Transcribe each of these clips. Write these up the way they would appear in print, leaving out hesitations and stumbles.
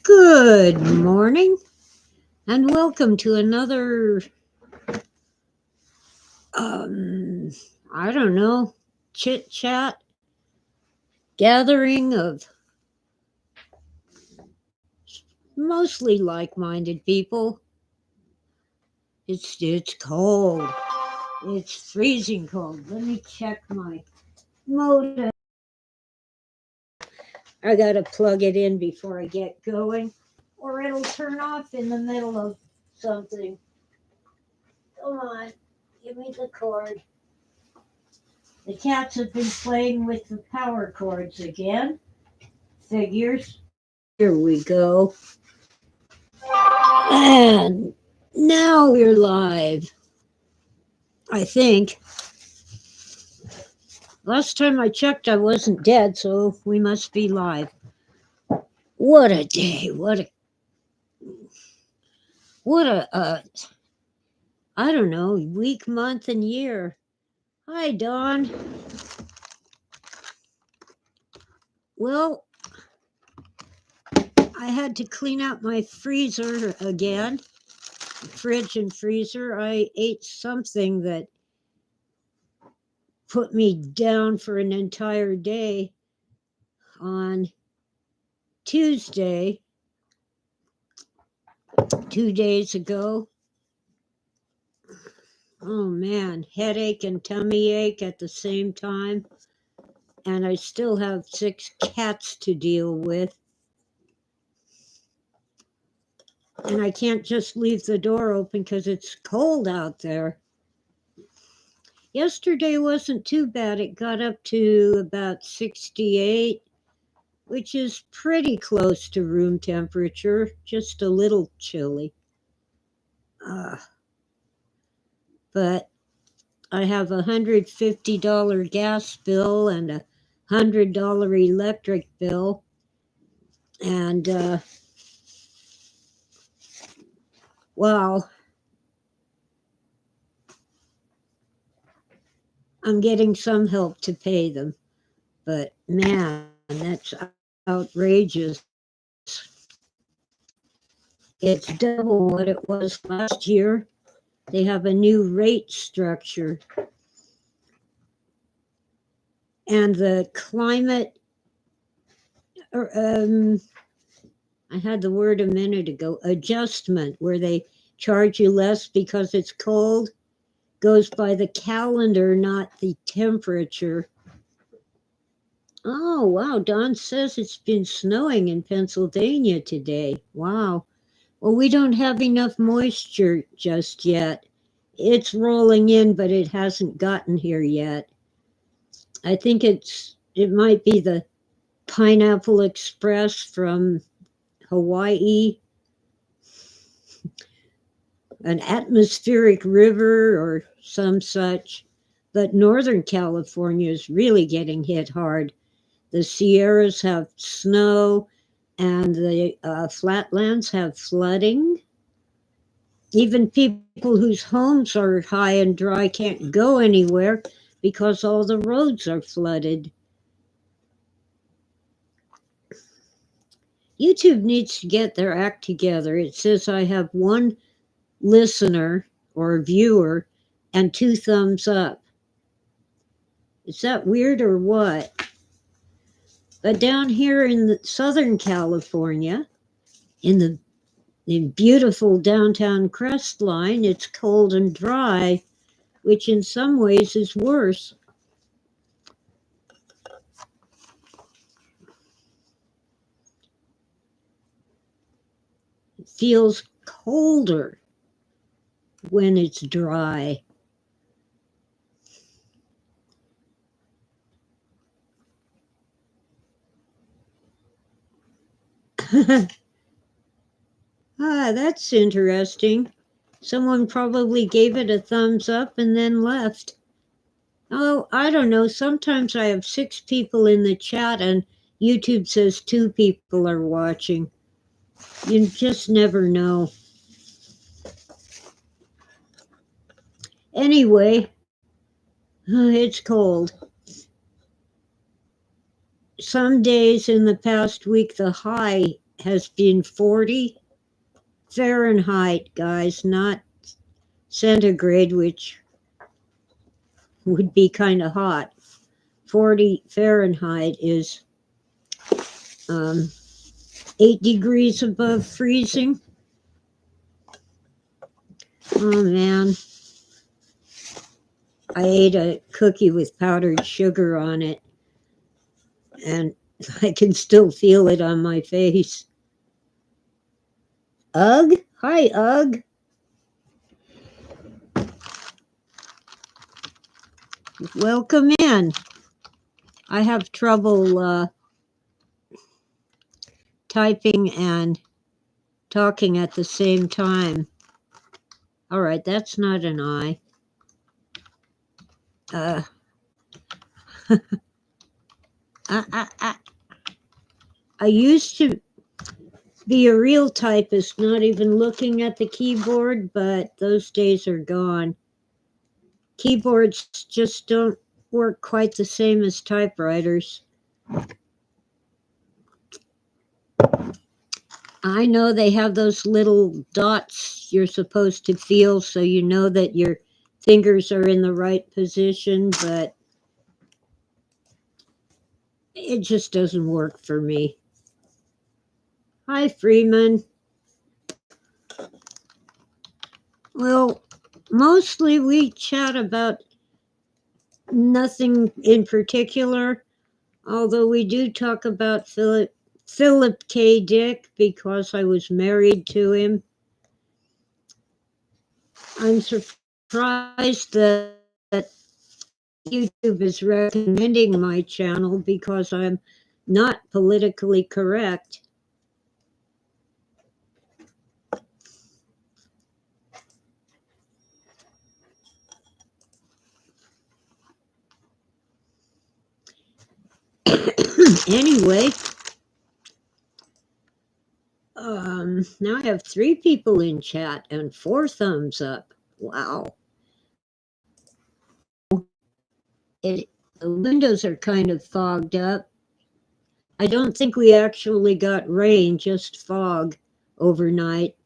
Good morning and welcome to another, um, I don't know, chit chat gathering of mostly like minded people. It's cold. It's freezing cold. Let me check my modem. I gotta plug it in before I get going, or it'll turn off in the middle of something. Come on, give me the cord. The cats have been playing with the power cords again. Figures. Here we go. And now we're live. I think. Last time I checked, I wasn't dead, so we must be live. What a day. What a I don't know, week, month, and year. Hi, Dawn. Well, I had to clean out my freezer again. Fridge and freezer. I ate something that put me down for an entire day on Tuesday, 2 days ago. Oh man, headache and tummy ache at the same time. And I still have 6 cats to deal with. And I can't just leave the door open because it's cold out there. Yesterday wasn't too bad. It got up to about 68, which is pretty close to room temperature, just a little chilly. But I have a $150 gas bill and a $100 electric bill. And, well, I'm getting some help to pay them. But man, that's outrageous. It's double what it was last year. They have a new rate structure. And the climate, I had the word a minute ago, adjustment, where they charge you less because it's cold, goes by the calendar, not the temperature. Oh, wow. Don says it's been snowing in Pennsylvania today. Wow. Well, we don't have enough moisture just yet. It's rolling in, but it hasn't gotten here yet. I think it might be the Pineapple Express from Hawaii, an atmospheric river or some such. But Northern California is really getting hit hard. The Sierras have snow and the flatlands have flooding. Even people whose homes are high and dry can't go anywhere because all the roads are flooded. YouTube needs to get their act together. It says I have 1 listener or viewer and 2 thumbs up. Is that weird or what? But down here in Southern California, in beautiful downtown Crestline, it's cold and dry, which in some ways is worse. It feels colder when it's dry. That's interesting. Someone probably gave it a thumbs up and then left. Oh, I don't know. Sometimes I have 6 people in the chat and YouTube says 2 people are watching. You just never know. Anyway, it's cold. Some days in the past week, the high has been 40 Fahrenheit, guys, not centigrade, which would be kind of hot. 40 Fahrenheit is 8 degrees above freezing. Oh man, I ate a cookie with powdered sugar on it, and I can still feel it on my face. Ugh? Hi, Ugh. Welcome in. I have trouble typing and talking at the same time. All right, that's not an I. I used to be a real typist, not even looking at the keyboard, but those days are gone. Keyboards just don't work quite the same as typewriters. I know they have those little dots you're supposed to feel so you know that your fingers are in the right position, but it just doesn't work for me. Hi, Freeman. Well, mostly we chat about nothing in particular, although we do talk about Philip K. Dick because I was married to him. I'm surprised that YouTube is recommending my channel because I'm not politically correct. Anyway, now I have 3 people in chat and 4 thumbs up. Wow. The windows are kind of fogged up. I don't think we actually got rain, just fog overnight.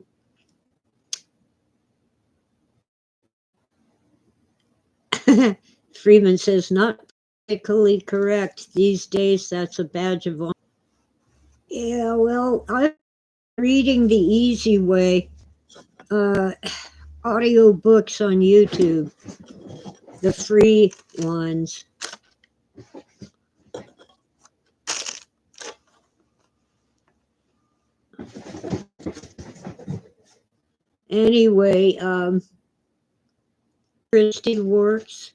Freeman says, not politically correct. These days, that's a badge of honor. Yeah, well, I'm reading the easy way. Audio books on YouTube, the free ones. Anyway, Christie works.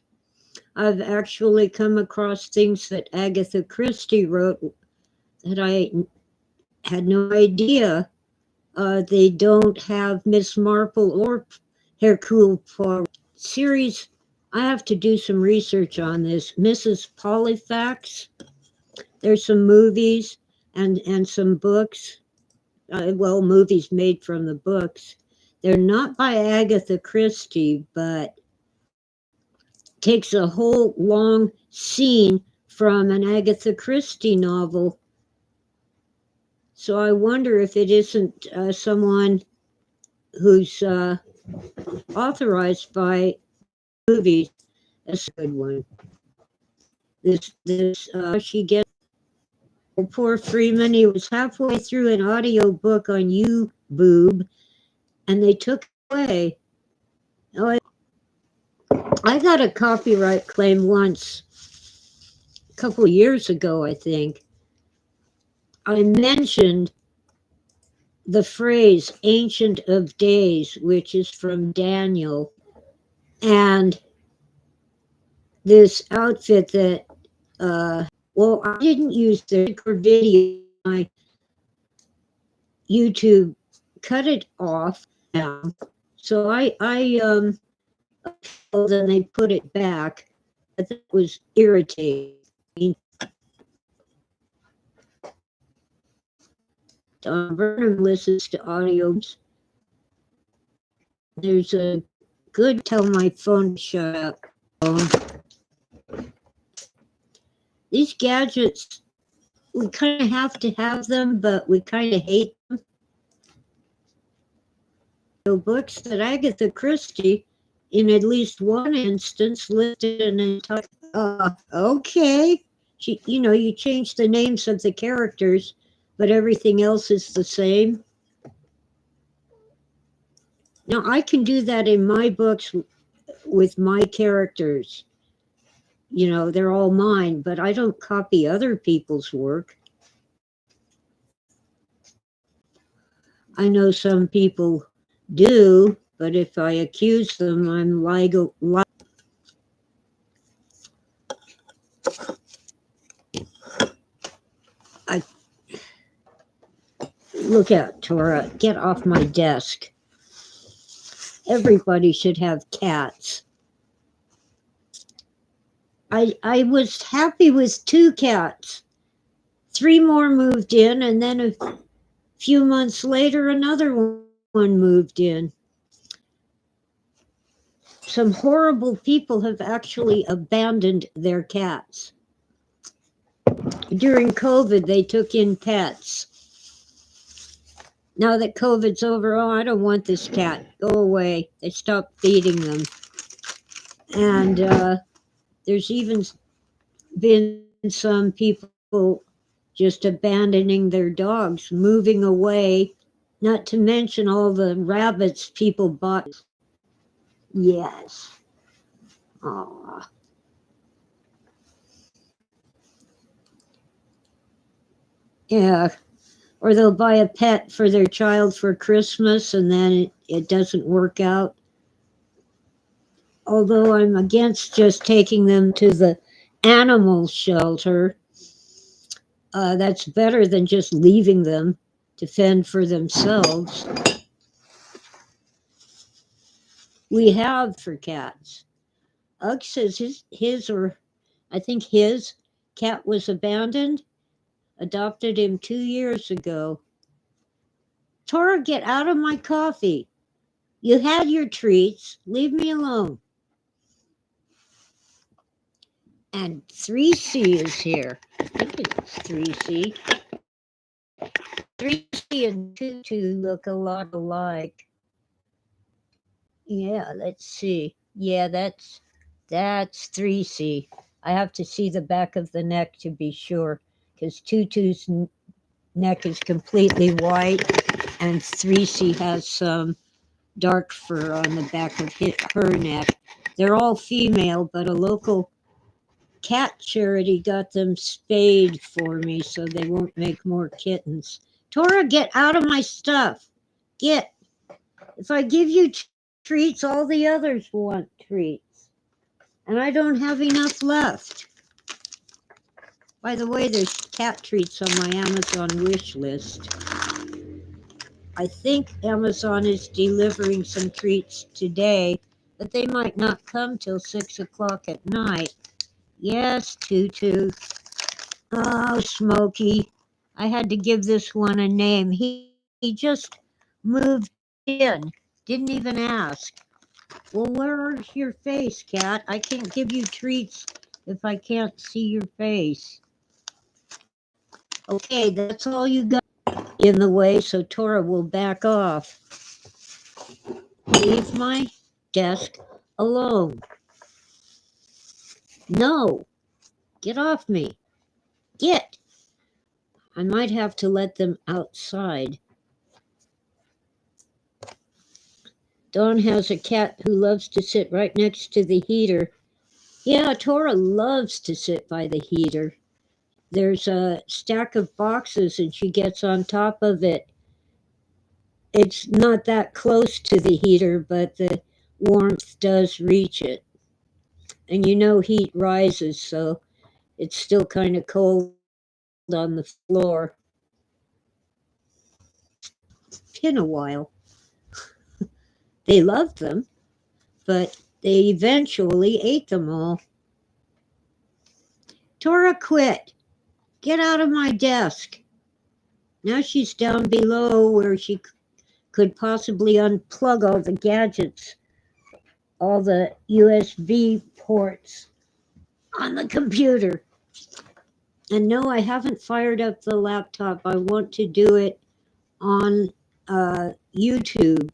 I've actually come across things that Agatha Christie wrote that I had no idea. They don't have Miss Marple or Hercule Poirot series. I have to do some research on this. Mrs. Polyfax. There's some movies and some books. Well, movies made from the books. They're not by Agatha Christie, but takes a whole long scene from an Agatha Christie novel. So I wonder if it isn't someone who's authorized by movies. That's a good one. She gets. Oh, poor Freeman, he was halfway through an audio book on YouTube, and they took it away. Oh, I got a copyright claim once, a couple of years ago, I think. I mentioned the phrase Ancient of Days, which is from Daniel, and this outfit that, well, I didn't use the video. My YouTube cut it off now. So then they put it back. But that was irritating. Vernon listens to audios. There's a good tell my phone to shut up. These gadgets we kind of have to have them, but we kind of hate them. So books that Agatha Christie, in at least one instance, listed an entire. Okay, you change the names of the characters, but everything else is the same. Now I can do that in my books with my characters. They're all mine, but I don't copy other people's work. I know some people do, but if I accuse them, I'm liable. Look out, Tora. Get off my desk. Everybody should have cats. I was happy with 2 cats. 3 more moved in, and then a few months later, another one moved in. Some horrible people have actually abandoned their cats. During COVID, they took in pets. Now that COVID's over, I don't want this cat. Go away. They stopped feeding them. And there's even been some people just abandoning their dogs, moving away, not to mention all the rabbits people bought. Yes. Aww. Yeah. Or they'll buy a pet for their child for Christmas and then it doesn't work out. Although I'm against just taking them to the animal shelter, that's better than just leaving them to fend for themselves. We have for cats. Ugg says I think his cat was abandoned. Adopted him 2 years ago. Tora, get out of my coffee. You had your treats. Leave me alone. And 3C is here. I think it's 3C. 3C and Tutu look a lot alike. Yeah, let's see. Yeah, that's 3C. I have to see the back of the neck to be sure, because Tutu's neck is completely white, and 3C has some dark fur on the back of her neck. They're all female, but a local cat charity got them spayed for me so they won't make more kittens. Tora, get out of my stuff. Get. If I give you treats, all the others want treats. And I don't have enough left. By the way, there's cat treats on my Amazon wish list. I think Amazon is delivering some treats today, but they might not come till 6 o'clock at night. Yes, Tutu. Oh, Smokey. I had to give this one a name. He just moved in. Didn't even ask. Well, where's your face, cat? I can't give you treats if I can't see your face. Okay, that's all you got in the way, so Tora will back off. Leave my desk alone. No. Get off me. Get. I might have to let them outside. Dawn has a cat who loves to sit right next to the heater. Yeah, Tora loves to sit by the heater. There's a stack of boxes and she gets on top of it. It's not that close to the heater, but the warmth does reach it. And heat rises, so it's still kind of cold on the floor. Been a while. They loved them, but they eventually ate them all. Tora, quit. Get out of my desk. Now she's down below where she could possibly unplug all the gadgets, all the USB ports on the computer. And no, I haven't fired up the laptop. I want to do it on YouTube,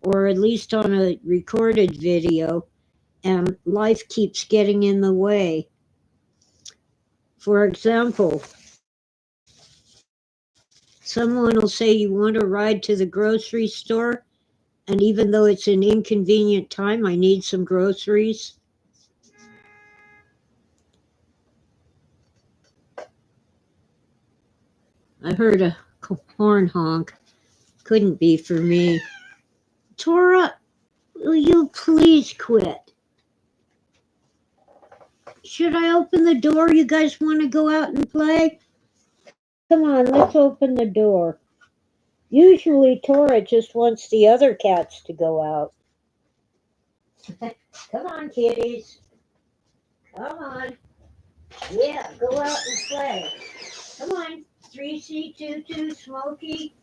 or at least on a recorded video, and life keeps getting in the way. For example, someone will say, you want to ride to the grocery store? And even though it's an inconvenient time, I need some groceries. I heard a horn honk. Couldn't be for me. Tora, will you please quit? Should I open the door? You guys want to go out and play? Come on, let's open the door. Usually Tora just wants the other cats to go out. Come on, kitties. Come on. Yeah, go out and play. Come on, 3C22, Smokey.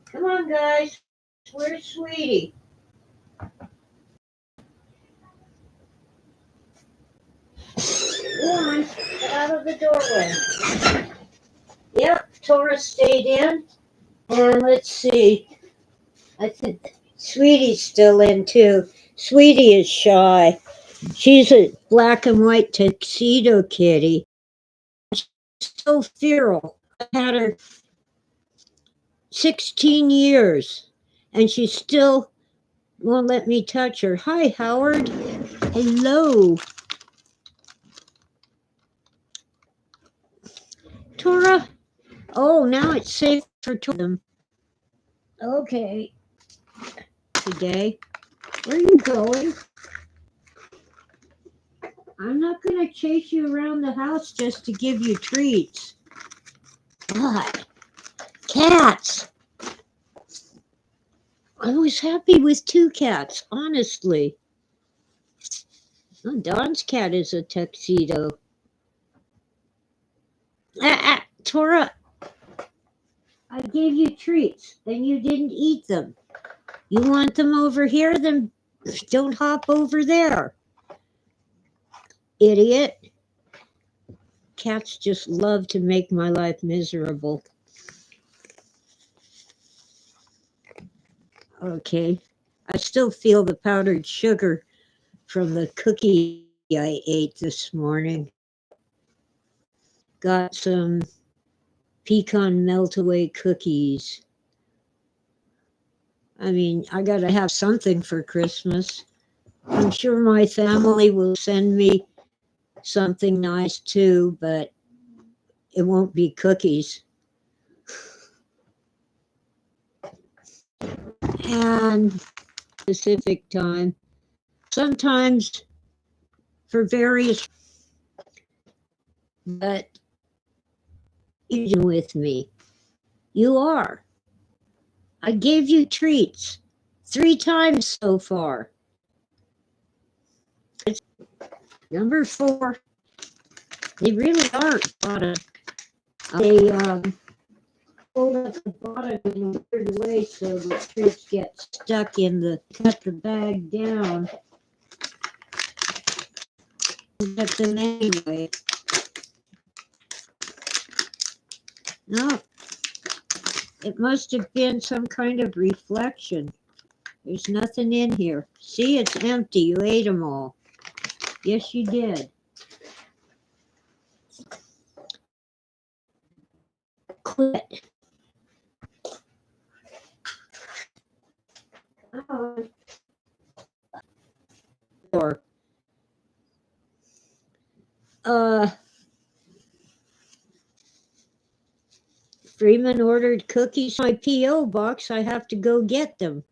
Come on, guys. Where's Sweetie? Go on, get out of the doorway. Yep, Tora stayed in. And let's see. I think Sweetie's still in too. Sweetie is shy. She's a black and white tuxedo kitty. She's so feral. I had her 16 years, and she still won't let me touch her. Hi, Howard. Hello. Tora. Oh, now it's safe for Tora. Okay. Today. Where are you going? I'm not going to chase you around the house just to give you treats. God. Cats. I was happy with 2 cats, honestly. Oh, Don's cat is a tuxedo. Tora, I gave you treats and you didn't eat them. You want them over here? Then don't hop over there. Idiot. Cats just love to make my life miserable. Okay. I still feel the powdered sugar from the cookie I ate this morning. Got some pecan melt-away cookies. I mean, I gotta have something for Christmas. I'm sure my family will send me something nice too, but it won't be cookies. And specific time, sometimes for various, but you're with me. You are. I gave you treats 3 times so far. It's number 4. They really aren't bottom. They hold up the bottom in a weird way so the treats get stuck in the, cut the bag down. Get them anyway. No, it must have been some kind of reflection. There's nothing in here. See, it's empty. You ate them all. Yes, you did. Quit. Or Freeman ordered cookies in my P.O. box. I have to go get them.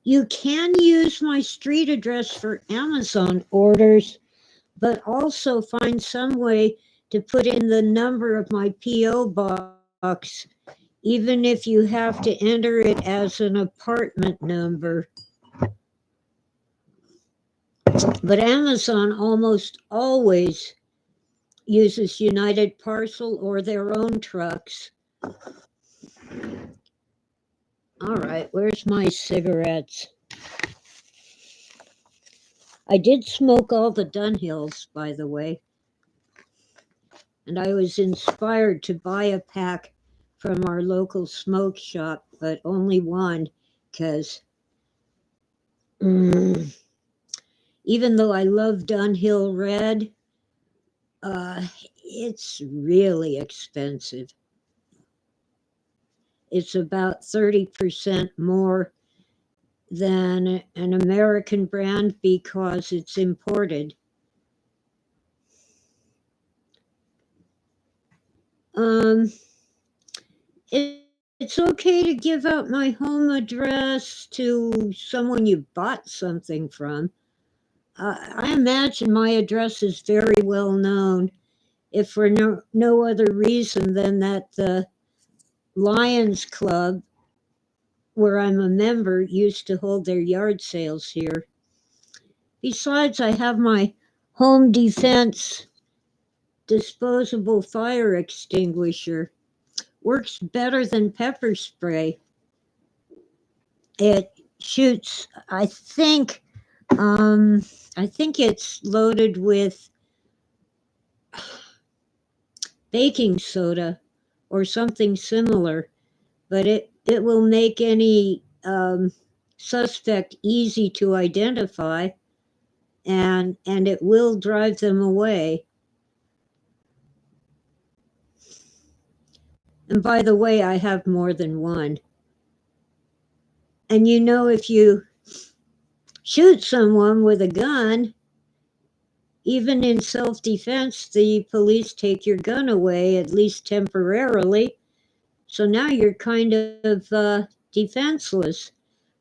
You can use my street address for Amazon orders, but also find some way to put in the number of my P.O. box, even if you have to enter it as an apartment number. But Amazon almost always uses United Parcel or their own trucks. All right, where's my cigarettes? I did smoke all the Dunhills, by the way. and I was inspired to buy a pack from our local smoke shop, but only one, because even though I love Dunhill Red, uh, it's really expensive. It's about 30% more than an American brand because it's imported. Um, it's okay to give out my home address to someone you bought something from. I imagine my address is very well known, if for no other reason than that the Lions Club, where I'm a member, used to hold their yard sales here. Besides, I have my home defense disposable fire extinguisher. Works better than pepper spray. It shoots, I think it's loaded with baking soda or something similar, but it will make any suspect easy to identify, and it will drive them away. And by the way, I have more than one. And if you shoot someone with a gun, even in self defense, the police take your gun away, at least temporarily. So now you're kind of defenseless.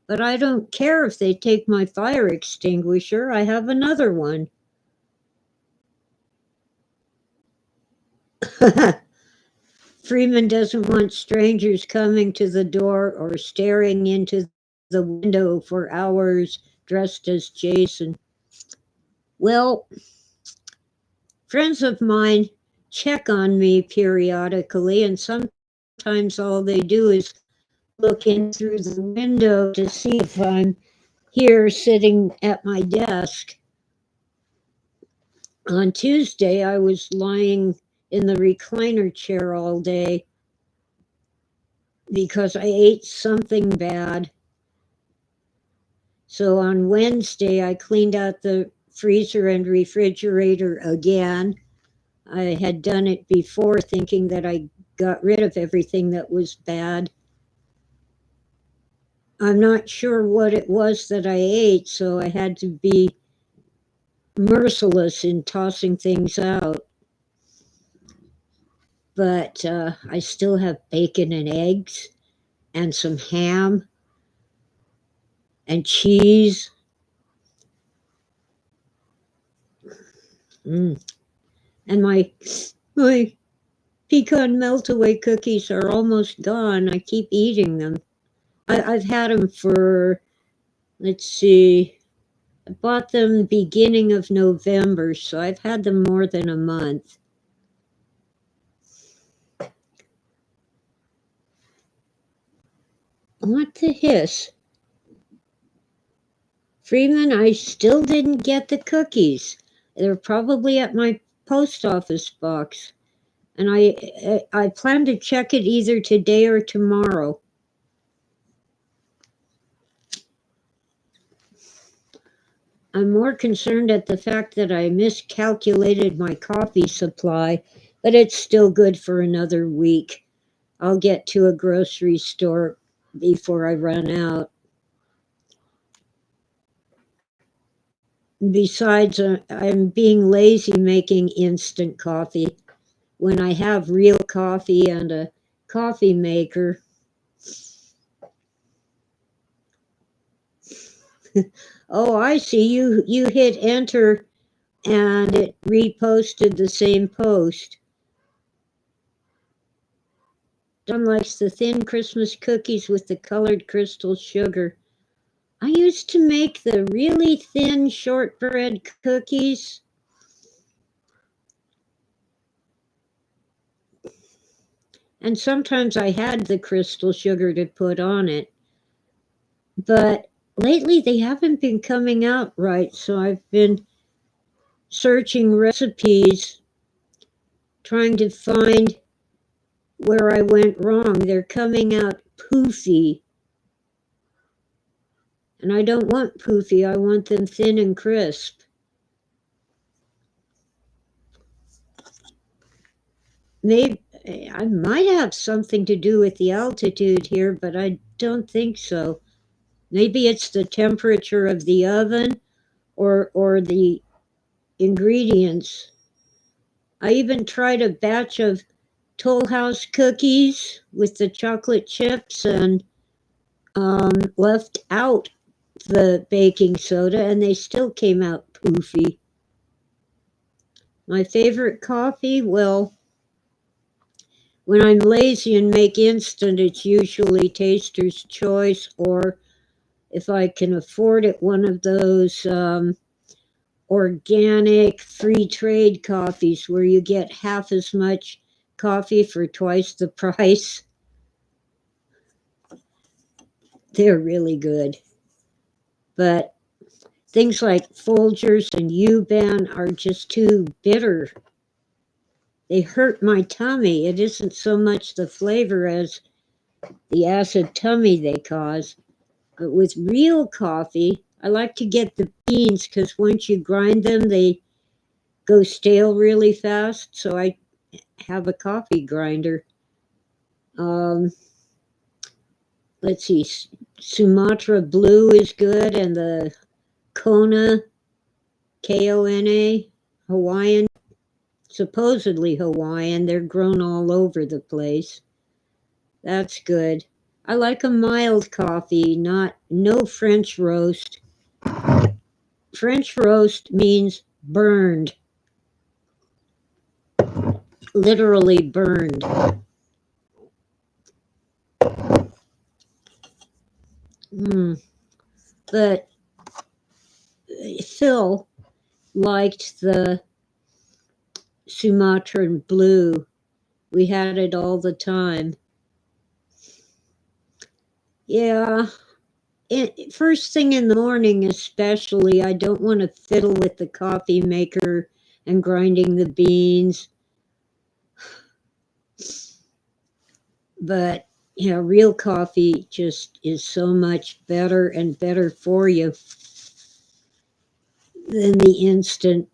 But I don't care if they take my fire extinguisher, I have another one. Freeman doesn't want strangers coming to the door or staring into the window for hours dressed as Jason. Well, friends of mine check on me periodically, and sometimes all they do is look in through the window to see if I'm here sitting at my desk. On Tuesday, I was lying in the recliner chair all day because I ate something bad. So on Wednesday, I cleaned out the freezer and refrigerator again. I had done it before thinking that I got rid of everything that was bad. I'm not sure what it was that I ate, so I had to be merciless in tossing things out. But I still have bacon and eggs and some ham and cheese. Mm. And my pecan meltaway cookies are almost gone. I keep eating them. I've had them for, let's see, I bought them beginning of November, so I've had them more than a month. What the hiss? Freeman, I still didn't get the cookies. They're probably at my post office box. And I plan to check it either today or tomorrow. I'm more concerned at the fact that I miscalculated my coffee supply, but it's still good for another week. I'll get to a grocery store before I run out. Besides, I'm being lazy making instant coffee when I have real coffee and a coffee maker. Oh, I see. You hit enter and it reposted the same post. Don likes the thin Christmas cookies with the colored crystal sugar. I used to make the really thin shortbread cookies. And sometimes I had the crystal sugar to put on it. But lately they haven't been coming out right, so I've been searching recipes trying to find where I went wrong. They're coming out poofy. And I don't want poofy. I want them thin and crisp. Maybe I might have something to do with the altitude here, but I don't think so. Maybe it's the temperature of the oven or the ingredients. I even tried a batch of Toll House cookies with the chocolate chips and left out the baking soda, and they still came out poofy. My favorite coffee? Well, when I'm lazy and make instant, it's usually Taster's Choice, or if I can afford it, one of those organic free trade coffees where you get half as much coffee for twice the price. They're really good. But things like Folgers and U-Ben are just too bitter. They hurt my tummy. It isn't so much the flavor as the acid tummy they cause. But with real coffee, I like to get the beans because once you grind them, they go stale really fast. So I have a coffee grinder. Let's see, Sumatra Blue is good, and the Kona, Kona, Hawaiian, supposedly Hawaiian. They're grown all over the place. That's good. I like a mild coffee, no French roast. French roast means burned, literally burned. But Phil liked the Sumatran Blue. We had it all the time. Yeah. First thing in the morning, especially, I don't want to fiddle with the coffee maker and grinding the beans. But, real coffee just is so much better and better for you than the instant.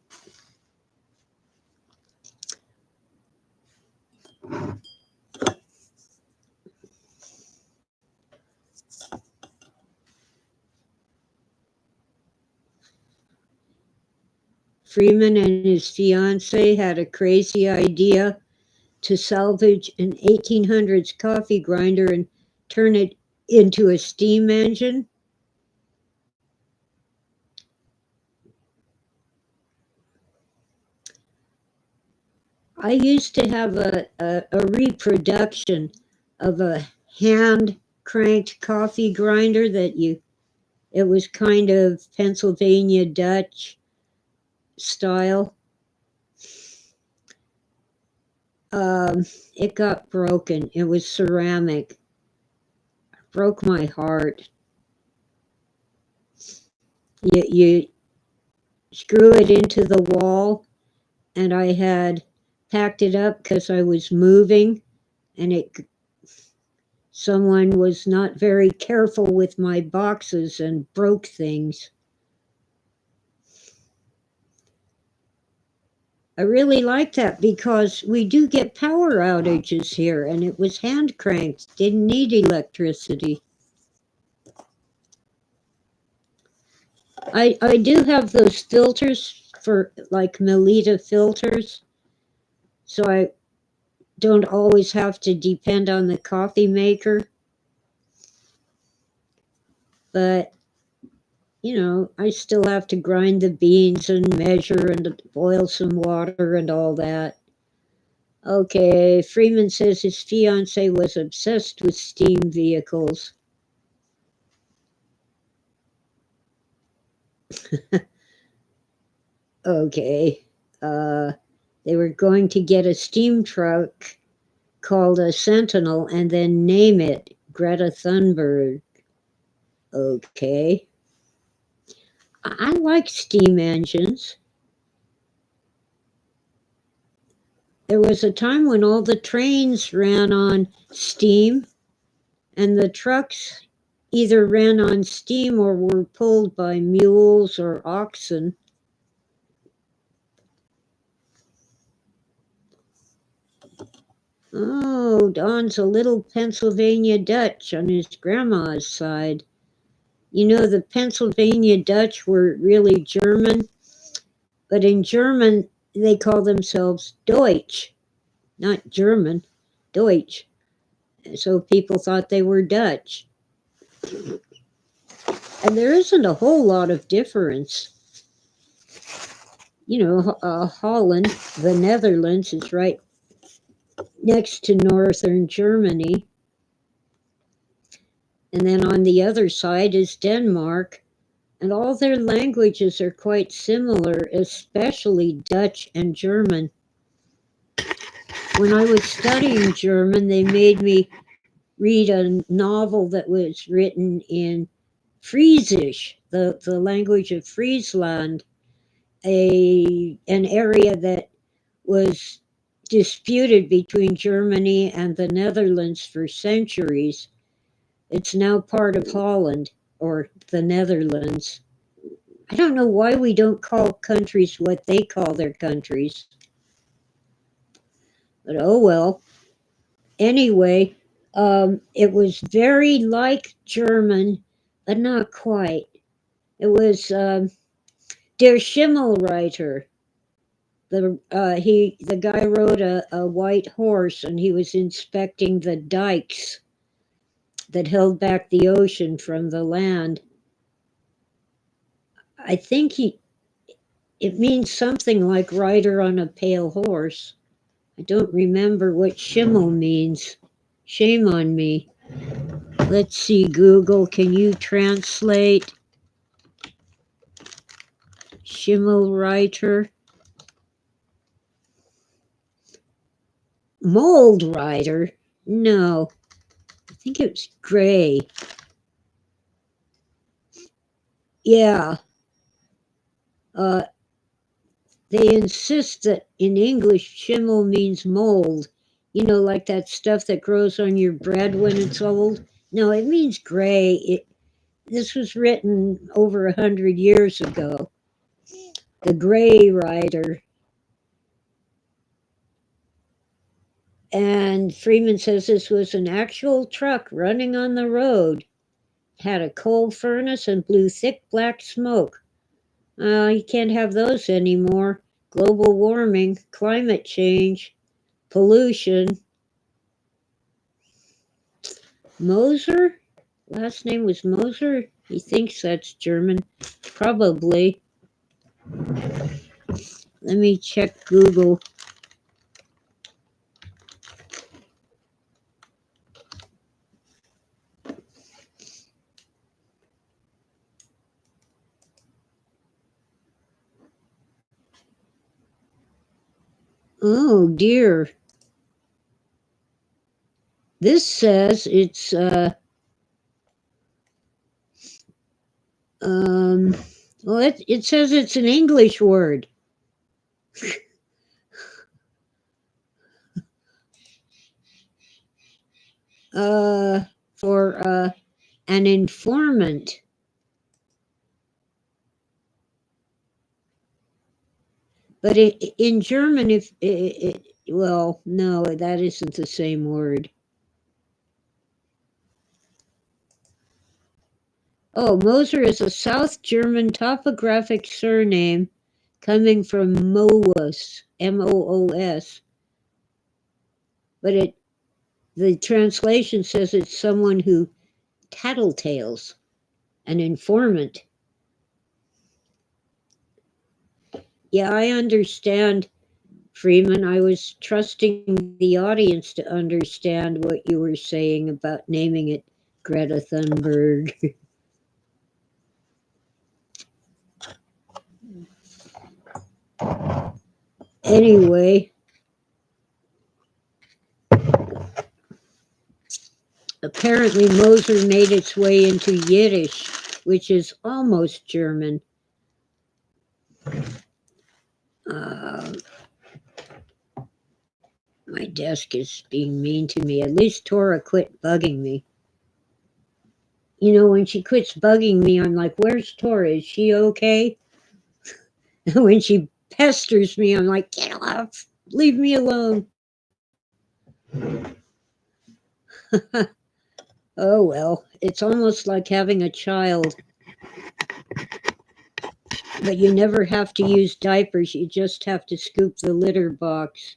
Freeman and his fiancée had a crazy idea to salvage an 1800s coffee grinder and turn it into a steam engine. I used to have a reproduction of a hand cranked coffee grinder it was kind of Pennsylvania Dutch style. It got broken. It was ceramic. It broke my heart. You screw it into the wall, and I had packed it up because I was moving, and someone was not very careful with my boxes and broke things. I really like that because we do get power outages here, and it was hand cranked, didn't need electricity. I do have those filters for like Melita filters, so I don't always have to depend on the coffee maker. But, I still have to grind the beans and measure and boil some water and all that. Okay, Freeman says his fiance was obsessed with steam vehicles. Okay, they were going to get a steam truck called a Sentinel and then name it Greta Thunberg. Okay. I like steam engines. there was a time when all the trains ran on steam, and the trucks either ran on steam or were pulled by mules or oxen. Oh, Don's a little Pennsylvania Dutch on his grandma's side. You know, the Pennsylvania Dutch were really German, but in German, they call themselves Deutsch, not German, Deutsch. So people thought they were Dutch. And there isn't a whole lot of difference. You know, Holland, the Netherlands, is right next to northern Germany. And then on the other side is Denmark. And all their languages are quite similar, especially Dutch and German. When I was studying German, they made me read a novel that was written in Friesisch, the language of Friesland, an area that was disputed between Germany and the Netherlands for centuries. It's now part of Holland, or the Netherlands. I don't know why we don't call countries what they call their countries. But oh well. Anyway, it was very like German, but not quite. It was Der Schimmelreiter. The guy rode a white horse, and he was inspecting the dikes that held back the ocean from the land. I think it means something like rider on a pale horse. I don't remember what Schimmel means. Shame on me. Let's see, Google, can you translate Schimmelreiter? Mold rider? No, I think it was gray. Yeah. They insist that in English, schimmel means mold. You know, like that stuff that grows on your bread when it's old. No, it means gray. This was written over 100 years ago. The Gray Rider. And Freeman says this was an actual truck running on the road. It had a coal furnace and blew thick black smoke. You can't have those anymore. Global warming, climate change, pollution. Moser? Last name was Moser? He thinks that's German. Probably. Let me check Google. Oh dear. This says it's well, it says it's an English word. For an informant. But in German, well, no, that isn't the same word. Oh, Moser is a South German topographic surname coming from Moos, M-O-O-S. But the translation says it's someone who tattletales, an informant. Yeah, I understand, Freeman. I was trusting the audience to understand what you were saying about naming it Greta Thunberg. Anyway, apparently Moser made its way into Yiddish, which is almost German. My desk is being mean to me. At least Tora quit bugging me. You know, when she quits bugging me, I'm like, where's Tora? Is she okay? When she pesters me, I'm like, get off. Leave me alone. Oh, well, it's almost like having a child. But you never have to use diapers. You just have to scoop the litter box.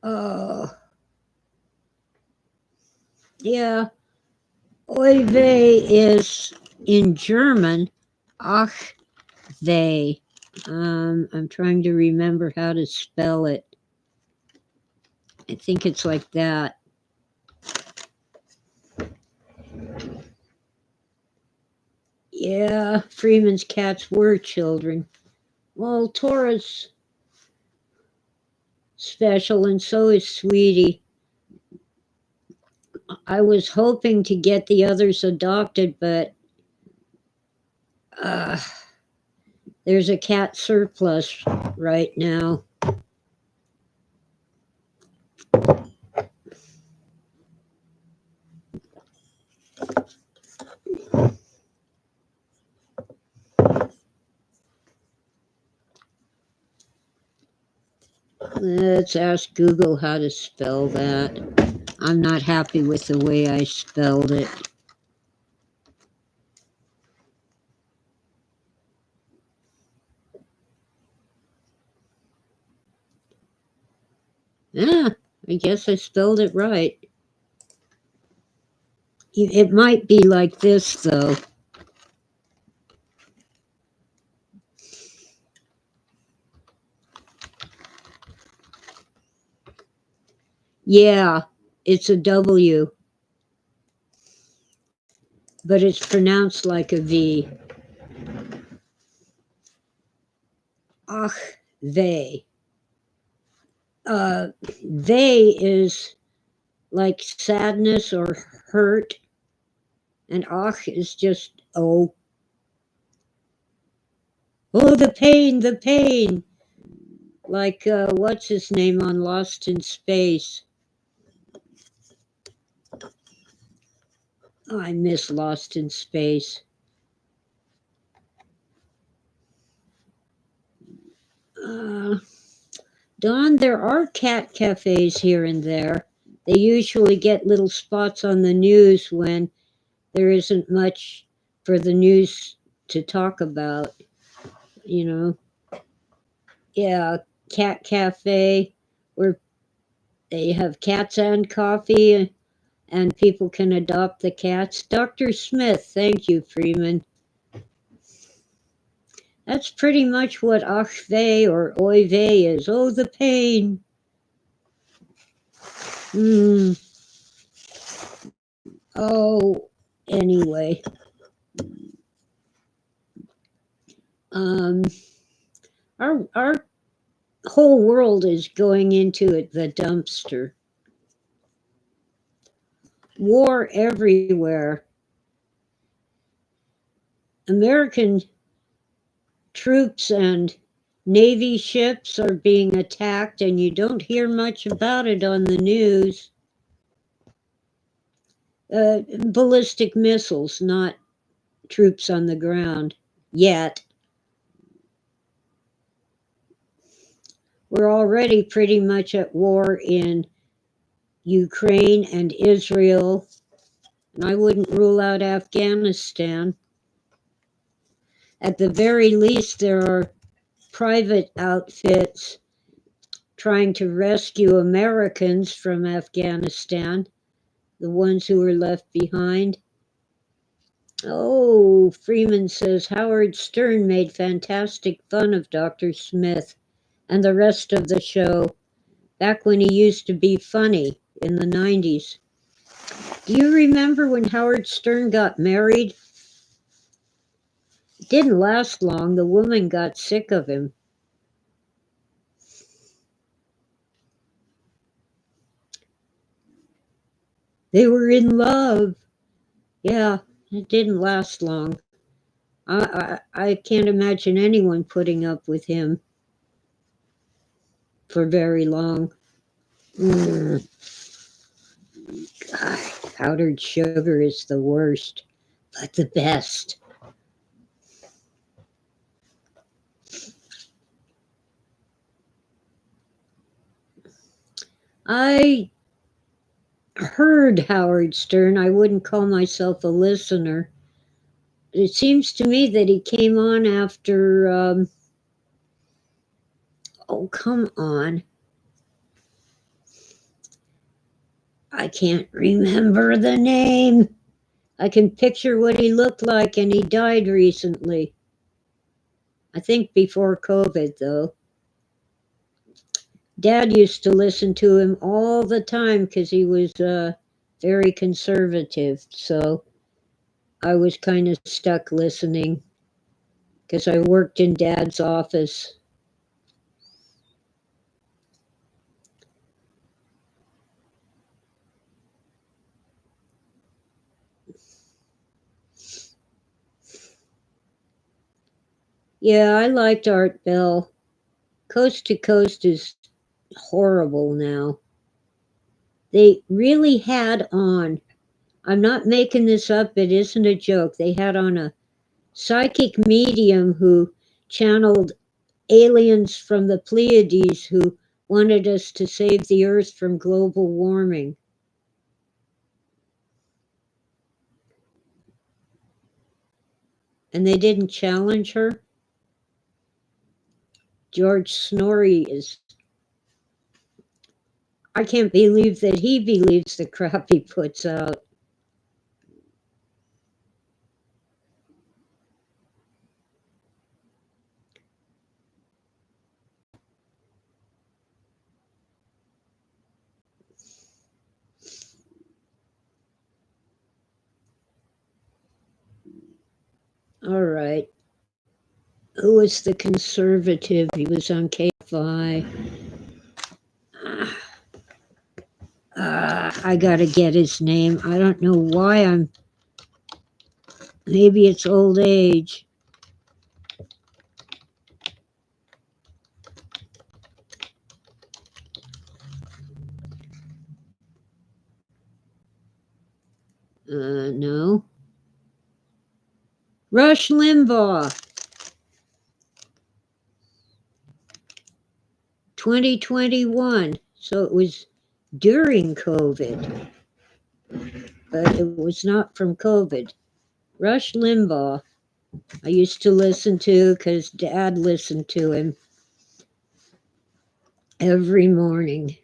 Oh, yeah. Oy vey is in German, ach vey. I'm trying to remember how to spell it. I think it's like that. Yeah, Freeman's cats were children. Well, Tora's special, and so is Sweetie. I was hoping to get the others adopted, but uh, there's a cat surplus right now. Let's ask Google how to spell that. I'm not happy with the way I spelled it. Yeah, I guess I spelled it right. It might be like this, though. Yeah, it's a W, but it's pronounced like a V. Ach, they. They is like sadness or hurt, and ach is just oh. Oh, the pain, the pain. Like, what's his name on Lost in Space? Oh, I miss Lost in Space. Uh, Don, there are cat cafes here and there. They usually get little spots on the news when there isn't much for the news to talk about, you know. Yeah, cat cafe where they have cats and coffee and people can adopt the cats. Dr. Smith, thank you, Freeman. That's pretty much what ach vey or oy vey is. Oh, the pain. Oh, anyway. Um, our whole world is going into the dumpster. War everywhere. American troops and Navy ships are being attacked, and you don't hear much about it on the news. Ballistic missiles, not troops on the ground yet. We're already pretty much at war in Ukraine and Israel, and I wouldn't rule out Afghanistan. At the very least, there are private outfits trying to rescue Americans from Afghanistan, the ones who were left behind. Oh, Freeman says Howard Stern made fantastic fun of Dr. Smith and the rest of the show back when he used to be funny in the 90s. Do you remember when Howard Stern got married? It didn't last long. The woman got sick of him. They were in love. Yeah, it didn't last long. I can't imagine anyone putting up with him for very long. Mm, God, powdered sugar is the worst, but the best. I heard Howard Stern. I wouldn't call myself a listener. It seems to me that he came on after, oh, come on. I can't remember the name. I can picture what he looked like, and he died recently. I think before COVID, though. Dad used to listen to him all the time because he was very conservative. So I was kind of stuck listening because I worked in Dad's office. Yeah, I liked Art Bell. Coast to Coast is horrible now. They really had on, I'm not making this up, it isn't a joke. They had on a psychic medium who channeled aliens from the Pleiades who wanted us to save the Earth from global warming. And they didn't challenge her. George Snorri is. I can't believe that he believes the crap he puts out. All right. Who was the conservative? He was on KFI. I gotta get his name. I don't know why I'm. Maybe it's old age. No. Rush Limbaugh. 2021. So it was during COVID, but it was not from COVID. Rush Limbaugh, I used to listen to because Dad listened to him every morning.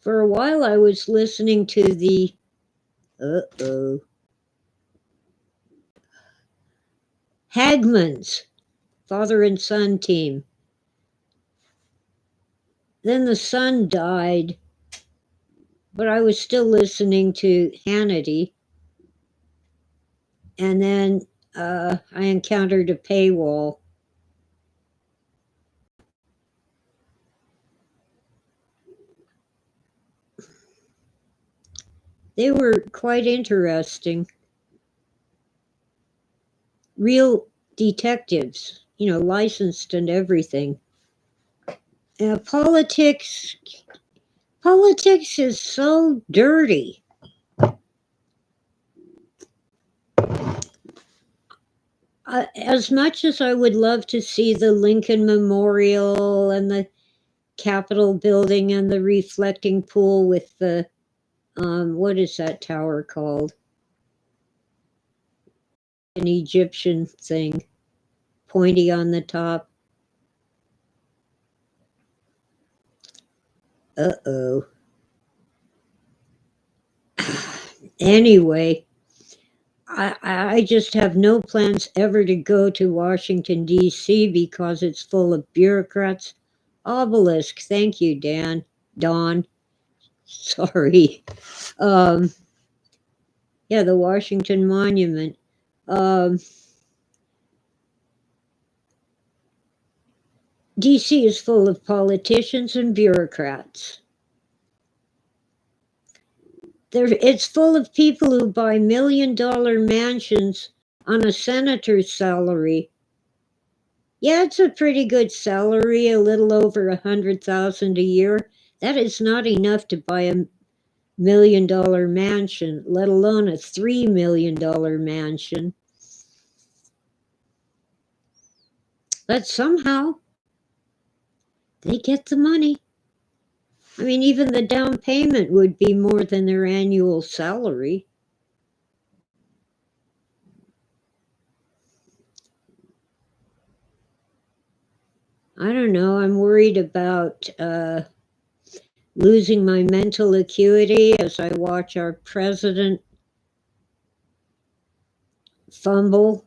For a while, I was listening to the Hagmans, father and son team. Then the son died, but I was still listening to Hannity. And then I encountered a paywall. They were quite interesting. Real detectives, licensed and everything. Politics is so dirty. As much as I would love to see the Lincoln Memorial and the Capitol building and the reflecting pool with the, what is that tower called? An Egyptian thing, pointy on the top. Uh-oh. Anyway, I just have no plans ever to go to Washington, D.C. because it's full of bureaucrats. Obelisk, thank you, Don. Sorry. Yeah, the Washington Monument. DC is full of politicians and bureaucrats. It's full of people who buy $1 million mansions on a senator's salary. Yeah, it's a pretty good salary, a little over $100,000 a year. That is not enough to buy a $1 million mansion, let alone a $3 million mansion. But somehow they get the money. I mean, even the down payment would be more than their annual salary. I don't know. I'm worried about losing my mental acuity as I watch our president fumble.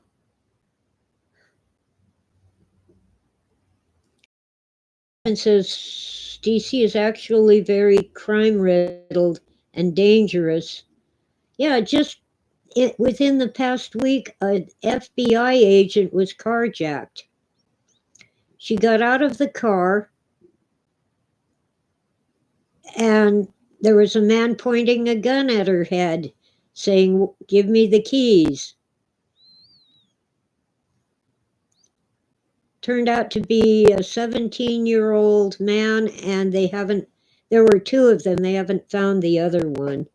And says DC is actually very crime riddled and dangerous. Yeah, within the past week, an FBI agent was carjacked. She got out of the car, and there was a man pointing a gun at her head, saying, "Give me the keys." Turned out to be a 17-year-old man, and there were two of them. They haven't found the other one.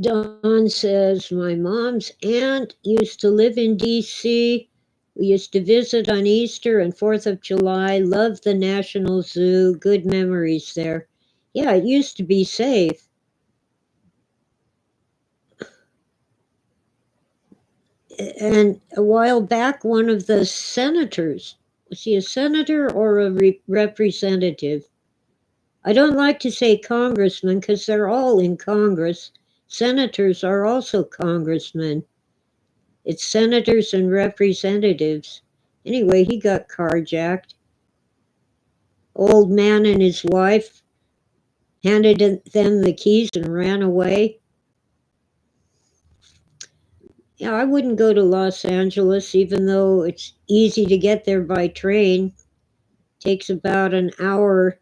Don says, my mom's aunt used to live in DC. We used to visit on Easter and 4th of July. Loved the National Zoo. Good memories there. Yeah, it used to be safe. And a while back, one of the senators, was he a senator or a representative? I don't like to say congressman because they're all in Congress. Senators are also congressmen. It's senators and representatives. Anyway, he got carjacked. Old man and his wife handed them the keys and ran away. Yeah, I wouldn't go to Los Angeles, even though it's easy to get there by train. Takes about an hour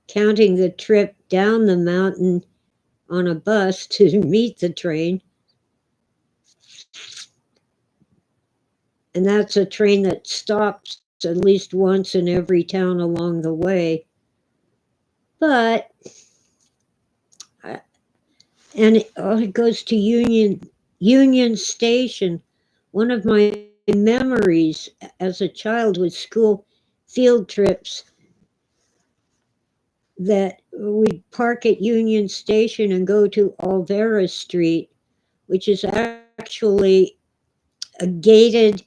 counting the trip down the mountain on a bus to meet the train. And that's a train that stops at least once in every town along the way. But, and it goes to Union Station. One of my memories as a child was school field trips that we'd park at Union Station and go to Olvera Street, which is actually a gated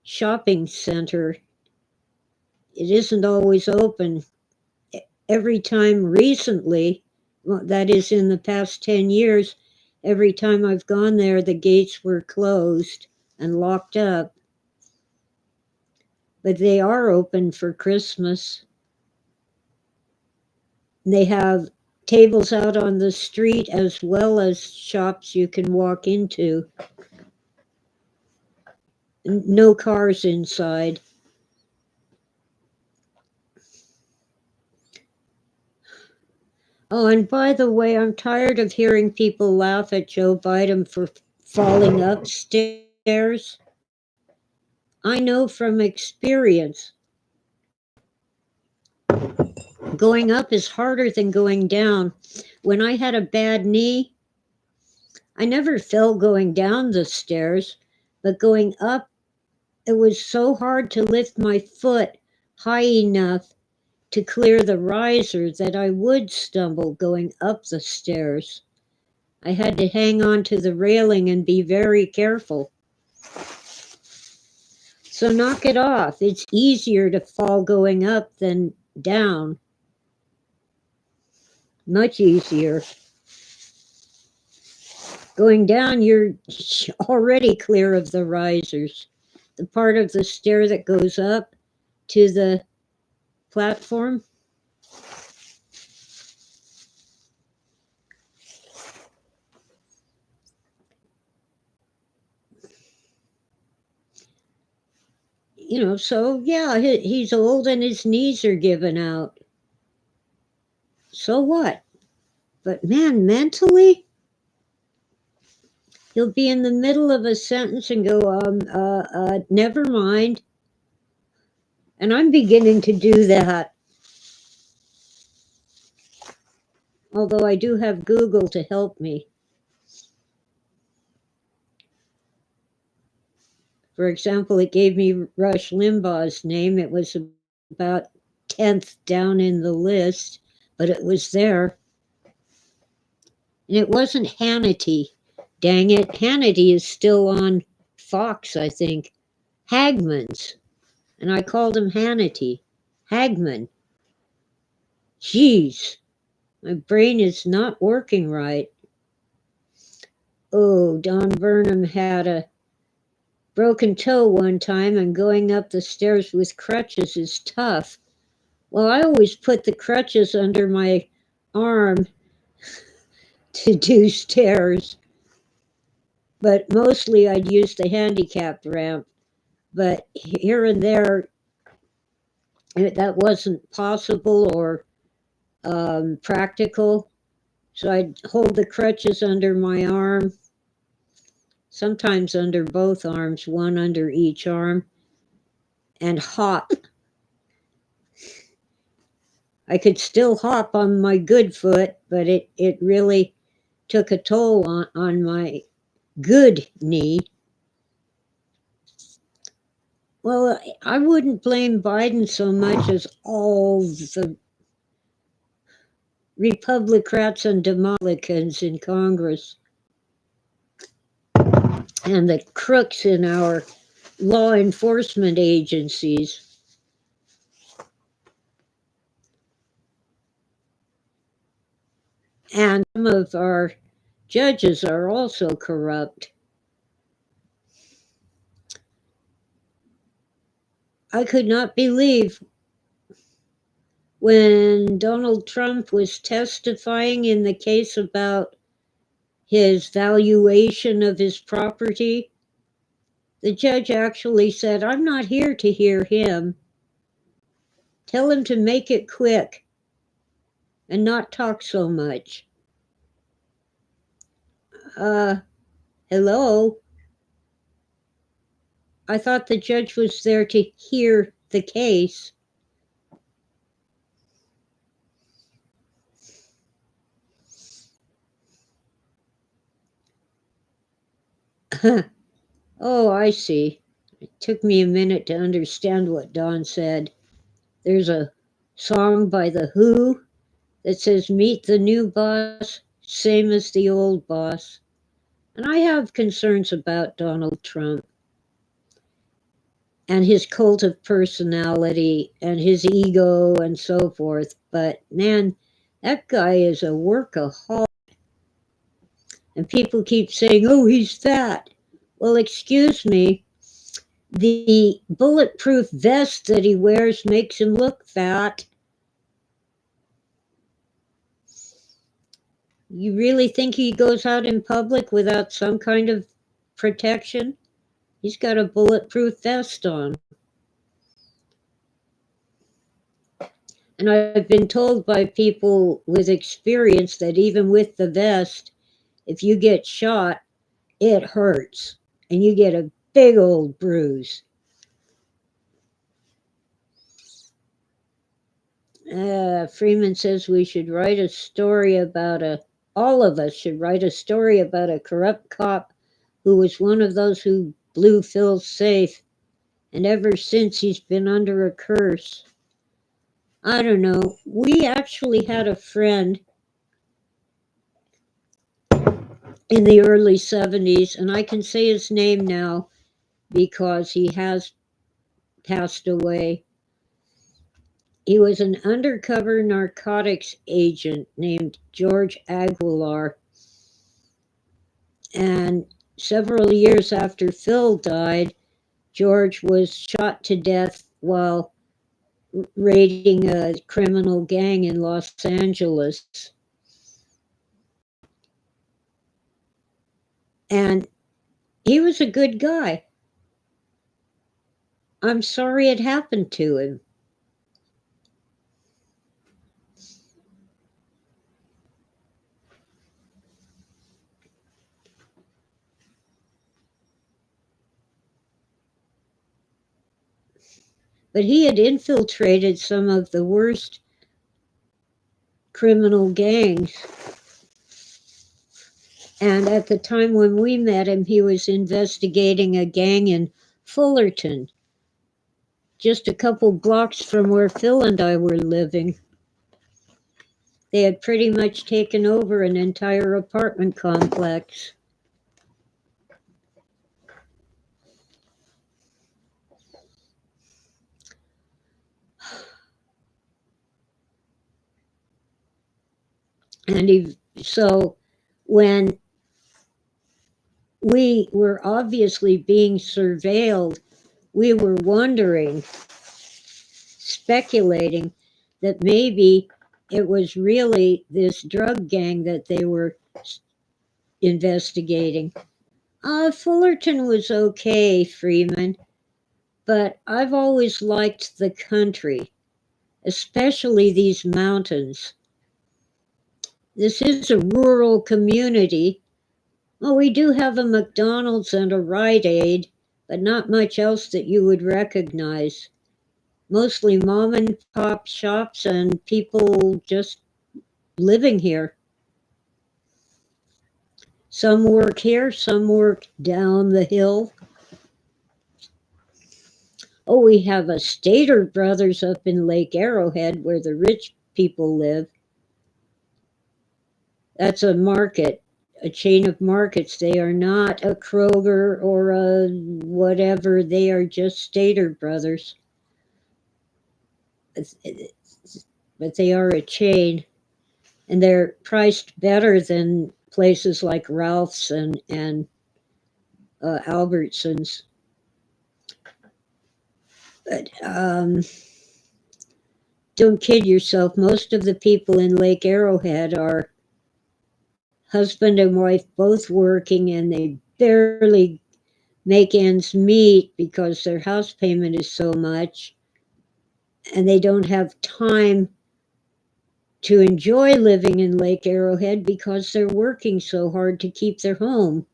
shopping center. It isn't always open. Every time recently, well, that is in the past 10 years, every time I've gone there, the gates were closed and locked up. But they are open for Christmas. They have tables out on the street as well as shops you can walk into. No cars inside. Oh, and by the way, I'm tired of hearing people laugh at Joe Biden for falling upstairs. I know from experience, going up is harder than going down. When I had a bad knee, I never fell going down the stairs, but going up, it was so hard to lift my foot high enough to clear the riser that I would stumble going up the stairs. I had to hang on to the railing and be very careful. So knock it off. It's easier to fall going up than down. Much easier. Going down, you're already clear of the risers. The part of the stair that goes up to the platform. So yeah, he's old and his knees are giving out. So what? But man, mentally, he'll be in the middle of a sentence and go, never mind. And I'm beginning to do that. Although I do have Google to help me. For example, it gave me Rush Limbaugh's name. It was about 10th down in the list, but it was there. And it wasn't Hannity. Dang it. Hannity is still on Fox, I think. Hagman's. And I called him Hannity. Hagman. Jeez. My brain is not working right. Oh, Don Burnham had a broken toe one time, and going up the stairs with crutches is tough. Well, I always put the crutches under my arm to do stairs, but mostly I'd use the handicapped ramp. But here and there, that wasn't possible or practical. So I'd hold the crutches under my arm, sometimes under both arms, one under each arm, and hop. I could still hop on my good foot, but it really took a toll on my good knee. Well, I wouldn't blame Biden so much as all the Republicans and Democrats in Congress and the crooks in our law enforcement agencies. And some of our judges are also corrupt. I could not believe when Donald Trump was testifying in the case about his valuation of his property, the judge actually said, "I'm not here to hear him. Tell him to make it quick and not talk so much." Hello? I thought the judge was there to hear the case. Oh, I see. It took me a minute to understand what Don said. There's a song by The Who that says, "Meet the new boss, same as the old boss." And I have concerns about Donald Trump and his cult of personality and his ego and so forth. But man, that guy is a workaholic. And people keep saying, "Oh, he's fat." Well, excuse me. The bulletproof vest that he wears makes him look fat. You really think he goes out in public without some kind of protection? He's got a bulletproof vest on. And I've been told by people with experience that even with the vest, if you get shot, it hurts and you get a big old bruise. Freeman says we should write a story about all of us should write a story about a corrupt cop who was one of those who blew Phil's safe. And ever since, he's been under a curse. I don't know. We actually had a friend in the early 70s, and I can say his name now because he has passed away. He was an undercover narcotics agent named George Aguilar. And several years after Phil died, George was shot to death while raiding a criminal gang in Los Angeles. And he was a good guy. I'm sorry it happened to him. But he had infiltrated some of the worst criminal gangs. And at the time when we met him, he was investigating a gang in Fullerton, just a couple blocks from where Phil and I were living. They had pretty much taken over an entire apartment complex. And so when we were obviously being surveilled, we were wondering, speculating that maybe it was really this drug gang that they were investigating. Fullerton was okay, Freeman, but I've always liked the country, especially these mountains. This is a rural community. Well, we do have a McDonald's and a Rite Aid, but not much else that you would recognize. Mostly mom and pop shops and people just living here. Some work here, some work down the hill. Oh, we have a Stater Brothers up in Lake Arrowhead where the rich people live. That's a market, a chain of markets. They are not a Kroger or a whatever. They are just Stater Brothers. But they are a chain, and they're priced better than places like Ralph's and Albertsons. But don't kid yourself. Most of the people in Lake Arrowhead are husband and wife both working, and they barely make ends meet because their house payment is so much, and they don't have time to enjoy living in Lake Arrowhead because they're working so hard to keep their home.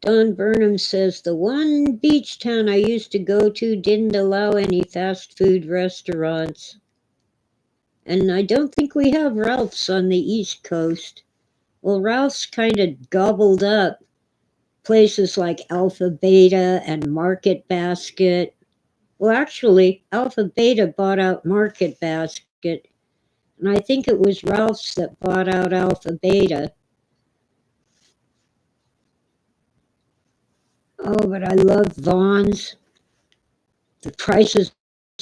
Don Burnham says, the one beach town I used to go to didn't allow any fast food restaurants. And I don't think we have Ralph's on the East Coast. Well, Ralph's kind of gobbled up places like Alpha Beta and Market Basket. Well, actually, Alpha Beta bought out Market Basket, and I think it was Ralph's that bought out Alpha Beta. Oh, but I love Vaughn's. The prices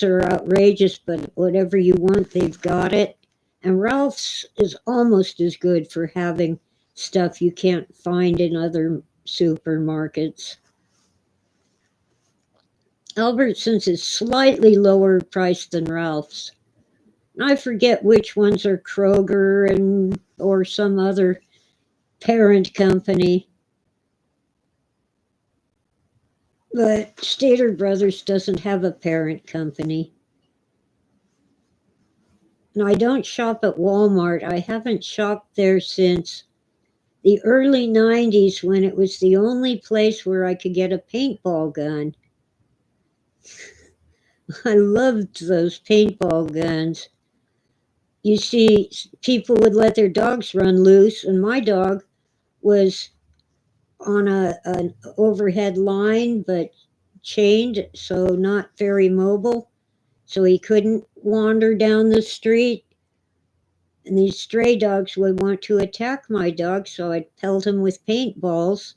are outrageous, but whatever you want, they've got it. And Ralph's is almost as good for having stuff you can't find in other supermarkets. Albertsons is slightly lower priced than Ralph's. I forget which ones are Kroger and or some other parent company. But Stater Brothers doesn't have a parent company. And I don't shop at Walmart. I haven't shopped there since the early 90s when it was the only place where I could get a paintball gun. I loved those paintball guns. You see, people would let their dogs run loose, and my dog was on an overhead line, but chained, so not very mobile. So he couldn't wander down the street. And these stray dogs would want to attack my dog, so I'd pelt him with paintballs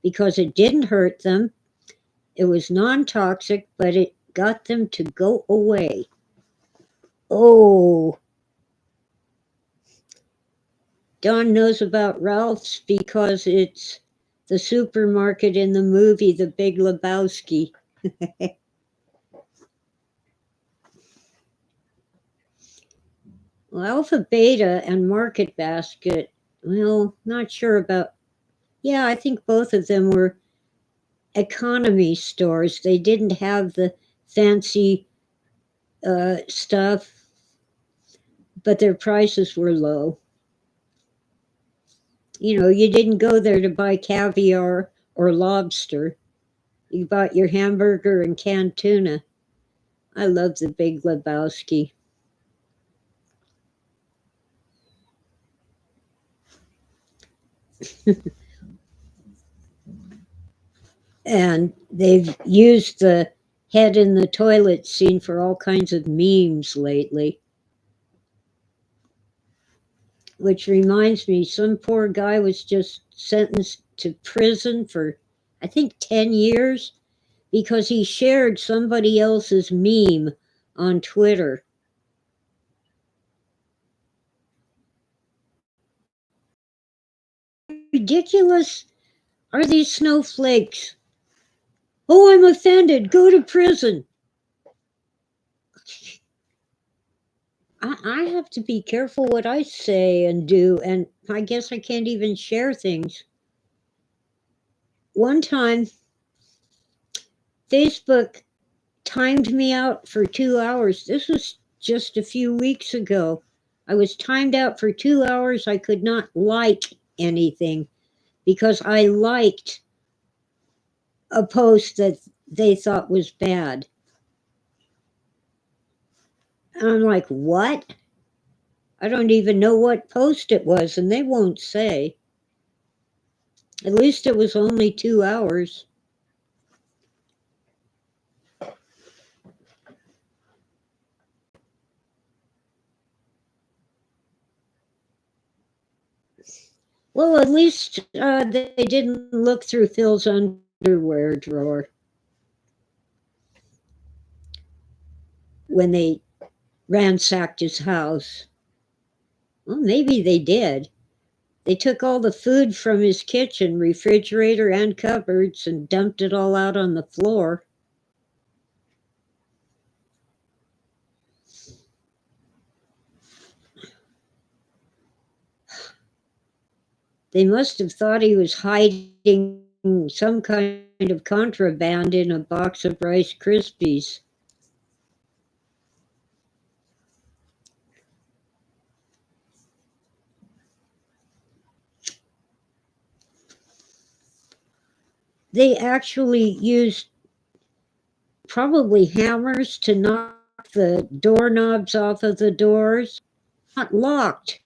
because it didn't hurt them. It was non-toxic, but it got them to go away. Oh, Don knows about Ralph's because it's the supermarket in the movie The Big Lebowski. Well, Alpha Beta and Market Basket, well, not sure about. Yeah, I think both of them were economy stores. They didn't have the fancy stuff, but their prices were low. You know, you didn't go there to buy caviar or lobster. You bought your hamburger and canned tuna. I love the Big Lebowski. And they've used the head in the toilet scene for all kinds of memes lately. Which reminds me, some poor guy was just sentenced to prison for, I think, 10 years because he shared somebody else's meme on Twitter. Ridiculous are these snowflakes? Oh, I'm offended. Go to prison. I have to be careful what I say and do, and I guess I can't even share things. One time, Facebook timed me out for 2 hours. This was just a few weeks ago. I was timed out for 2 hours. I could not like anything because I liked a post that they thought was bad. And I'm like, what? I don't even know what post it was, and they won't say. At least it was only 2 hours. Well, at least they didn't look through Phil's underwear drawer when they ransacked his house. Well, maybe they did. They took all the food from his kitchen, refrigerator, and cupboards and dumped it all out on the floor. They must have thought he was hiding some kind of contraband in a box of Rice Krispies. They actually used probably hammers to knock the doorknobs off of the doors. Not locked.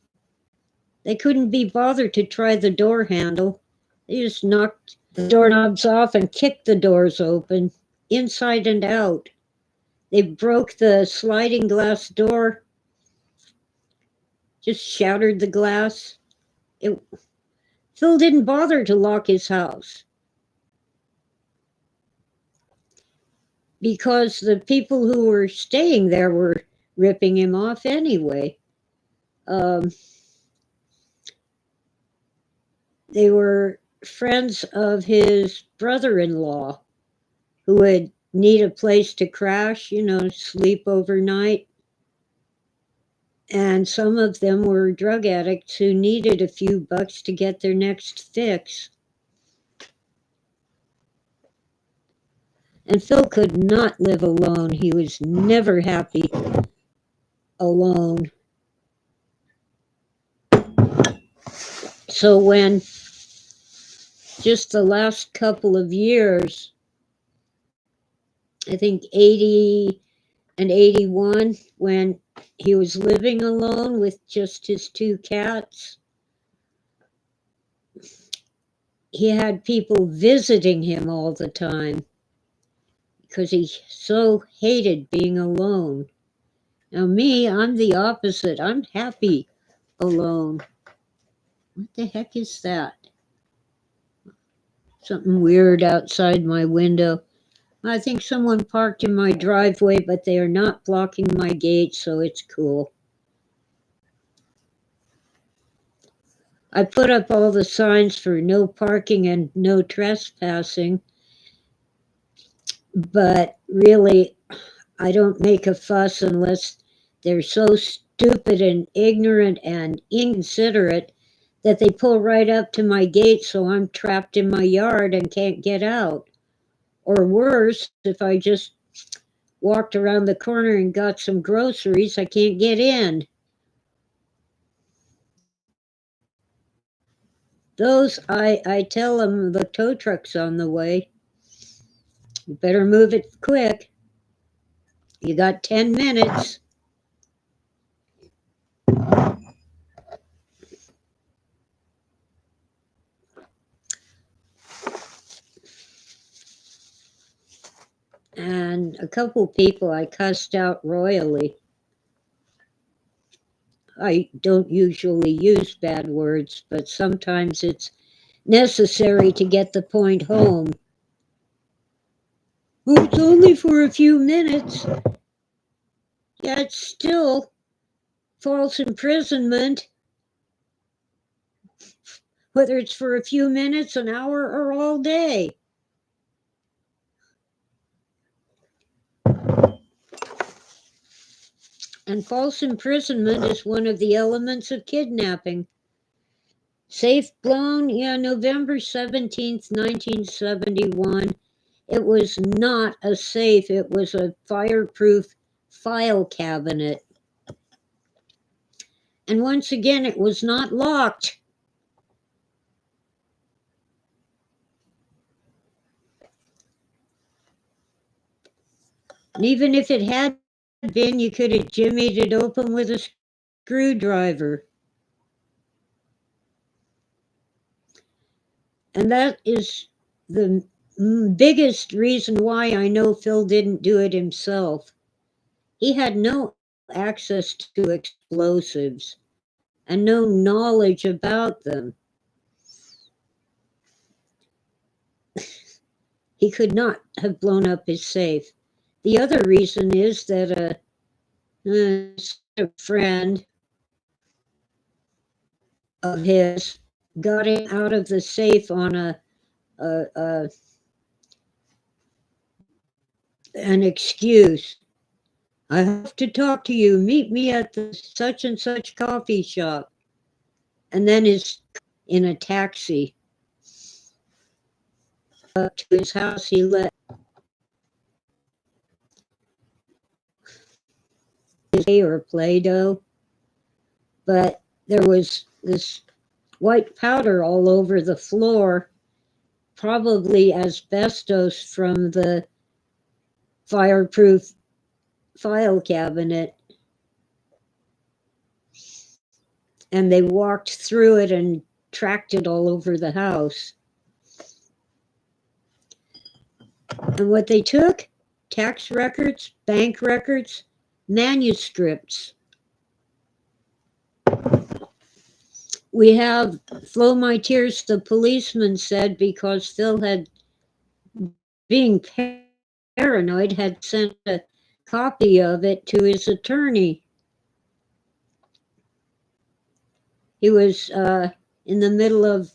They couldn't be bothered to try the door handle. They just knocked the doorknobs off and kicked the doors open, inside and out. They broke the sliding glass door, just shattered the glass. Phil didn't bother to lock his house because the people who were staying there were ripping him off anyway. They were friends of his brother-in-law who would need a place to crash, sleep overnight. And some of them were drug addicts who needed a few bucks to get their next fix. And Phil could not live alone. He was never happy alone. So when just the last couple of years, I think 80 and 81, when he was living alone with just his two cats, he had people visiting him all the time because he so hated being alone. Now me, I'm the opposite. I'm happy alone. What the heck is that? Something weird outside my window. I think someone parked in my driveway, but they are not blocking my gate, so it's cool. I put up all the signs for no parking and no trespassing, but really, I don't make a fuss unless they're so stupid and ignorant and inconsiderate that they pull right up to my gate so I'm trapped in my yard and can't get out. Or worse, if I just walked around the corner and got some groceries, I can't get in. Those, I tell them the tow truck's on the way. You better move it quick. You got 10 minutes. And a couple people I cussed out royally. I don't usually use bad words, but sometimes it's necessary to get the point home. Oh, it's only for a few minutes. Yeah, it's still false imprisonment, whether it's for a few minutes, an hour, or all day. And false imprisonment is one of the elements of kidnapping. Safe blown, yeah, November 17th, 1971. It was not a safe, it was a fireproof file cabinet. And once again, it was not locked. And even if it had been, you could have jimmied it open with a screwdriver. And that is the biggest reason why I know Phil didn't do it himself. He had no access to explosives and no knowledge about them. He could not have blown up his safe. The other reason is that a friend of his got him out of the safe on an excuse. I have to talk to you. Meet me at the such and such coffee shop. And then is in a taxi up to his house. He let or Play-Doh, but there was this white powder all over the floor, probably asbestos from the fireproof file cabinet. And they walked through it and tracked it all over the house. And what they took? Tax records, bank records, manuscripts. We have Flow My Tears, the policeman said, because Phil had, being paranoid, had sent a copy of it to his attorney. He was in the middle of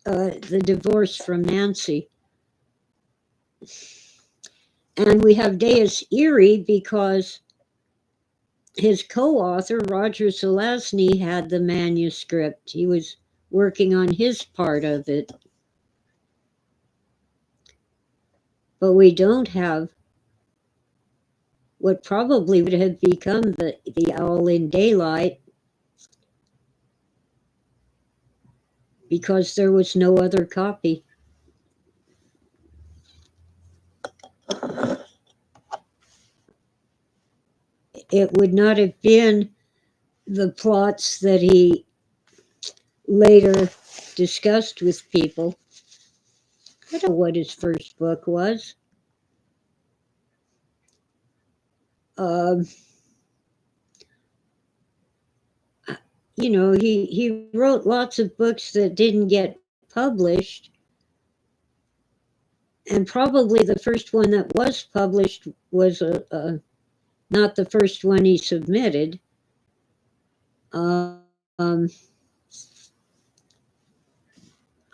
the divorce from Nancy. And we have Deus Erie because his co-author, Roger Zelazny, had the manuscript. He was working on his part of it. But we don't have what probably would have become the Owl in Daylight, because there was no other copy. It would not have been the plots that he later discussed with people. I don't know what his first book was. You know, he wrote lots of books that didn't get published. And probably the first one that was published was not the first one he submitted. I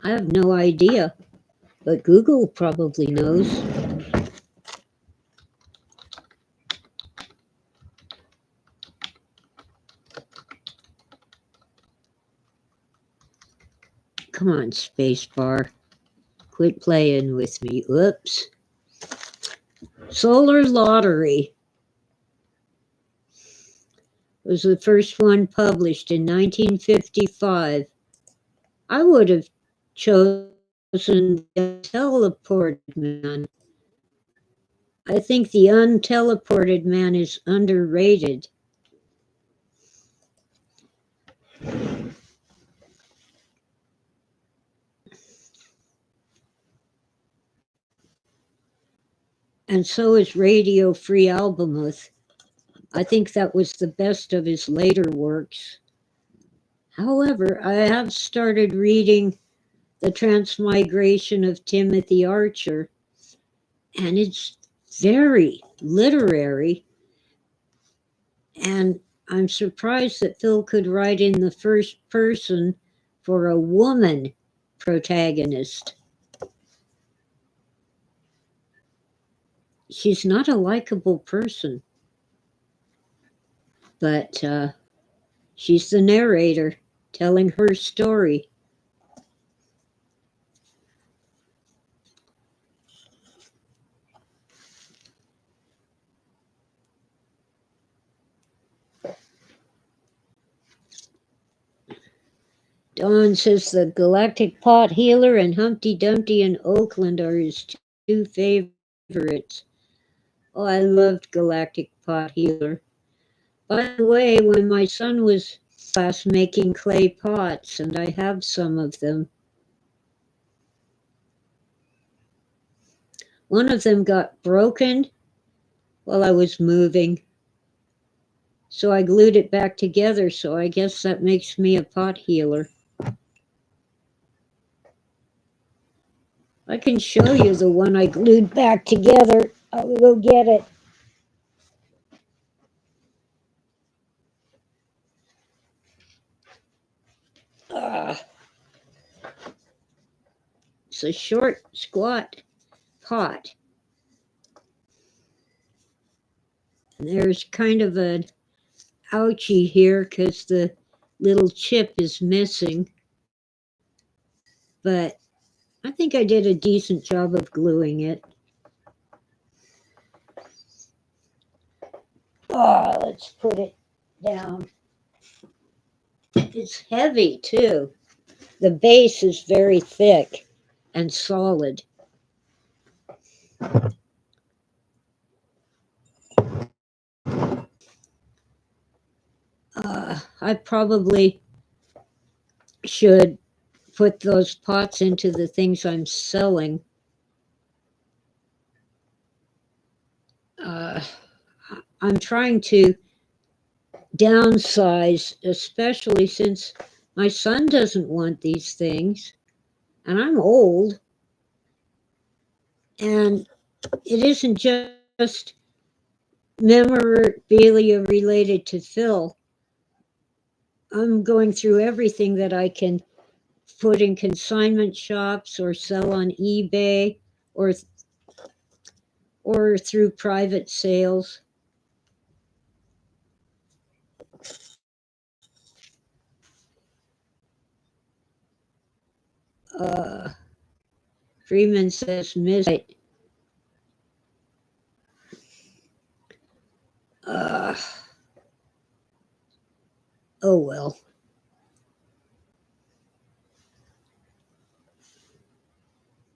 have no idea, but Google probably knows. Come on, spacebar. Quit playing with me. Whoops. Solar Lottery was the first one published in 1955. I would have chosen the teleported man. I think the unteleported man is underrated. And so is Radio Free Albemuth. I think that was the best of his later works. However, I have started reading The Transmigration of Timothy Archer, and it's very literary. And I'm surprised that Phil could write in the first person for a woman protagonist. She's not a likable person, but she's the narrator telling her story. Don says the Galactic Pot Healer and Humpty Dumpty in Oakland are his two favorites. Oh, I loved Galactic Pot Healer. By the way, when my son was class making clay pots, and I have some of them, one of them got broken while I was moving. So I glued it back together, so I guess that makes me a pot healer. I can show you the one I glued back together. I'll go get it. It's a short, squat pot. And there's kind of an ouchie here because the little chip is missing. But I think I did a decent job of gluing it. Oh, let's put it down. It's heavy too. The base is very thick and solid. I probably should put those pots into the things I'm selling. I'm trying to downsize, especially since my son doesn't want these things, and I'm old. And it isn't just memorabilia related to Phil. I'm going through everything that I can put in consignment shops or sell on eBay or through private sales. Freeman says miss it. Oh well.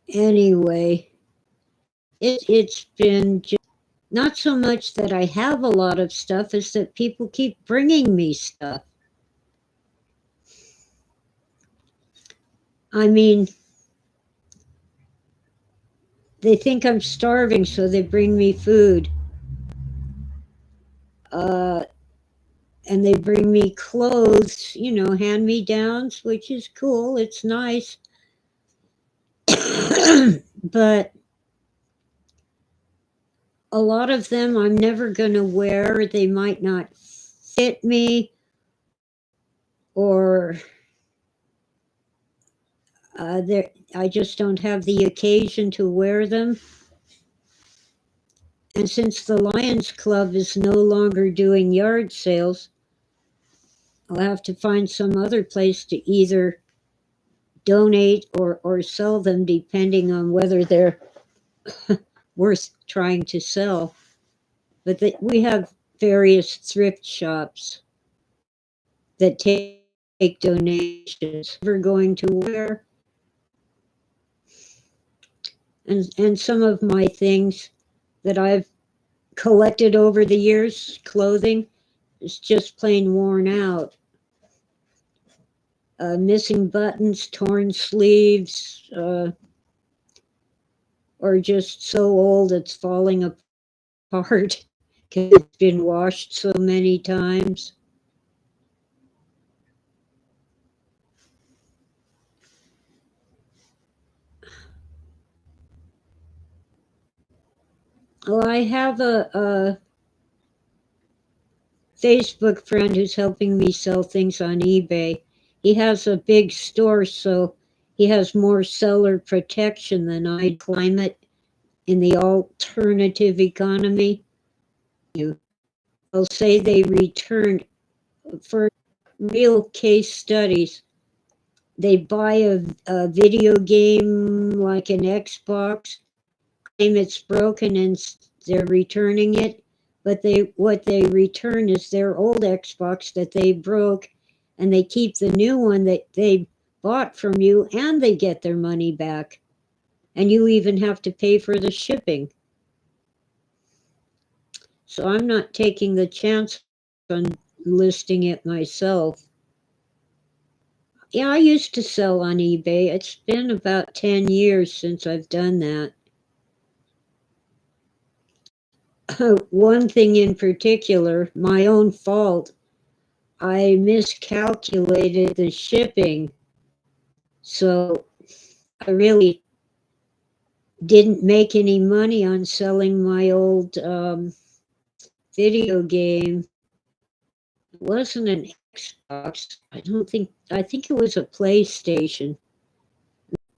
Anyway, it's been just not so much that I have a lot of stuff as that people keep bringing me stuff. I mean, they think I'm starving, so they bring me food. And they bring me clothes, hand-me-downs, which is cool. It's nice. But a lot of them I'm never going to wear. They might not fit me, or I just don't have the occasion to wear them. And since the Lions Club is no longer doing yard sales, I'll have to find some other place to either donate or sell them, depending on whether they're worth trying to sell. But we have various thrift shops that take donations. We're going to wear, and some of my things that I've collected over the years, clothing, is just plain worn out. Missing buttons, torn sleeves, or just so old it's falling apart because it's been washed so many times. Well, I have a Facebook friend who's helping me sell things on eBay. He has a big store, so he has more seller protection than I. Climate in the alternative economy. They'll say they returned for real case studies. They buy a video game like an Xbox, claim it's broken, and they're returning it. But what they return is their old Xbox that they broke, and they keep the new one that they bought from you, and they get their money back. And you even have to pay for the shipping. So I'm not taking the chance on listing it myself. Yeah, I used to sell on eBay. It's been about 10 years since I've done that. One thing in particular, my own fault, I miscalculated the shipping. So I really didn't make any money on selling my old video game. It wasn't an Xbox. I think it was a PlayStation.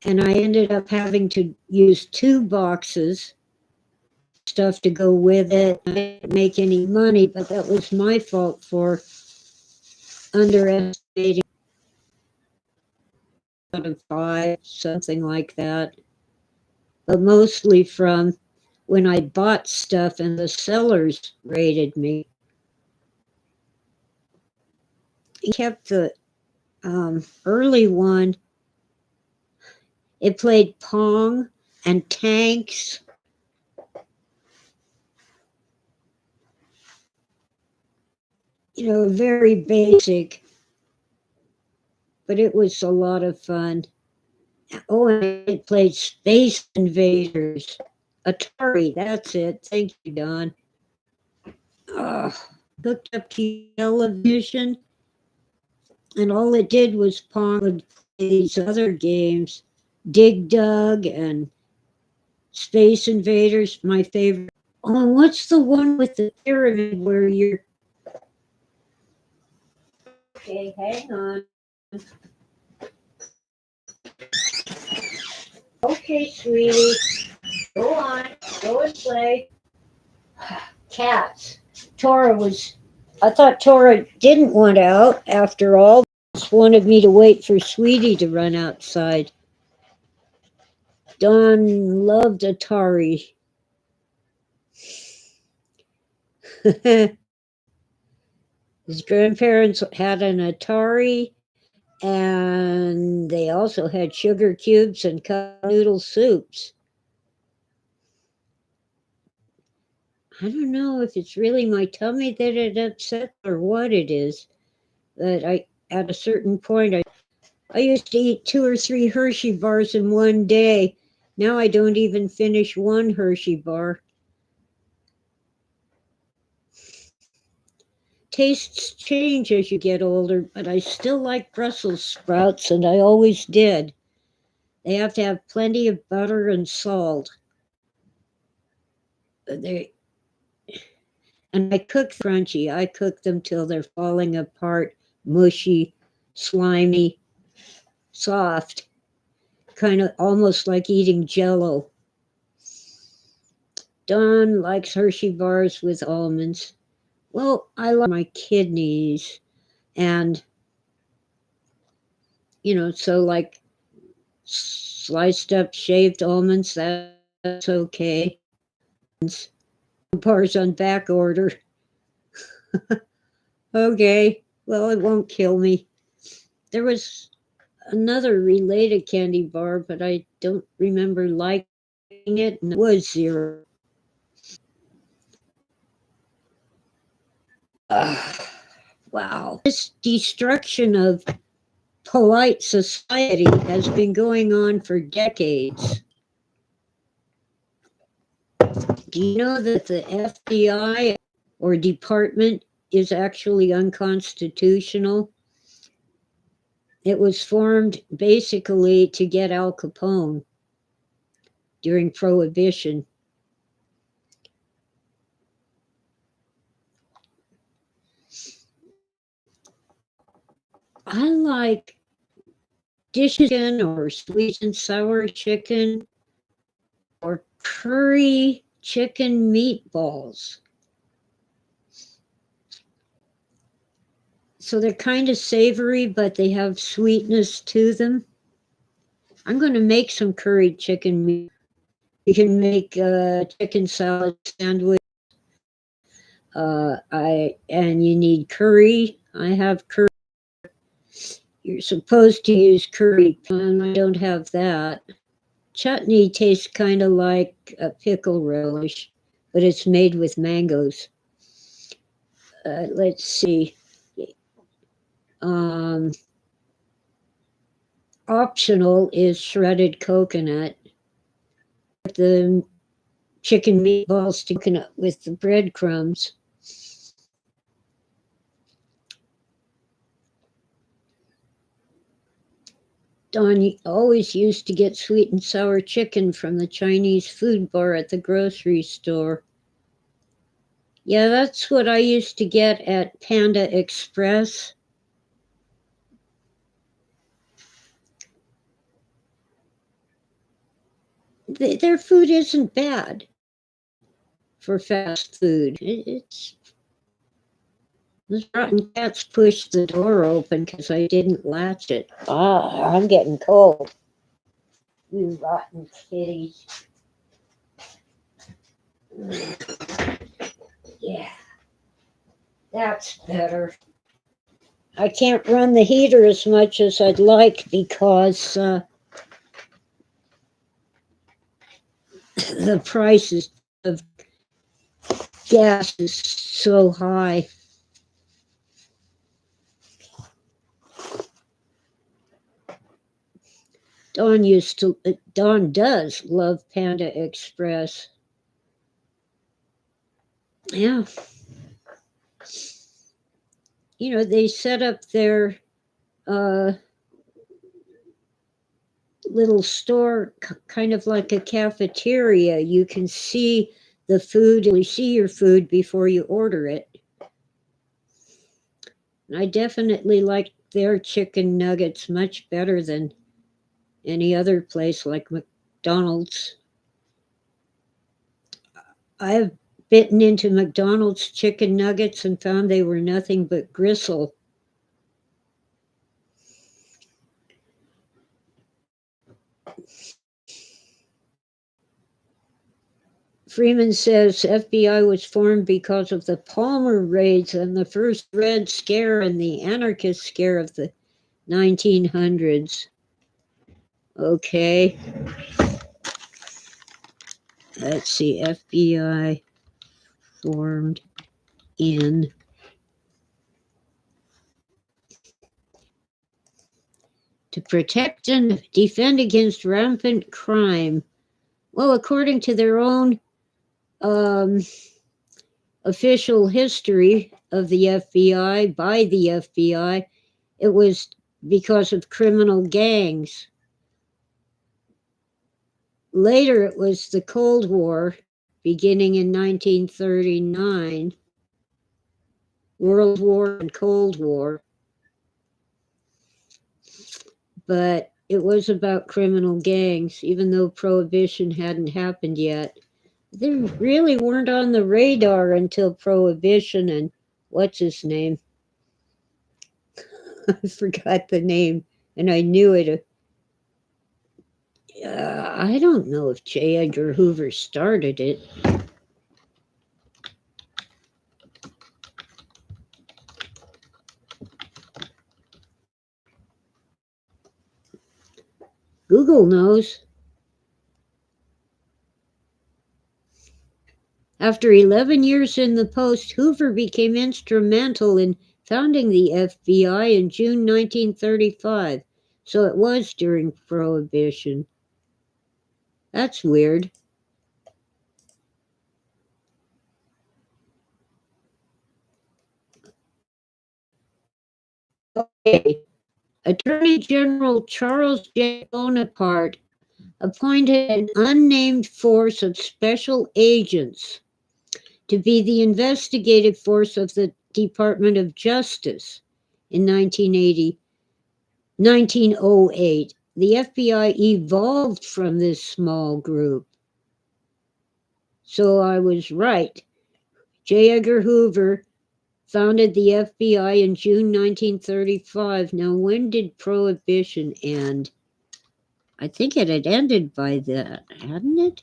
And I ended up having to use 2 boxes, stuff to go with it. I didn't make any money, but that was my fault for underestimating out of 5, something like that. But mostly from when I bought stuff and the sellers rated me. He kept the early one. It played Pong and tanks. Very basic, but it was a lot of fun. Oh, and it played Space Invaders. Atari, that's it. Thank you, Don. Hooked up to television, and all it did was Pong would play these other games, Dig Dug and Space Invaders, my favorite. Oh, and what's the one with the pyramid where you're... Okay, hang on. Okay, sweetie. Go on. Go and play. Cats. I thought Tora didn't want out after all. Just wanted me to wait for Sweetie to run outside. Don loved Atari. His grandparents had an Atari, and they also had sugar cubes and cup noodle soups. I don't know if it's really my tummy that it upsets or what it is. But at a certain point, I used to eat 2 or 3 Hershey bars in one day. Now I don't even finish one Hershey bar. Tastes change as you get older, but I still like Brussels sprouts, and I always did. They have to have plenty of butter and salt. And I cook crunchy. I cook them till they're falling apart, mushy, slimy, soft, kind of almost like eating Jell-O. Don likes Hershey bars with almonds. Well, I like my kidneys, and so like sliced up shaved almonds, that's okay. bars on back order. Okay, well, it won't kill me. There was another related candy bar, but I don't remember liking it, and it was zero. Wow. This destruction of polite society has been going on for decades. Do you know that the FBI or department is actually unconstitutional? It was formed basically to get Al Capone during Prohibition. I like dish chicken or sweet and sour chicken or curry chicken meatballs. So they're kind of savory, but they have sweetness to them. I'm going to make some curried chicken meat. You can make a chicken salad sandwich. And you need curry. I have curry. You're supposed to use curry, and I don't have that. Chutney tastes kind of like a pickle relish, but it's made with mangoes. Let's see. Optional is shredded coconut. The chicken meatballs to coconut with the breadcrumbs. Don always used to get sweet and sour chicken from the Chinese food bar at the grocery store. Yeah, that's what I used to get at Panda Express. Their food isn't bad for fast food. Those rotten cats pushed the door open because I didn't latch it. I'm getting cold. You rotten kitties. Yeah, that's better. I can't run the heater as much as I'd like because the prices of gas is so high. Dawn does love Panda Express. Yeah. You know, they set up their little store kind of like a cafeteria. You can see the food, and you see your food before you order it. And I definitely like their chicken nuggets much better than any other place like McDonald's. I've bitten into McDonald's chicken nuggets and found they were nothing but gristle. Freeman says FBI was formed because of the Palmer raids and the first Red Scare and the anarchist scare of the 1900s. Okay. Let's see. FBI formed in to protect and defend against rampant crime. Well, according to their own official history of the FBI, by the FBI, it was because of criminal gangs. Later, it was the Cold War, beginning in 1939, World War and Cold War. But it was about criminal gangs, even though Prohibition hadn't happened yet. They really weren't on the radar until Prohibition and what's his name? I forgot the name, and I knew it. I don't know if J. Edgar Hoover started it. Google knows. After 11 years in the post, Hoover became instrumental in founding the FBI in June 1935. So it was during Prohibition. That's weird. Okay. Attorney General Charles J. Bonaparte appointed an unnamed force of special agents to be the investigative force of the Department of Justice in 1908. The FBI evolved from this small group. So I was right. J. Edgar Hoover founded the FBI in June 1935. Now, when did Prohibition end? I think it had ended by then, hadn't it?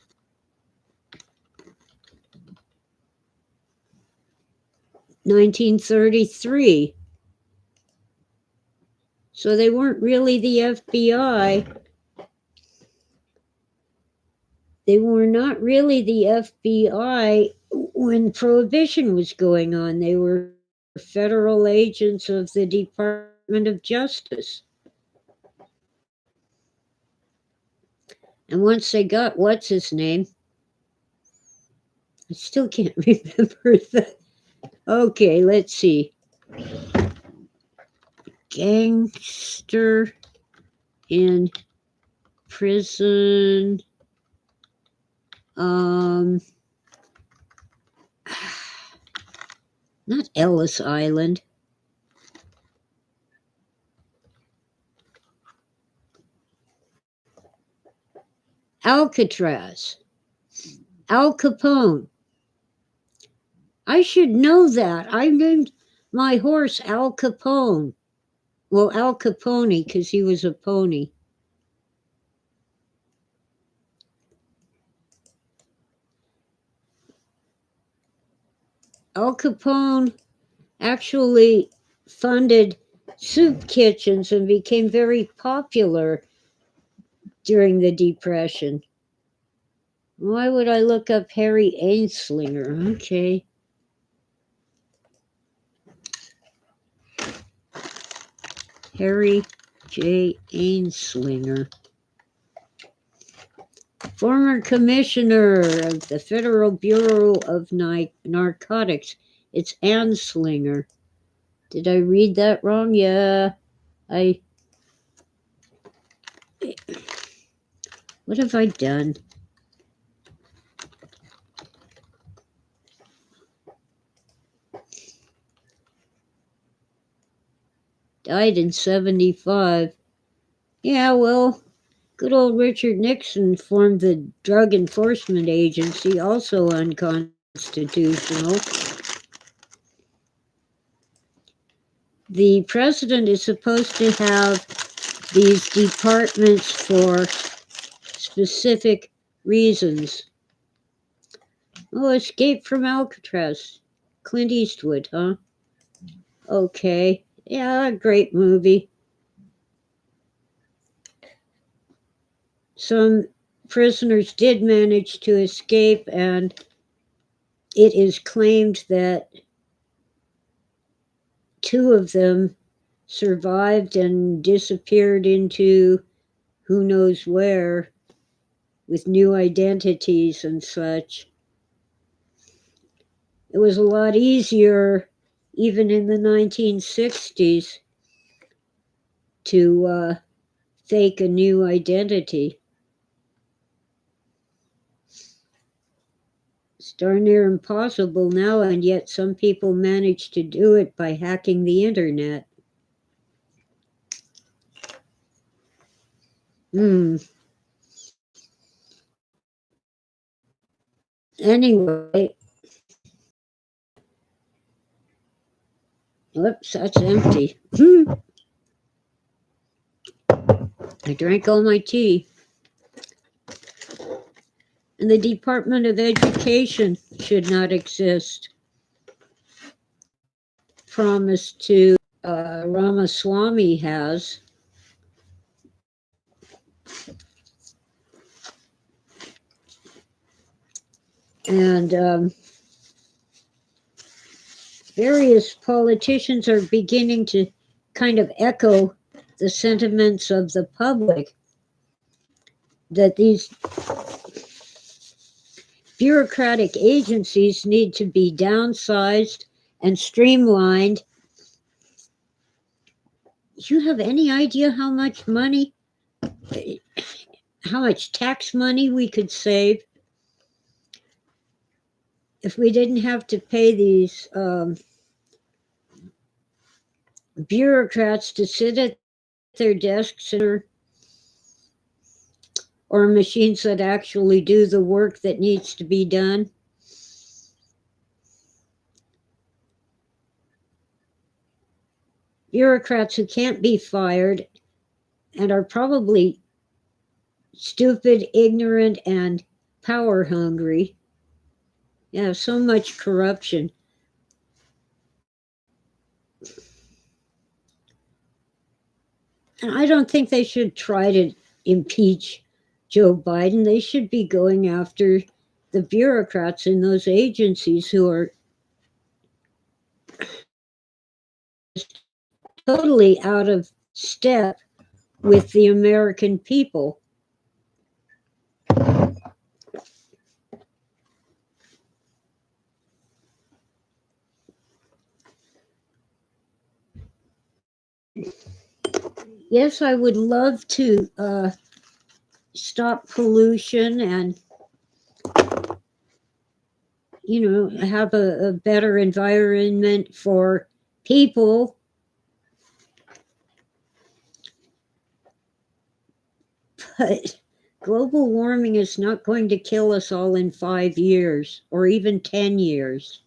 (1933). So they weren't really the FBI. They were not really the FBI when Prohibition was going on. They were federal agents of the Department of Justice. And once they got what's his name, I still can't remember that. Okay, let's see. Gangster in prison. Not Ellis Island. Alcatraz. Al Capone. I should know that. I named my horse Al Capone. Well, Al Capone, because he was a pony. Al Capone actually funded soup kitchens and became very popular during the Depression. Why would I look up Harry Anslinger? Okay. Harry J. Anslinger. Former commissioner of the Federal Bureau of Narcotics. It's Anslinger. Did I read that wrong? Yeah. What have I done? Died in 1975. Yeah, well, good old Richard Nixon formed the Drug Enforcement Agency, also unconstitutional. The president is supposed to have these departments for specific reasons. Oh, Escape from Alcatraz. Clint Eastwood, huh? Okay. Yeah, great movie. Some prisoners did manage to escape, and it is claimed that 2 of them survived and disappeared into who knows where with new identities and such. It was a lot easier, even in the 1960s, to fake a new identity. It's darn near impossible now, and yet some people manage to do it by hacking the internet. Anyway, whoops, that's empty. I drank all my tea. And the Department of Education should not exist. Promise to Ramaswamy has. And various politicians are beginning to kind of echo the sentiments of the public that these bureaucratic agencies need to be downsized and streamlined. You have any idea how much money, how much tax money we could save if we didn't have to pay these bureaucrats to sit at their desks or machines that actually do the work that needs to be done? Bureaucrats who can't be fired and are probably stupid, ignorant, and power hungry. Yeah, so much corruption. And I don't think they should try to impeach Joe Biden. They should be going after the bureaucrats in those agencies who are totally out of step with the American people. Yes, I would love to stop pollution and, have a better environment for people. But global warming is not going to kill us all in 5 years or even 10 years.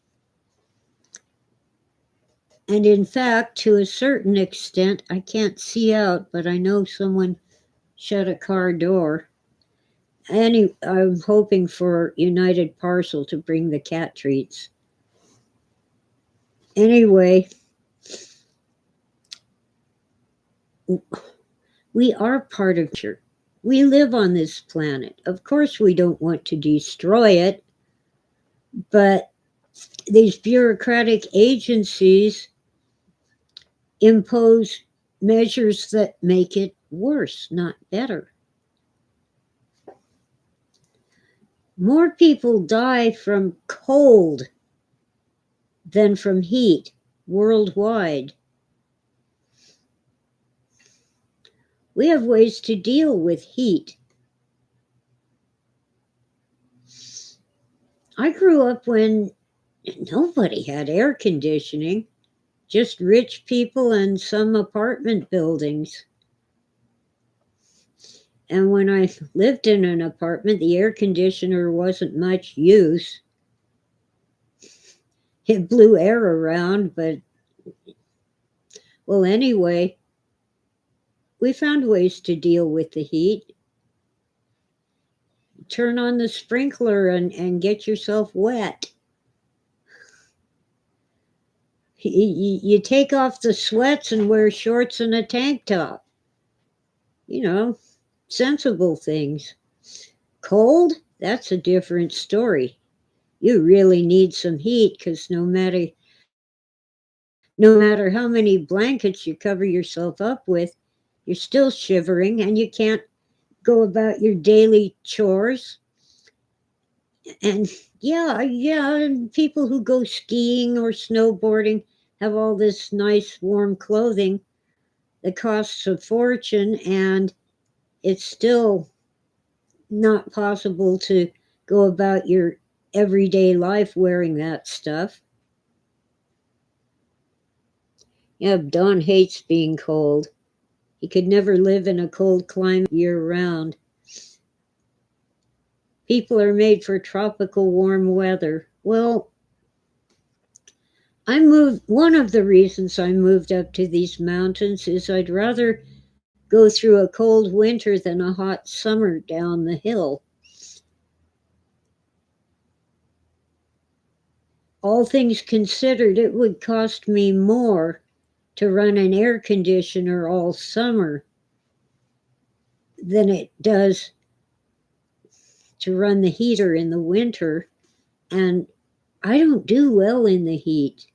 And in fact, to a certain extent, I can't see out, but I know someone shut a car door. I'm hoping for United Parcel to bring the cat treats. Anyway, we are part of nature. We live on this planet. Of course, we don't want to destroy it, but these bureaucratic agencies impose measures that make it worse, not better. More people die from cold than from heat worldwide. We have ways to deal with heat. I grew up when nobody had air conditioning, just rich people and some apartment buildings. And when I lived in an apartment, the air conditioner wasn't much use. It blew air around, but, well, anyway, we found ways to deal with the heat. Turn on the sprinkler and get yourself wet. You take off the sweats and wear shorts and a tank top. Sensible things. Cold? That's a different story. You really need some heat because no matter how many blankets you cover yourself up with, you're still shivering and you can't go about your daily chores. And and people who go skiing or snowboarding have all this nice warm clothing that costs a fortune, and it's still not possible to go about your everyday life wearing that stuff. Yeah, Don hates being cold. He could never live in a cold climate year round. People are made for tropical warm weather. Well, one of the reasons I moved up to these mountains is I'd rather go through a cold winter than a hot summer down the hill. All things considered, it would cost me more to run an air conditioner all summer than it does to run the heater in the winter. And I don't do well in the heat.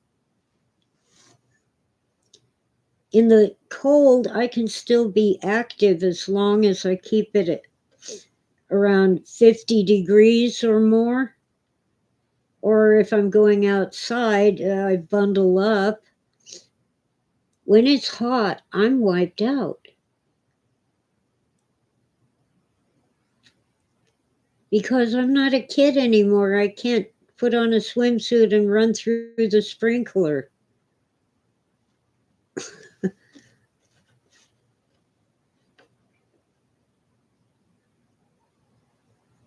In the cold, I can still be active as long as I keep it at around 50 degrees or more. Or if I'm going outside, I bundle up. When it's hot, I'm wiped out. Because I'm not a kid anymore. I can't put on a swimsuit and run through the sprinkler.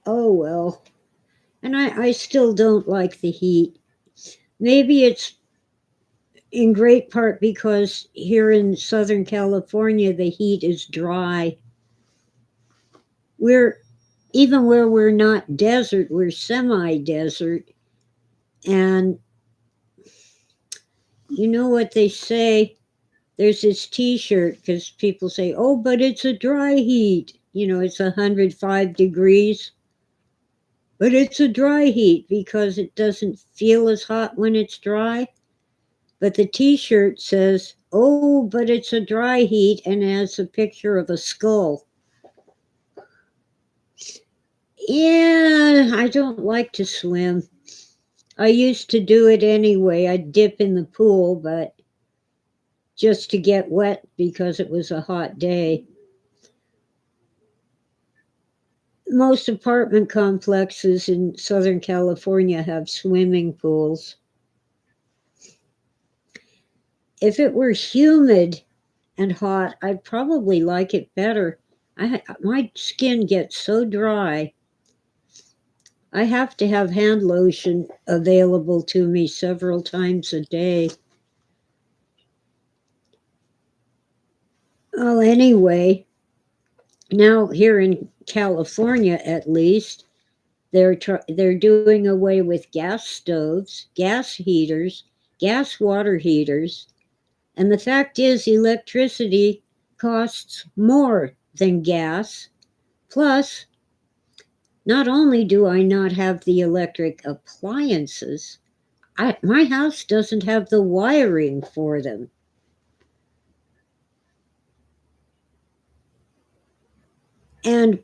Oh well. And I still don't like the heat. Maybe it's in great part because here in Southern California, the heat is dry. We're, even where we're not desert, we're semi desert. And you know what they say? There's this t shirt because people say, oh, but it's a dry heat. You know, it's 105 degrees. But it's a dry heat because it doesn't feel as hot when it's dry. But the t shirt says, oh, but it's a dry heat, and has a picture of a skull. Yeah, I don't like to swim. I used to do it anyway. I'd dip in the pool, but just to get wet because it was a hot day. Most apartment complexes in Southern California have swimming pools. If it were humid and hot, I'd probably like it better. My skin gets so dry. I have to have hand lotion available to me several times a day. Well, anyway, now here in California at least, they're doing away with gas stoves, gas heaters, gas water heaters, and the fact is electricity costs more than gas. Plus, not only do I not have the electric appliances, my house doesn't have the wiring for them. And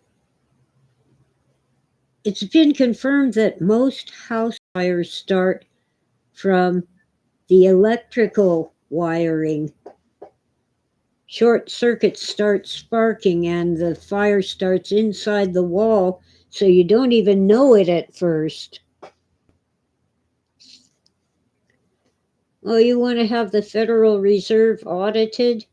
it's been confirmed that most house fires start from the electrical wiring. Short circuits start sparking and the fire starts inside the wall, so you don't even know it at first. Oh, you want to have the Federal Reserve audited?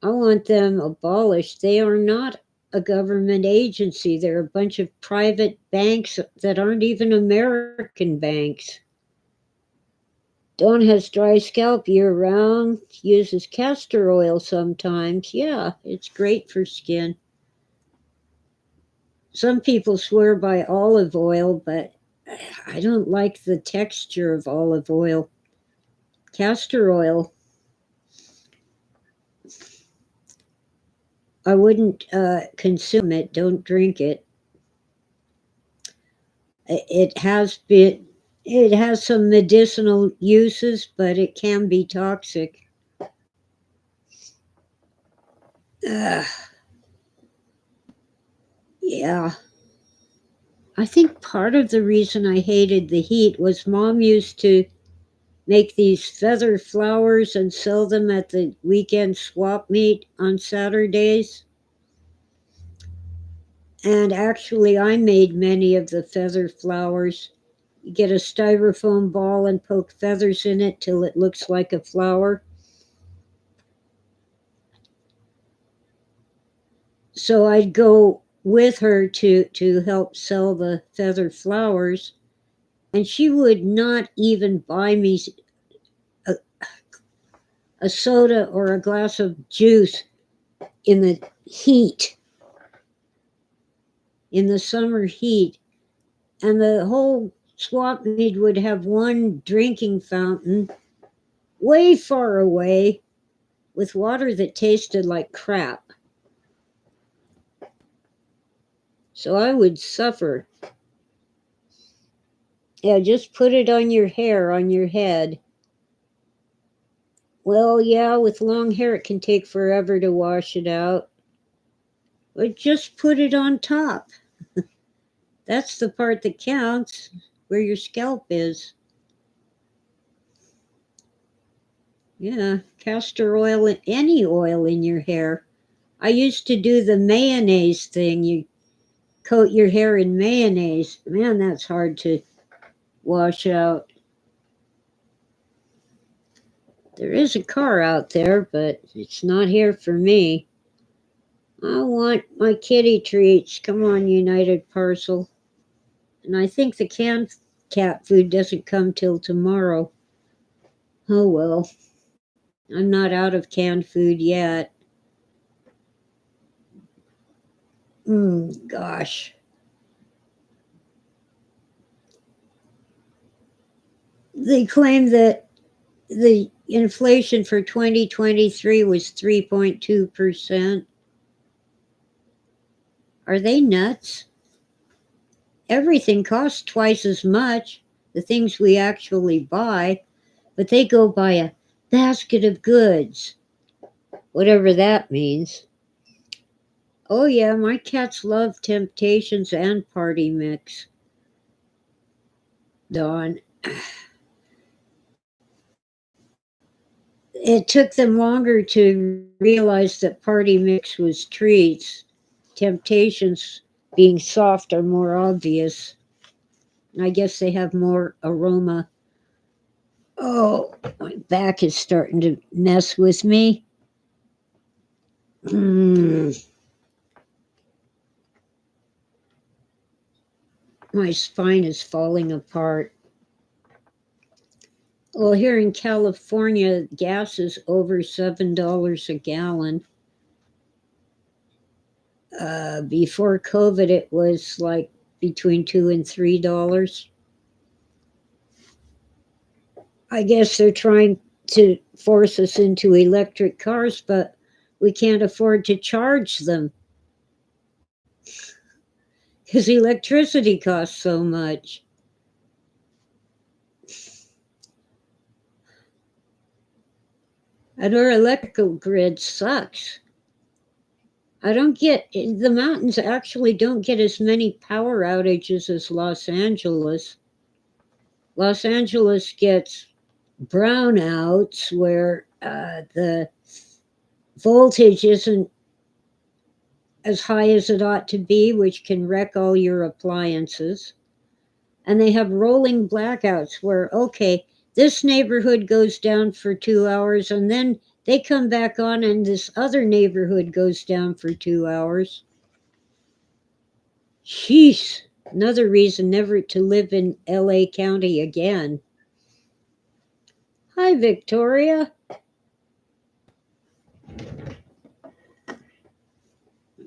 I want them abolished. They are not a government agency. They're a bunch of private banks that aren't even American banks. Dawn has dry scalp year round, uses castor oil sometimes. Yeah, it's great for skin. Some people swear by olive oil, but I don't like the texture of olive oil. Castor oil, I wouldn't consume it, don't drink it. It has been, it has some medicinal uses, but it can be toxic. Ugh, yeah. I think part of the reason I hated the heat was Mom used to make these feather flowers and sell them at the weekend swap meet on Saturdays. And actually, I made many of the feather flowers. You get a styrofoam ball and poke feathers in it till it looks like a flower. So I'd go with her to help sell the feather flowers, and she would not even buy me a, a soda or a glass of juice in the heat, in the summer heat. And the whole swap meet would have one drinking fountain way far away with water that tasted like crap. So I would suffer. Yeah, just put it on your hair, on your head. Well, yeah, with long hair, it can take forever to wash it out. But just put it on top. That's the part that counts, where your scalp is. Yeah, castor oil, any oil in your hair. I used to do the mayonnaise thing. You coat your hair in mayonnaise. Man, that's hard to wash out. There is a car out there, but it's not here for me. I want my kitty treats. Come on, United Parcel. And I think the canned cat food doesn't come till tomorrow. Oh well, I'm not out of canned food yet. Gosh. They claim that the inflation for 2023 was 3.2%. Are they nuts? Everything costs twice as much, the things we actually buy, but they go by a basket of goods, whatever that means. Oh, yeah, my cats love Temptations and Party Mix. Dawn. It took them longer to realize that Party Mix was treats. Temptations, being soft, are more obvious. I guess they have more aroma. Oh, my back is starting to mess with me. My spine is falling apart. Well, here in California, gas is over $7 a gallon. Before COVID, it was like between $2 and $3. I guess they're trying to force us into electric cars, but we can't afford to charge them because electricity costs so much. And our electrical grid sucks. The mountains actually don't get as many power outages as Los Angeles. Los Angeles gets brownouts where the voltage isn't as high as it ought to be, which can wreck all your appliances. And they have rolling blackouts where, okay, this neighborhood goes down for 2 hours and then they come back on and this other neighborhood goes down for 2 hours. Sheesh, another reason never to live in LA County again. Hi, Victoria.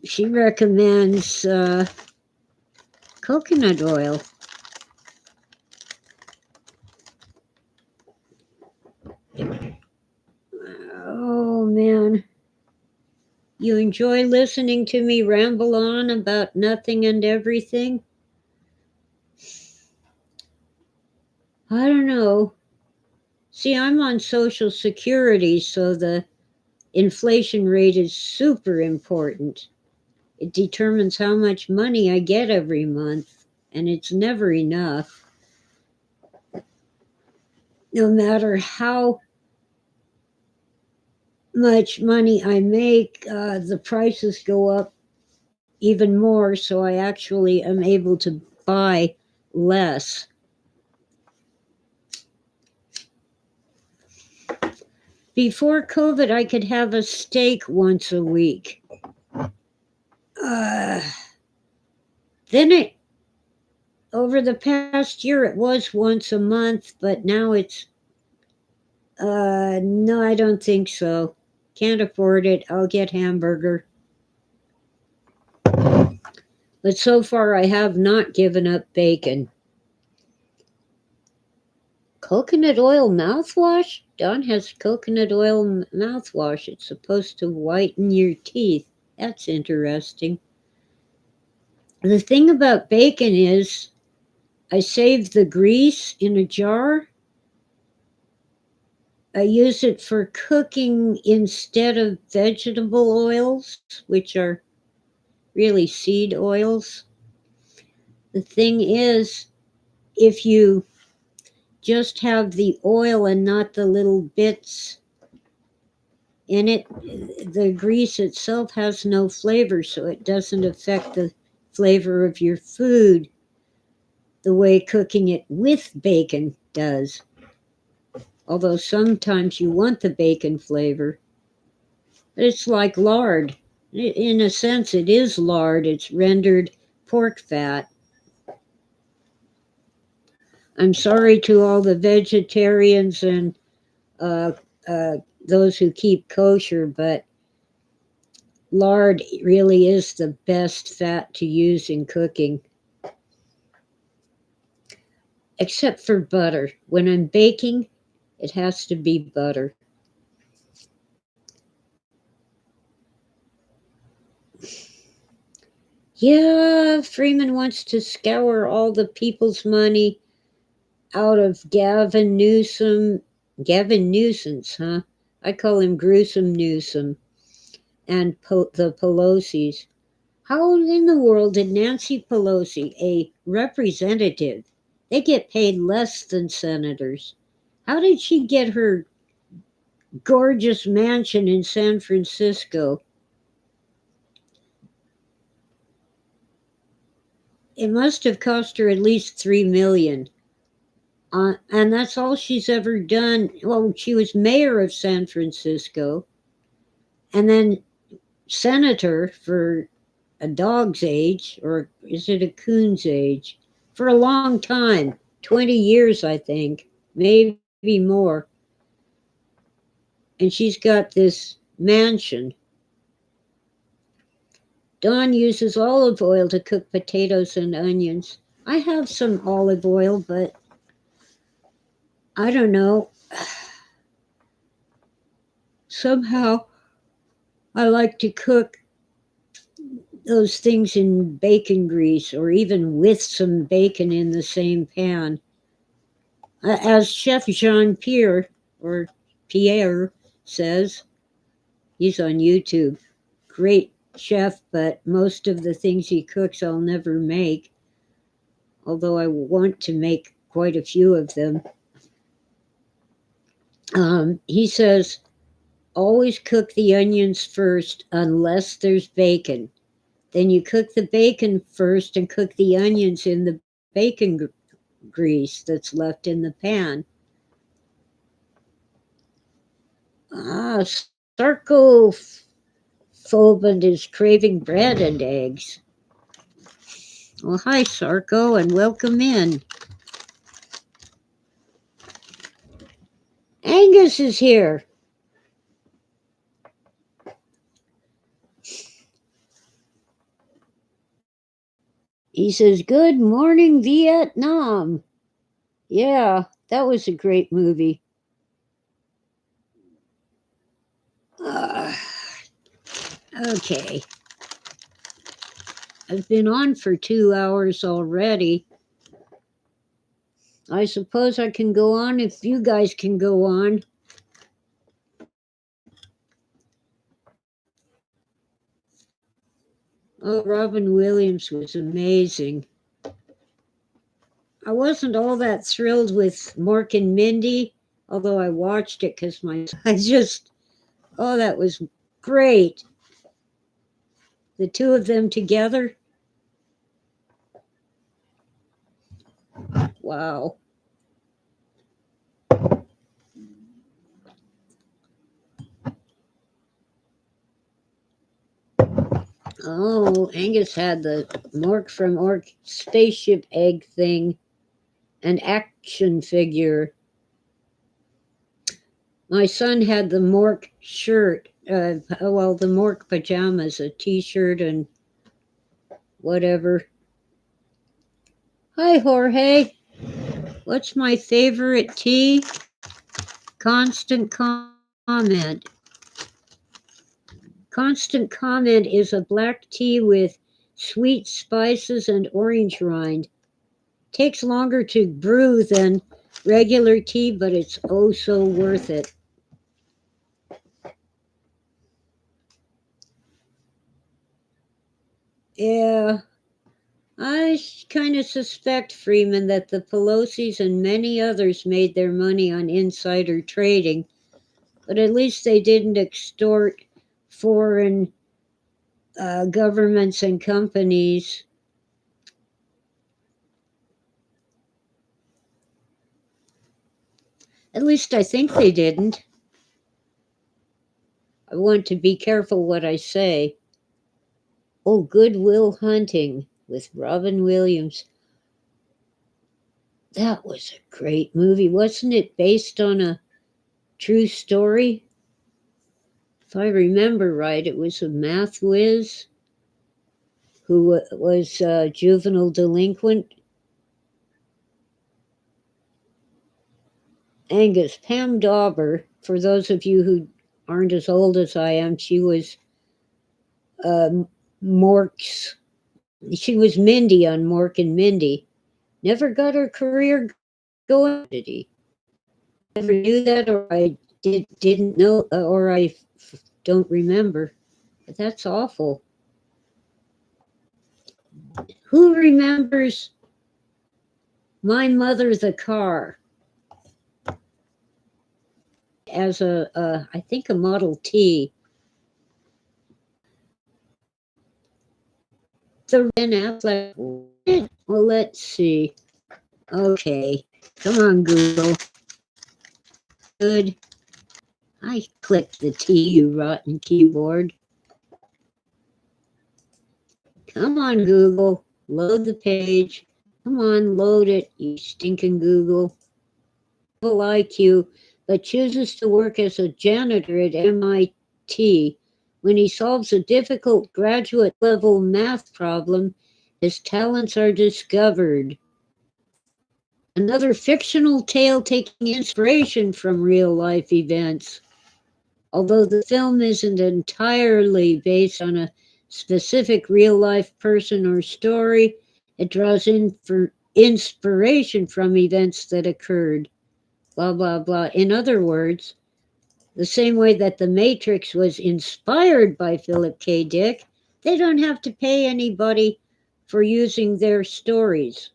She recommends coconut oil. Oh, man. You enjoy listening to me ramble on about nothing and everything? I don't know. See, I'm on Social Security, so the inflation rate is super important. It determines how much money I get every month, and it's never enough. No matter how much money I make, the prices go up even more, so I actually am able to buy less. Before COVID, I could have a steak once a week. Then over the past year, it was once a month, but now it's, no, I don't think so. Can't afford it. I'll get hamburger. But so far, I have not given up bacon. Coconut oil mouthwash? Dawn has coconut oil mouthwash. It's supposed to whiten your teeth. That's interesting. The thing about bacon is I save the grease in a jar. I use it for cooking instead of vegetable oils, which are really seed oils. The thing is, if you just have the oil and not the little bits in it, the grease itself has no flavor, so it doesn't affect the flavor of your food the way cooking it with bacon does. Although sometimes you want the bacon flavor. It's like lard. In a sense, it is lard. It's rendered pork fat. I'm sorry to all the vegetarians and uh, those who keep kosher, but lard really is the best fat to use in cooking. Except for butter. When I'm baking, it has to be butter. Yeah, Freeman wants to scour all the people's money out of Gavin Newsom. Gavin Newsom's, huh? I call him Gruesome Newsom. And the Pelosi's. How in the world did Nancy Pelosi, a representative, they get paid less than senators? How did she get her gorgeous mansion in San Francisco? It must have cost her at least $3 million. And that's all she's ever done. Well, she was mayor of San Francisco and then senator for a dog's age, or is it a coon's age? For a long time, 20 years, I think, maybe more. And she's got this mansion. Dawn uses olive oil to cook potatoes and onions. I have some olive oil, but I don't know. Somehow I like to cook those things in bacon grease or even with some bacon in the same pan. As Chef Jean Pierre, or Pierre, says, he's on YouTube. Great chef, but most of the things he cooks I'll never make, although I want to make quite a few of them. He says, always cook the onions first unless there's bacon. Then you cook the bacon first and cook the onions in the bacon grease that's left in the pan. Sarcophobia is craving bread and eggs. Well, hi, Sarko, and welcome in. Angus is here. He says, "Good morning, Vietnam." Yeah, that was a great movie. Okay. I've been on for 2 hours already. I suppose I can go on if you guys can go on. Oh, Robin Williams was amazing. I wasn't all that thrilled with Mork and Mindy, although I watched it because that was great. The two of them together. Wow. Oh, Angus had the Mork from Ork spaceship egg thing, an action figure. My son had the Mork shirt, the Mork pajamas, a t-shirt and whatever. Hi, Jorge. What's my favorite tea? Constant Comment. Constant Comment is a black tea with sweet spices and orange rind. Takes longer to brew than regular tea, but it's oh so worth it. Yeah, I kind of suspect, Freeman, that the Pelosi's and many others made their money on insider trading, but at least they didn't extort foreign governments and companies. At least I think they didn't. I want to be careful what I say. Oh, Good Will Hunting with Robin Williams. That was a great movie. Wasn't it based on a true story? If I remember right, it was a math whiz who was a juvenile delinquent. Angus, Pam Dauber, for those of you who aren't as old as I am, she was Mork's. She was Mindy on Mork and Mindy. Never got her career going, did he? Never knew that, or I didn't know, or I don't remember. But that's awful. Who remembers My Mother the Car as I think a Model T? The Ben Affleck. Well, let's see. Okay, come on, Google. Good. I clicked the T, you rotten keyboard. Come on, Google. Load the page. Come on, load it, you stinking Google. Full IQ, but chooses to work as a janitor at MIT. When he solves a difficult graduate level math problem, his talents are discovered. Another fictional tale taking inspiration from real life events. Although the film isn't entirely based on a specific real life person or story, it draws in for inspiration from events that occurred. Blah, blah, blah. In other words, the same way that The Matrix was inspired by Philip K. Dick, they don't have to pay anybody for using their stories.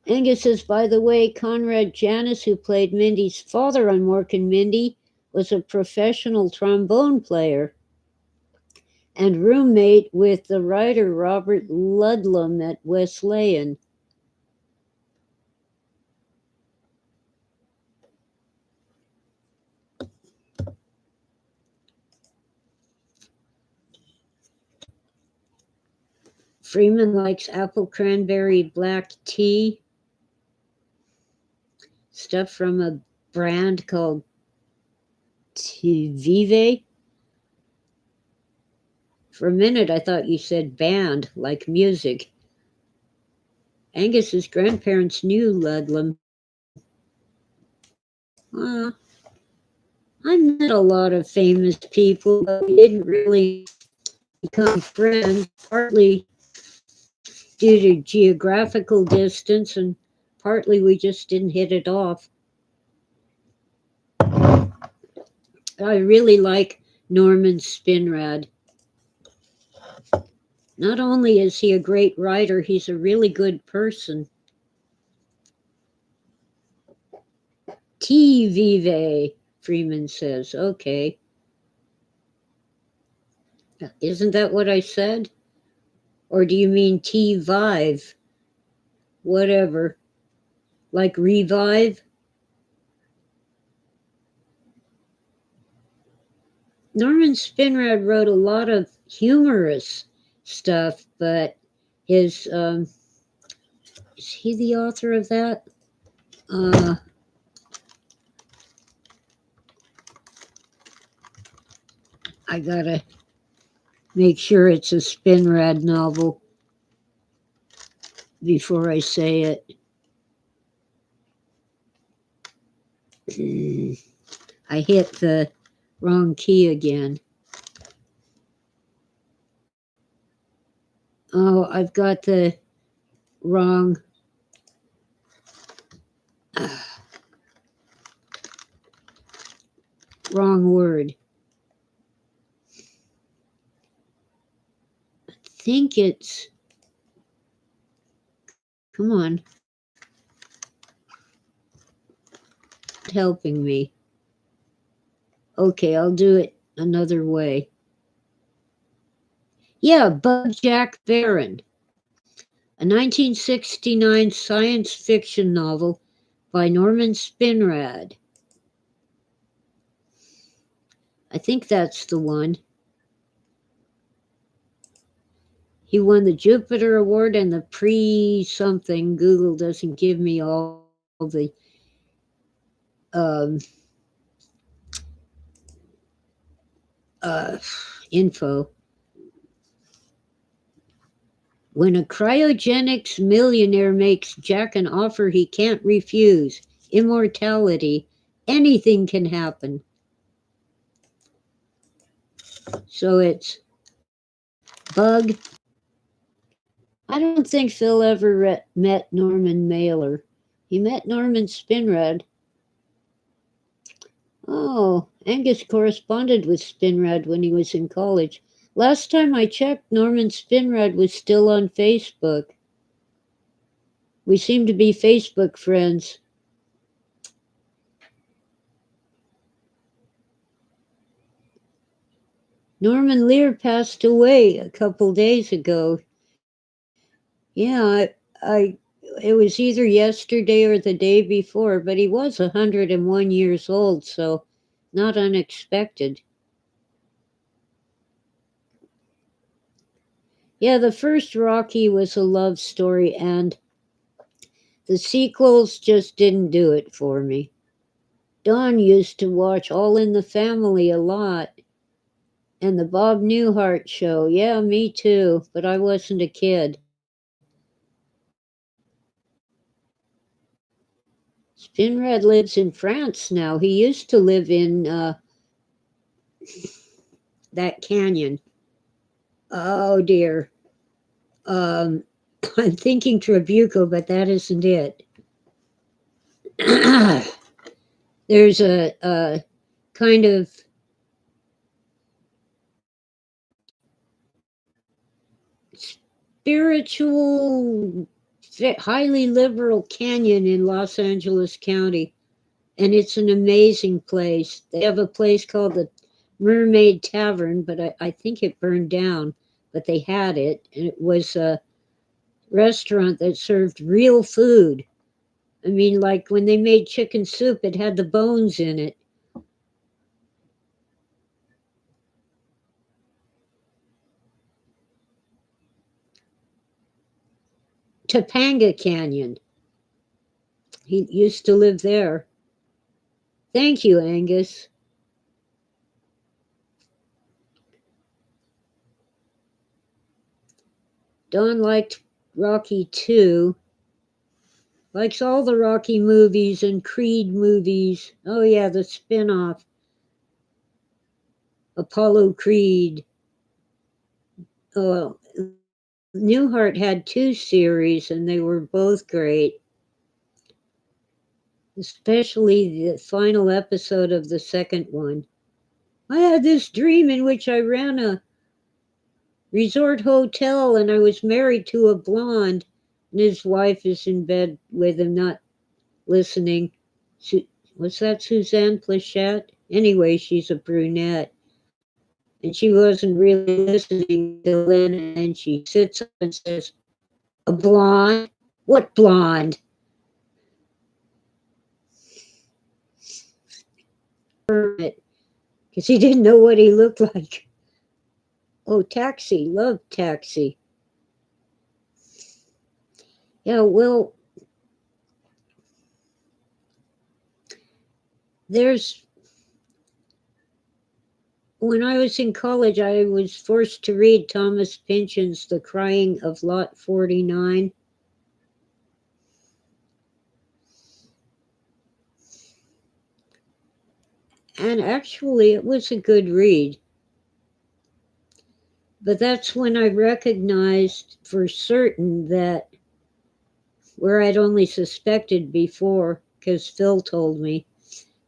Angus says, by the way, Conrad Janis, who played Mindy's father on Mork and Mindy, was a professional trombone player and roommate with the writer Robert Ludlum at Wesleyan. Freeman likes apple cranberry black tea, stuff from a brand called Vive. For a minute, I thought you said band, like music. Angus's grandparents knew Ludlum. I met a lot of famous people, but we didn't really become friends, partly due to geographical distance and partly we just didn't hit it off. I really like Norman Spinrad. Not only is he a great writer, he's a really good person. T. Vive, Freeman says. Okay. Isn't that what I said? Or do you mean T. Vive? Whatever. Like revive? Norman Spinrad wrote a lot of humorous stuff, but his is he the author of that? I gotta make sure it's a Spinrad novel before I say it. I hit the wrong key again. Oh, I've got the wrong. Wrong word. I think it's. Come on. Helping me. Okay, I'll do it another way. Yeah, Bug Jack Barron, a 1969 science fiction novel by Norman Spinrad. I think that's the one. He won the Jupiter Award and the pre-something. Google doesn't give me all the um, info. When a cryogenics millionaire makes Jack an offer he can't refuse, immortality, anything can happen. So it's Bug. I don't think Phil ever met Norman Mailer. He met Norman Spinrad. Oh, Angus corresponded with Spinrad when he was in college. Last time I checked, Norman Spinrad was still on Facebook. We seem to be Facebook friends. Norman Lear passed away a couple days ago. Yeah, it was either yesterday or the day before, but he was 101 years old, so not unexpected. Yeah, the first Rocky was a love story, and the sequels just didn't do it for me. Dawn used to watch All in the Family a lot, and the Bob Newhart show. Yeah, me too, but I wasn't a kid. Spinrad lives in France now. He used to live in that canyon. Oh dear. Um, I'm thinking Trabuco, but that isn't it. There's a kind of spiritual, highly liberal canyon in Los Angeles County, and it's an amazing place. They have a place called the Mermaid Tavern, but I think it burned down, but they had it, and it was a restaurant that served real food. I mean, like when they made chicken soup, it had the bones in it. Topanga Canyon. He used to live there. Thank you, Angus. Don liked Rocky too. Likes all the Rocky movies and Creed movies. Oh, yeah, the spin off Apollo Creed. Oh, Newhart had two series and they were both great, especially the final episode of the second one. I had this dream in which I ran a resort hotel and I was married to a blonde, and his wife is in bed with him, not listening. Was that Suzanne Plachette? Anyway, she's a brunette. And she wasn't really listening to Lynn, and she sits up and says, "A blonde? What blonde?" Because he didn't know what he looked like. Oh, Taxi. Love Taxi. Yeah, well, there's. When I was in college, I was forced to read Thomas Pynchon's The Crying of Lot 49. And actually, it was a good read. But that's when I recognized for certain that where I'd only suspected before, because Phil told me,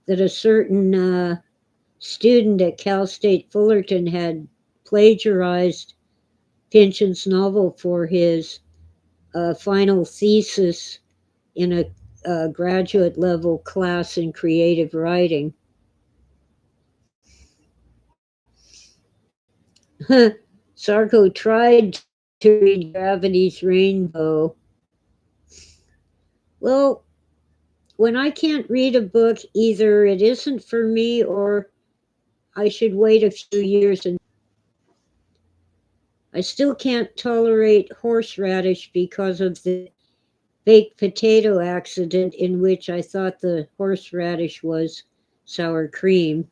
that a certain student at Cal State Fullerton had plagiarized Pynchon's novel for his final thesis in a graduate level class in creative writing. Sarko tried to read Gravity's Rainbow. Well, when I can't read a book, either it isn't for me or I should wait a few years. And I still can't tolerate horseradish because of the baked potato accident in which I thought the horseradish was sour cream.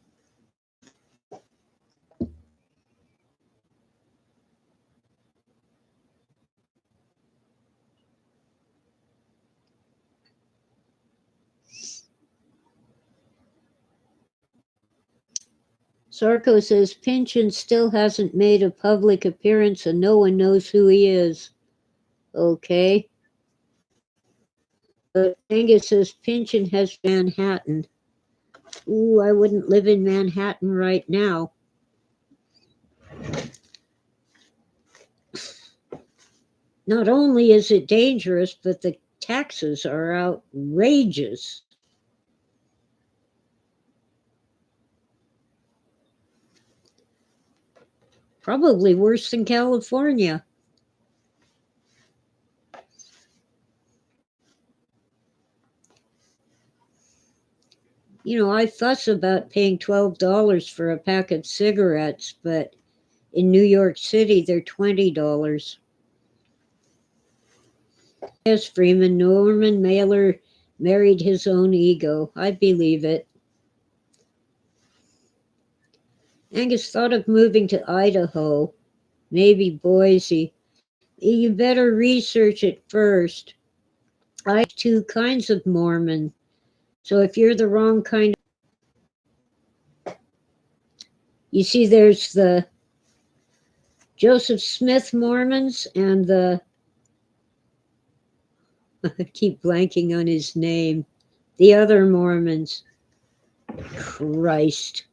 Sarko says Pynchon still hasn't made a public appearance and no one knows who he is. Okay. But Angus says Pynchon has Manhattan. Ooh, I wouldn't live in Manhattan right now. Not only is it dangerous, but the taxes are outrageous. Probably worse than California. You know, I fuss about paying $12 for a pack of cigarettes, but in New York City, they're $20. Yes, Freeman, Norman Mailer married his own ego. I believe it. Angus thought of moving to Idaho, maybe Boise. You better research it first. I have two kinds of Mormon. So if you're the wrong kind, you see, there's the Joseph Smith Mormons and the, I keep blanking on his name, the other Mormons. Christ.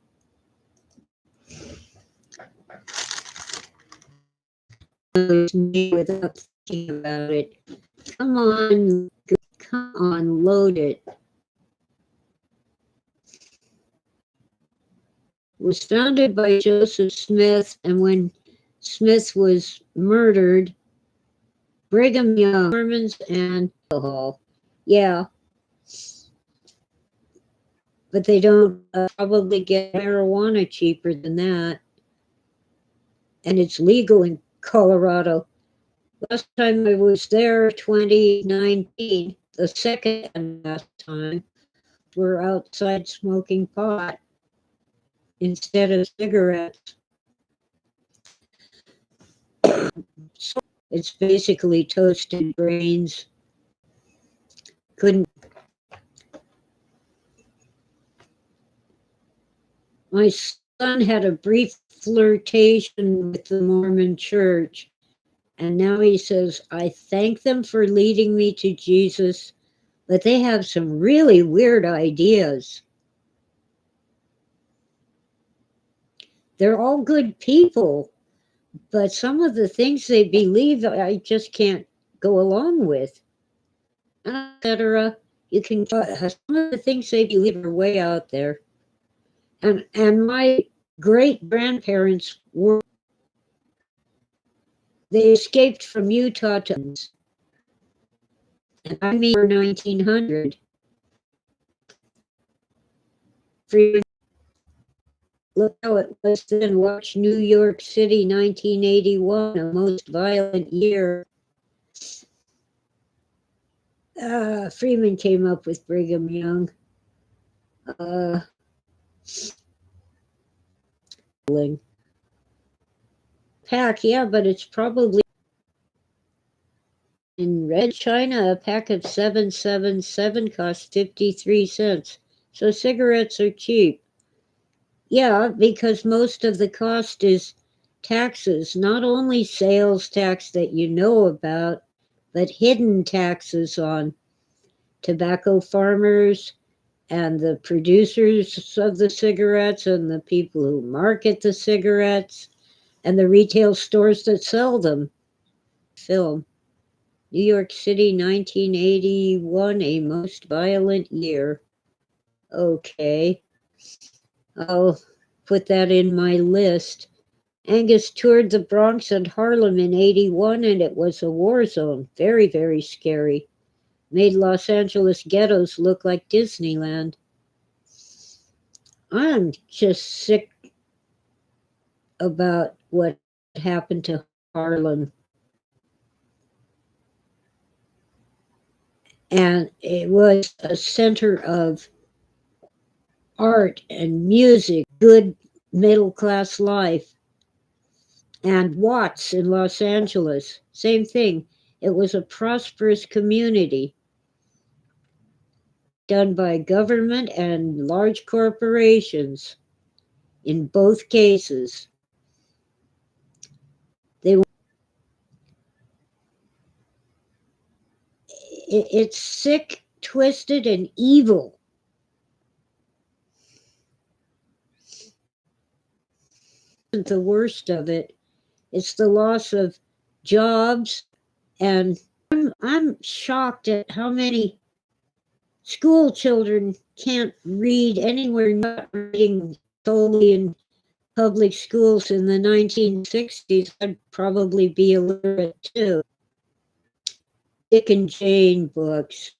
Without thinking about it. Come on, load it. Was founded by Joseph Smith, and when Smith was murdered, Brigham Young, Mormons, and alcohol. Yeah, but they don't probably get marijuana cheaper than that, and it's legal in Colorado. Last time I was there, 2019, the second and last time, we're outside smoking pot instead of cigarettes. So it's basically toasted grains. Couldn't. My son had a brief flirtation with the Mormon church, and now he says, I thank them for leading me to Jesus, but they have some really weird ideas. They're all good people, but some of the things they believe I just can't go along with, etc. You can some of the things they believe are way out there. And my great grandparents were, they escaped from Utah to, and I mean 1900. Look how it was then. Watch New York City 1981, a most violent year. Freeman came up with Brigham Young. Pack, yeah, but it's probably in Red China. A pack of 777 costs 53 cents. So cigarettes are cheap. Yeah, because most of the cost is taxes, not only sales tax that you know about, but hidden taxes on tobacco farmers and the producers of the cigarettes and the people who market the cigarettes and the retail stores that sell them. Film. New York City, 1981, a most violent year. Okay, I'll put that in my list. Angus toured the Bronx and Harlem in 81, and it was a war zone. Very, very scary. Made Los Angeles ghettos look like Disneyland. I'm just sick about what happened to Harlem. And it was a center of art and music, good middle class life. And Watts in Los Angeles, same thing. It was a prosperous community done by government and large corporations in both cases. It's sick, twisted, and evil. The worst of it, it's the loss of jobs, and I'm shocked at how many school children can't read anywhere not reading solely in public schools in the 1960s. I'd probably be illiterate too. Dick and Jane books.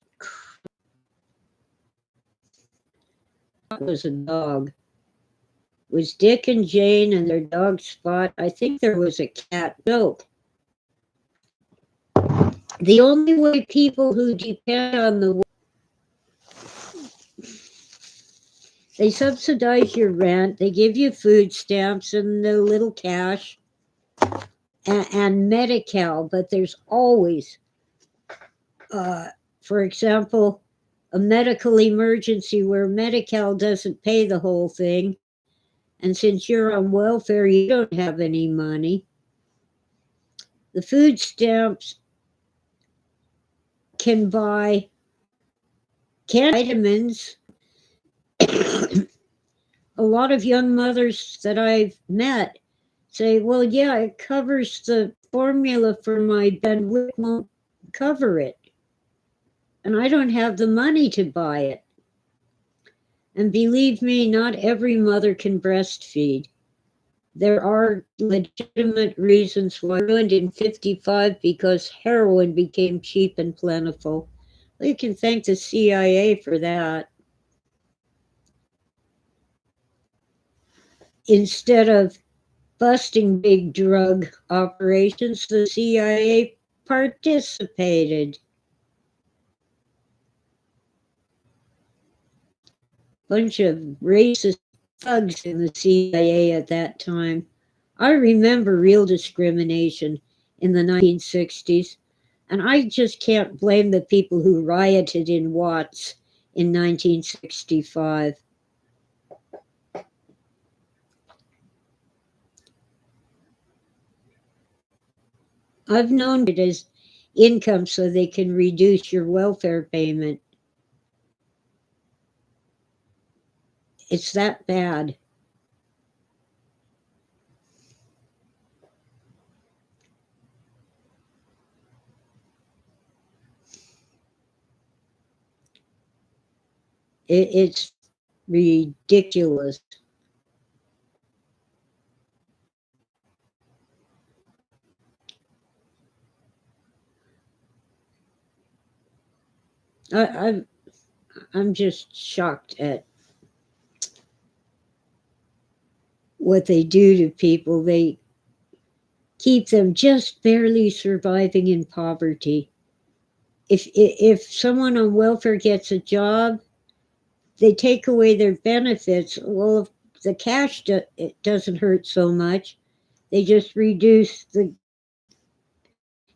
That was a dog. It was Dick and Jane and their dog Spot. I think there was a cat. Joke. The only way people who depend on the they subsidize your rent, they give you food stamps and a little cash and Medi-Cal, but there's always, for example, a medical emergency where Medi-Cal doesn't pay the whole thing. And since you're on welfare, you don't have any money. The food stamps can buy vitamins. A lot of young mothers that I've met say, well, yeah, it covers the formula for my bed, it won't cover it. And I don't have the money to buy it. And believe me, not every mother can breastfeed. There are legitimate reasons why it ruined in 55 because heroin became cheap and plentiful. Well, you can thank the CIA for that. Instead of busting big drug operations, the CIA participated. Bunch of racist thugs in the CIA at that time. I remember real discrimination in the 1960s, and I just can't blame the people who rioted in Watts in 1965. I've known it as income so they can reduce your welfare payment. It's that bad. It's ridiculous. I'm just shocked at what they do to people. They keep them just barely surviving in poverty. If someone on welfare gets a job, they take away their benefits. Well, if the cash it doesn't hurt so much. They just reduce the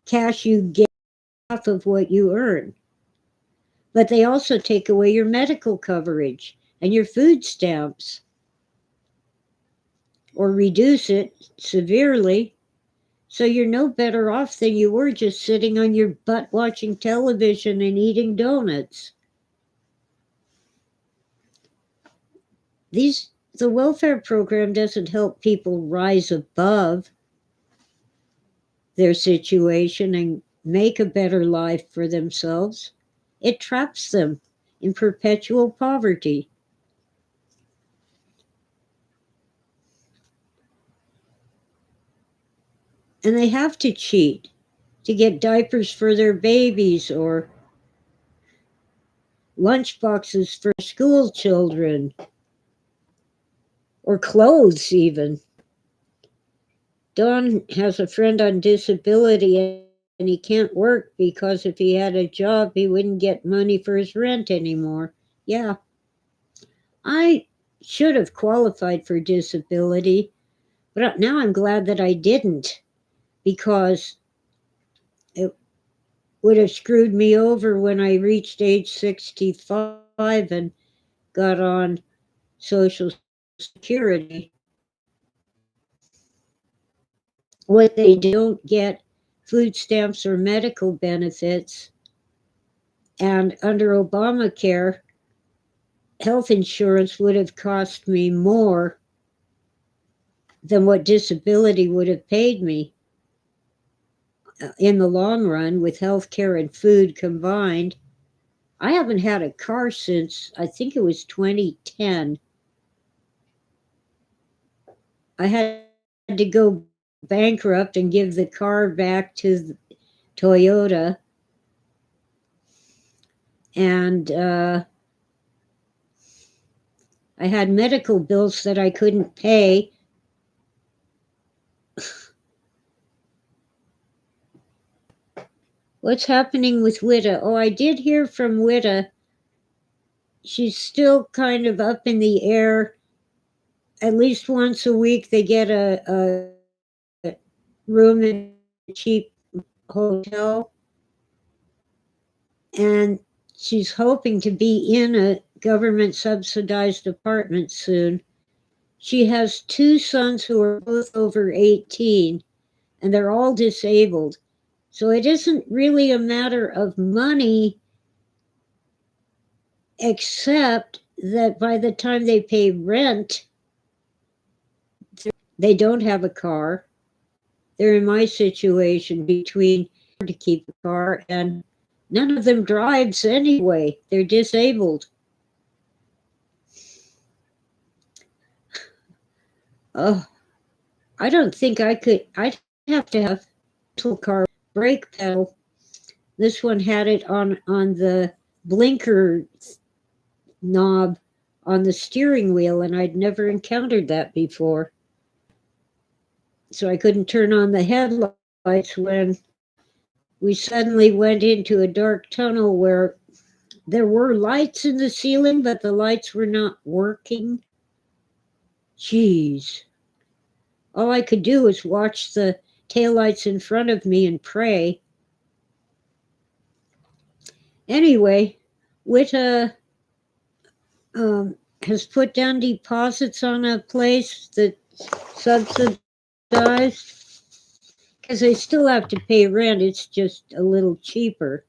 cash you get off of what you earn. But they also take away your medical coverage and your food stamps. or reduce it severely. So you're no better off than you were just sitting on your butt watching television and eating donuts. The welfare program doesn't help people rise above their situation and make a better life for themselves. It traps them in perpetual poverty. And they have to cheat to get diapers for their babies or lunch boxes for school children or clothes, even. Don has a friend on disability and he can't work because if he had a job, he wouldn't get money for his rent anymore. Yeah, I should have qualified for disability, but now I'm glad that I didn't because it would have screwed me over when I reached age 65 and got on Social Security. What they don't get food stamps or medical benefits. And under Obamacare, health insurance would have cost me more than what disability would have paid me in the long run with health care and food combined. I haven't had a car since I think it was 2010. I had to go bankrupt and give the car back to Toyota. And I had medical bills that I couldn't pay. What's happening with Witta? Oh, I did hear from Witta. She's still kind of up in the air. At least once a week, they get a room in a cheap hotel. And she's hoping to be in a government subsidized apartment soon. She has two sons who are both over 18, and they're all disabled. So it isn't really a matter of money, except that by the time they pay rent, they don't have a car. They're in my situation between to keep a car, and none of them drives anyway. They're disabled. Oh, I don't think I could. I'd have to have a car brake pedal. This one had it on the blinker knob on the steering wheel, and I'd never encountered that before. So I couldn't turn on the headlights when we suddenly went into a dark tunnel where there were lights in the ceiling, but the lights were not working. Jeez. All I could do was watch the taillights in front of me and pray. Anyway, Witta has put down deposits on a place that's subsidized because they still have to pay rent. It's just a little cheaper.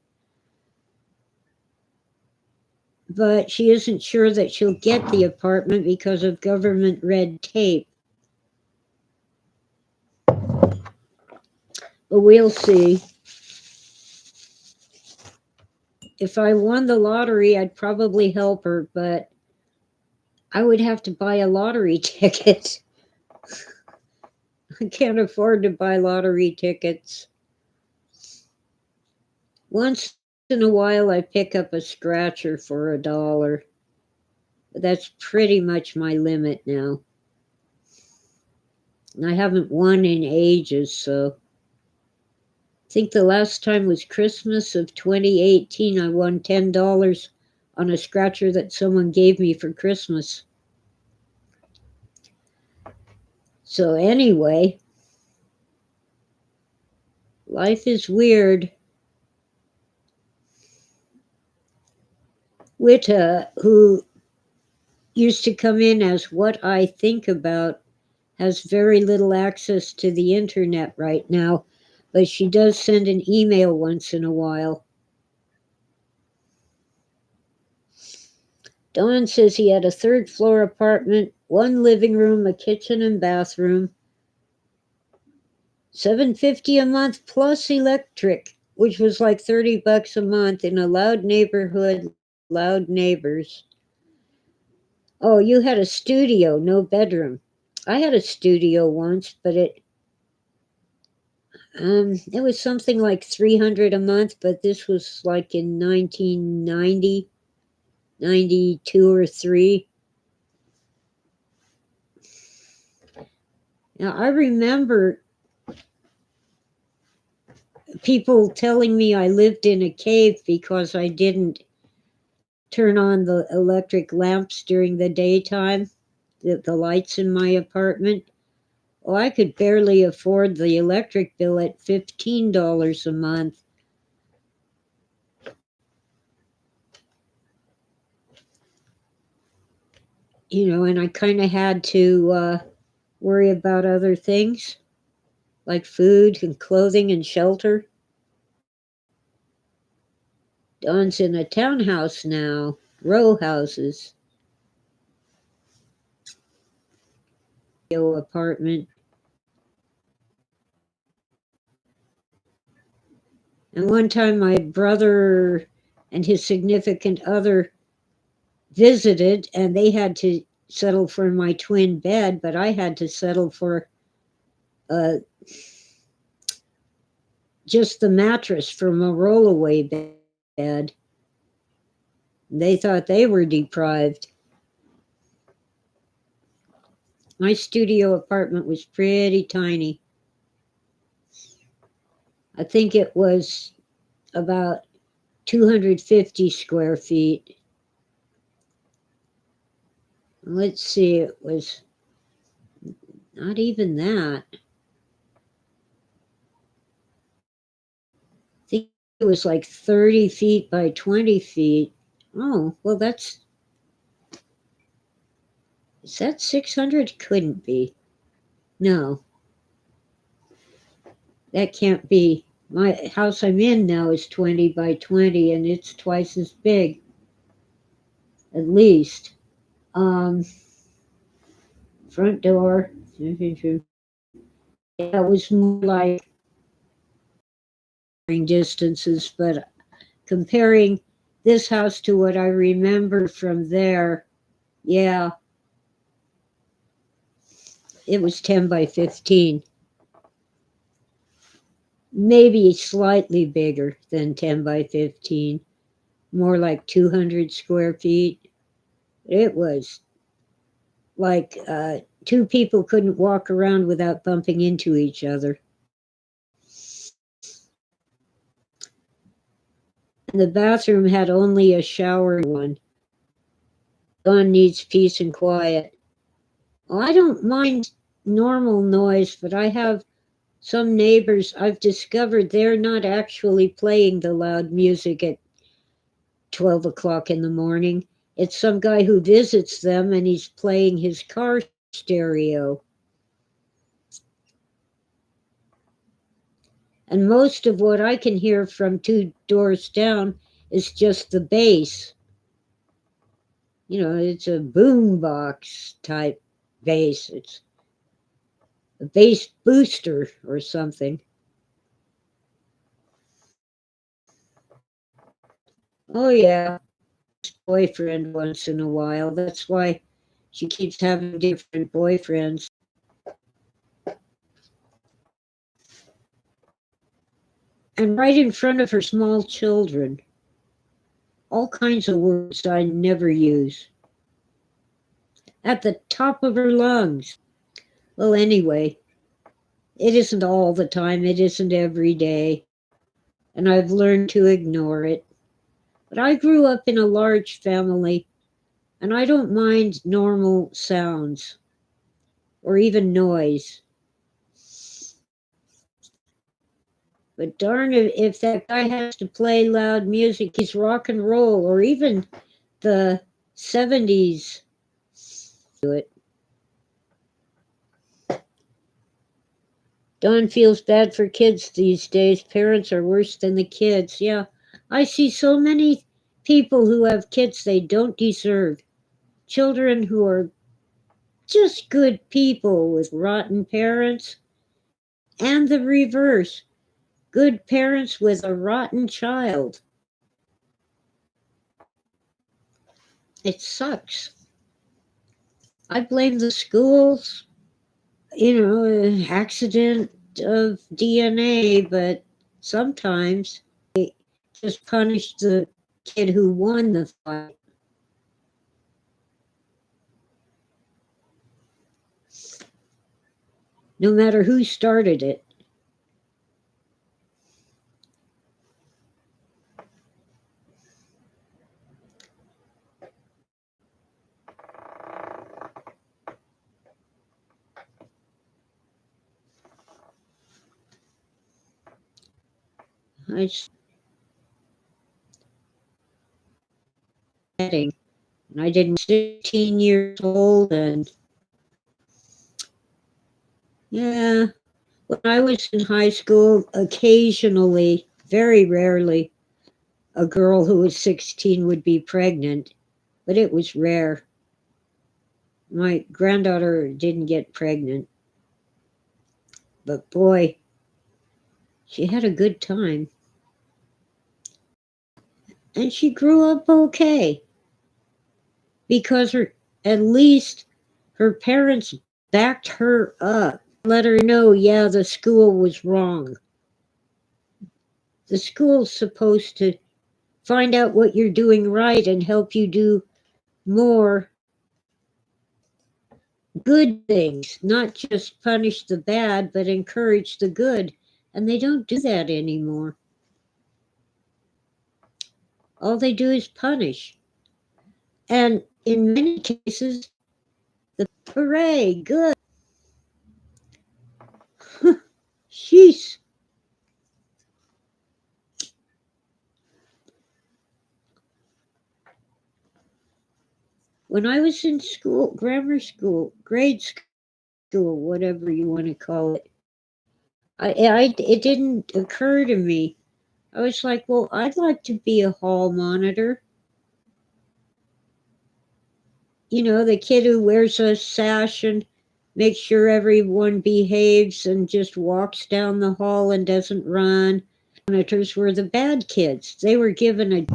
But she isn't sure that she'll get the apartment because of government red tape. But we'll see. If I won the lottery, I'd probably help her, but I would have to buy a lottery ticket. I can't afford to buy lottery tickets. Once in a while, I pick up a scratcher for $1. But that's pretty much my limit now. And I haven't won in ages, so I think the last time was Christmas of 2018. I won $10 on a scratcher that someone gave me for Christmas. So anyway, life is weird. Witta, who used to come in as What I Think About, has very little access to the internet right now, but she does send an email once in a while. Don says he had a third floor apartment, one living room, a kitchen and bathroom. $750 a month plus electric, which was like $30 a month in a loud neighborhood, loud neighbors. Oh, you had a studio, no bedroom. I had a studio once, but it was something like $300 a month, but this was like in 1990, 92 or 3. Now, I remember people telling me I lived in a cave because I didn't turn on the electric lamps during the daytime, the lights in my apartment. Well, I could barely afford the electric bill at $15 a month. And I kind of had to worry about other things like food and clothing and shelter. Don's in a townhouse now, row houses, apartment. And one time my brother and his significant other visited, and they had to settle for my twin bed, but I had to settle for just the mattress from a rollaway bed. They thought they were deprived. My studio apartment was pretty tiny. I think it was about 250 square feet. Let's see, it was not even that. I think it was like 30 feet by 20 feet. Oh, well, is that 600? Couldn't be. No, that can't be. My house I'm in now is 20 by 20, and it's twice as big, at least. Front door. Yeah, it was more like distances, but comparing this house to what I remember from there, yeah, it was 10 by 15. Maybe slightly bigger than 10 by 15, more like 200 square feet. It was like two people couldn't walk around without bumping into each other. And the bathroom had only a shower one. Dawn needs peace and quiet. Well, I don't mind normal noise, but I have some neighbors I've discovered they're not actually playing the loud music at 12 o'clock in the morning. It's some guy who visits them and he's playing his car stereo. And most of what I can hear from 2 doors down is just the bass. It's a boombox type bass. It's a bass booster or something. Oh, yeah. Boyfriend once in a while. That's why she keeps having different boyfriends. And right in front of her small children. All kinds of words I never use. At the top of her lungs. Well, anyway, it isn't all the time. It isn't every day. And I've learned to ignore it. But I grew up in a large family, and I don't mind normal sounds or even noise. But darn it, if that guy has to play loud music, he's rock and roll, or even the 70s. Do it. Dawn feels bad for kids these days. Parents are worse than the kids. Yeah, I see so many people who have kids they don't deserve. Children who are just good people with rotten parents, and the reverse, good parents with a rotten child. It sucks. I blame the schools, an accident of DNA, but sometimes they just punish the kid who won the fight. No matter who started it. I and I didn't 16 years old, and yeah, when I was in high school, occasionally, very rarely, a girl who was 16 would be pregnant, but it was rare. My granddaughter didn't get pregnant, but boy, she had a good time. And she grew up okay because at least her parents backed her up, let her know, yeah, the school was wrong. The school's supposed to find out what you're doing right and help you do more good things, not just punish the bad, but encourage the good. And they don't do that anymore. All they do is punish. And in many cases, the hooray, good. Sheesh. When I was in school, grammar school, grade school, whatever you want to call it, it didn't occur to me. I was like, well, I'd like to be a hall monitor. The kid who wears a sash and makes sure everyone behaves and just walks down the hall and doesn't run. Monitors were the bad kids. They were given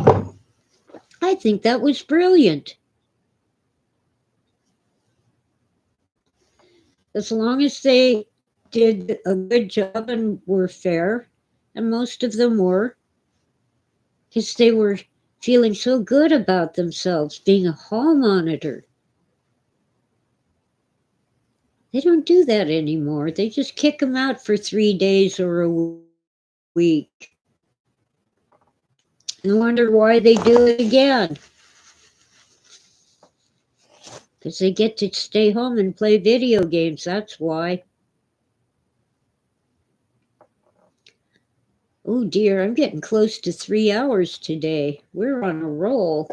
I think that was brilliant. As long as they did a good job and were fair, and most of them were, because they were feeling so good about themselves being a hall monitor. They don't do that anymore. They just kick them out for 3 days or a week. And wonder why they do it again. Because they get to stay home and play video games, that's why. Oh dear, I'm getting close to 3 hours today. We're on a roll.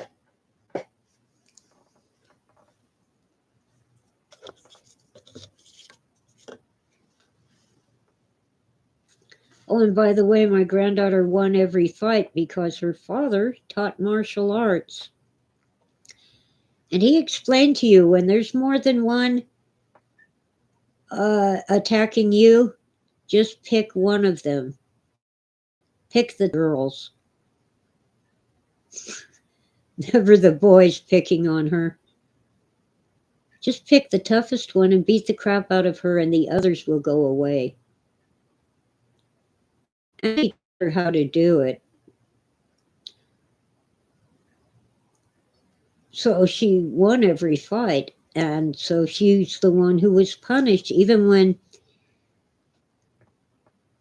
Oh, and by the way, my granddaughter won every fight because her father taught martial arts. And he explained to you when there's more than one attacking you, just pick one of them. Pick the girls. Never the boys picking on her. Just pick the toughest one and beat the crap out of her, and the others will go away. And he taught her how to do it. So she won every fight, and so she's the one who was punished, even when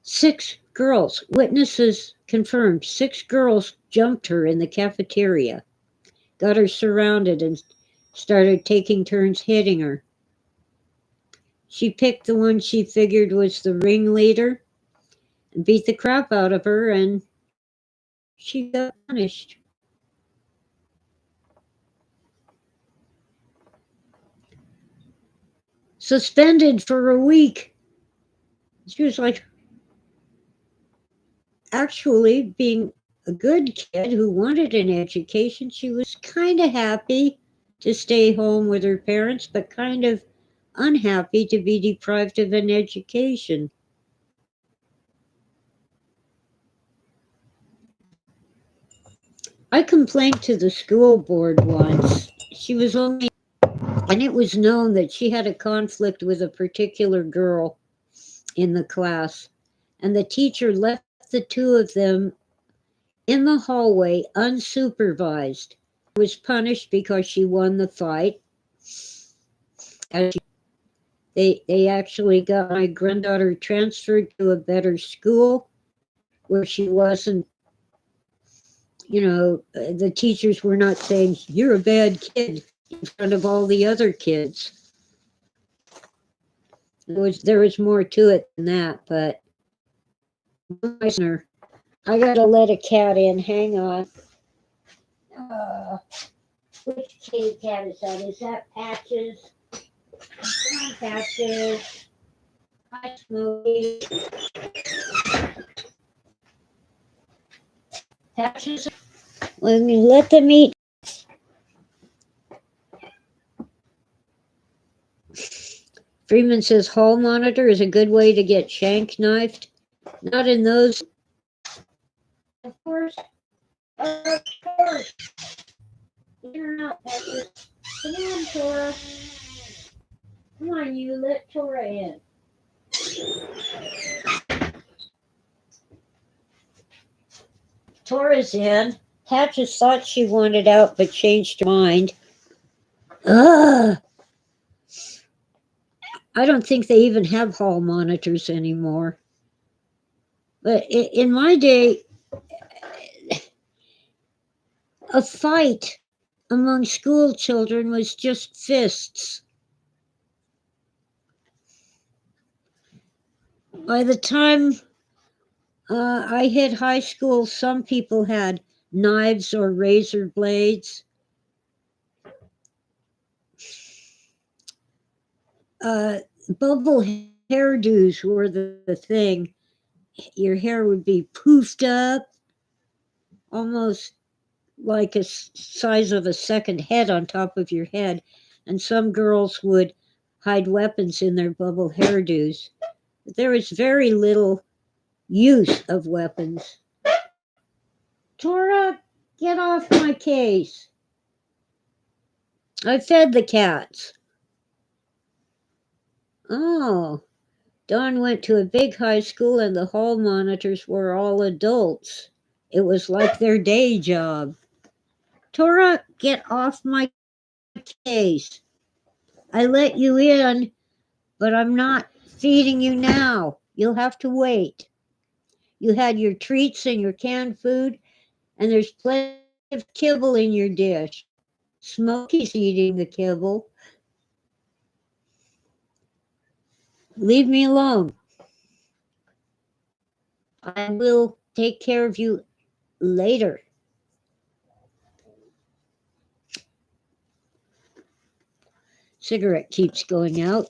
6 girls, witnesses confirmed, 6 girls jumped her in the cafeteria, got her surrounded, and started taking turns hitting her. She picked the one she figured was the ringleader and beat the crap out of her, and she got punished. Suspended for a week. She was like actually being a good kid who wanted an education. She was kind of happy to stay home with her parents, but kind of unhappy to be deprived of an education. I complained to the school board once. She was only, and it was known that she had a conflict with a particular girl in the class, and the teacher left the two of them in the hallway unsupervised. Was punished because she won the fight. They actually got my granddaughter transferred to a better school where she wasn't, the teachers were not saying, "You're a bad kid," in front of all the other kids. There was more to it than that, but I gotta let a cat in. Hang on. Uh, which kitty cat is that? Is that Patches? Come on, Patches. Hi, Smokey. Patches. Let me let them eat. Freeman says hall monitor is a good way to get shank knifed. Not in those. Of course. Of course. You're not, Patches. Come on, Tora. Come on, you let Tora in. Tora's in. Patches thought she wanted out but changed her mind. Ugh. I don't think they even have hall monitors anymore. But in my day, a fight among school children was just fists. By the time I hit high school, some people had knives or razor blades. Bubble hairdos were the thing. Your hair would be poofed up, almost like a size of a second head on top of your head. And some girls would hide weapons in their bubble hairdos. But there was very little use of weapons. Tora, get off my case. I fed the cats. Oh, Dawn went to a big high school and the hall monitors were all adults. It was like their day job. Tora, get off my case. I let you in, but I'm not feeding you now. You'll have to wait. You had your treats and your canned food, and there's plenty of kibble in your dish. Smokey's eating the kibble. Leave me alone. I will take care of you later. Cigarette keeps going out.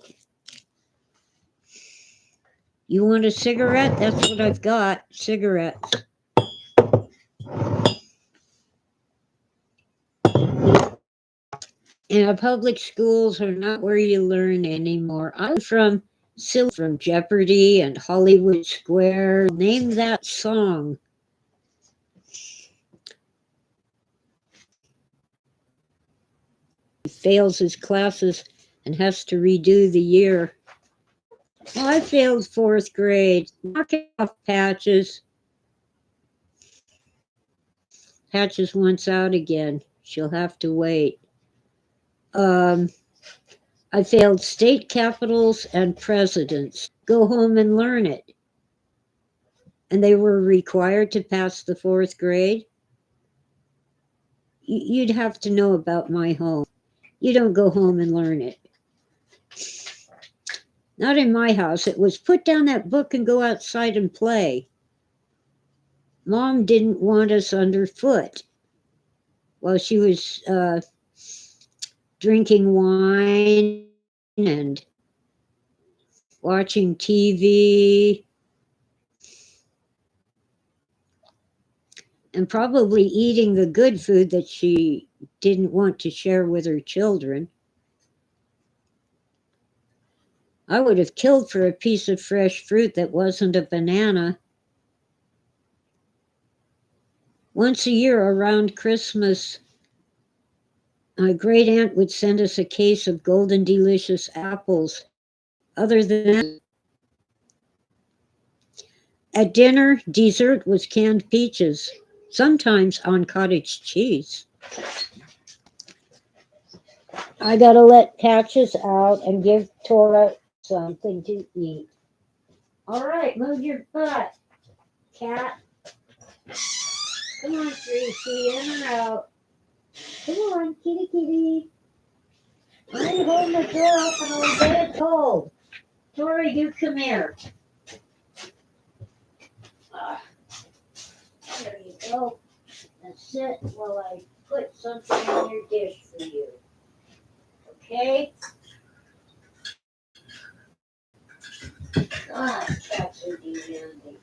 You want a cigarette? That's what I've got. Cigarettes. And public schools are not where you learn anymore. I'm from Jeopardy and Hollywood Square. Name that song. He fails his classes and has to redo the year. Well, I failed 4th grade. Knock it off, Patches. Patches wants out again. She'll have to wait. I failed state capitals and presidents. Go home and learn it. And they were required to pass the 4th grade. You'd have to know about my home. You don't go home and learn it. Not in my house. It was put down that book and go outside and play. Mom didn't want us underfoot while she was drinking wine and watching TV, and probably eating the good food that she didn't want to share with her children. I would have killed for a piece of fresh fruit that wasn't a banana. Once a year around Christmas, my great aunt would send us a case of golden delicious apples. Other than that, at dinner, dessert was canned peaches, sometimes on cottage cheese. I gotta let Patches out and give Tora something to eat. All right, move your butt, cat. Come on, Tracy, in or out. Come on, kitty kitty. I'm holding the door open or we get it cold. Tori, you come here. There you go. Now sit while I put something on your dish for you. Okay? God, cats are demanding.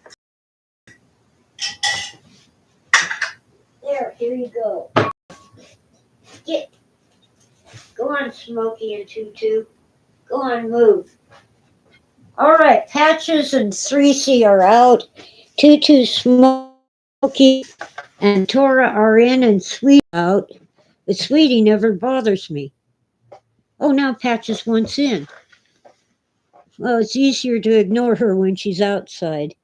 There, here you go. Get. Go on, Smokey and Tutu. Go on, move. All right, Patches and 3C are out. Tutu, Smokey, and Tora are in, and Sweetie out. But Sweetie never bothers me. Oh, now Patches wants in. Well, it's easier to ignore her when she's outside.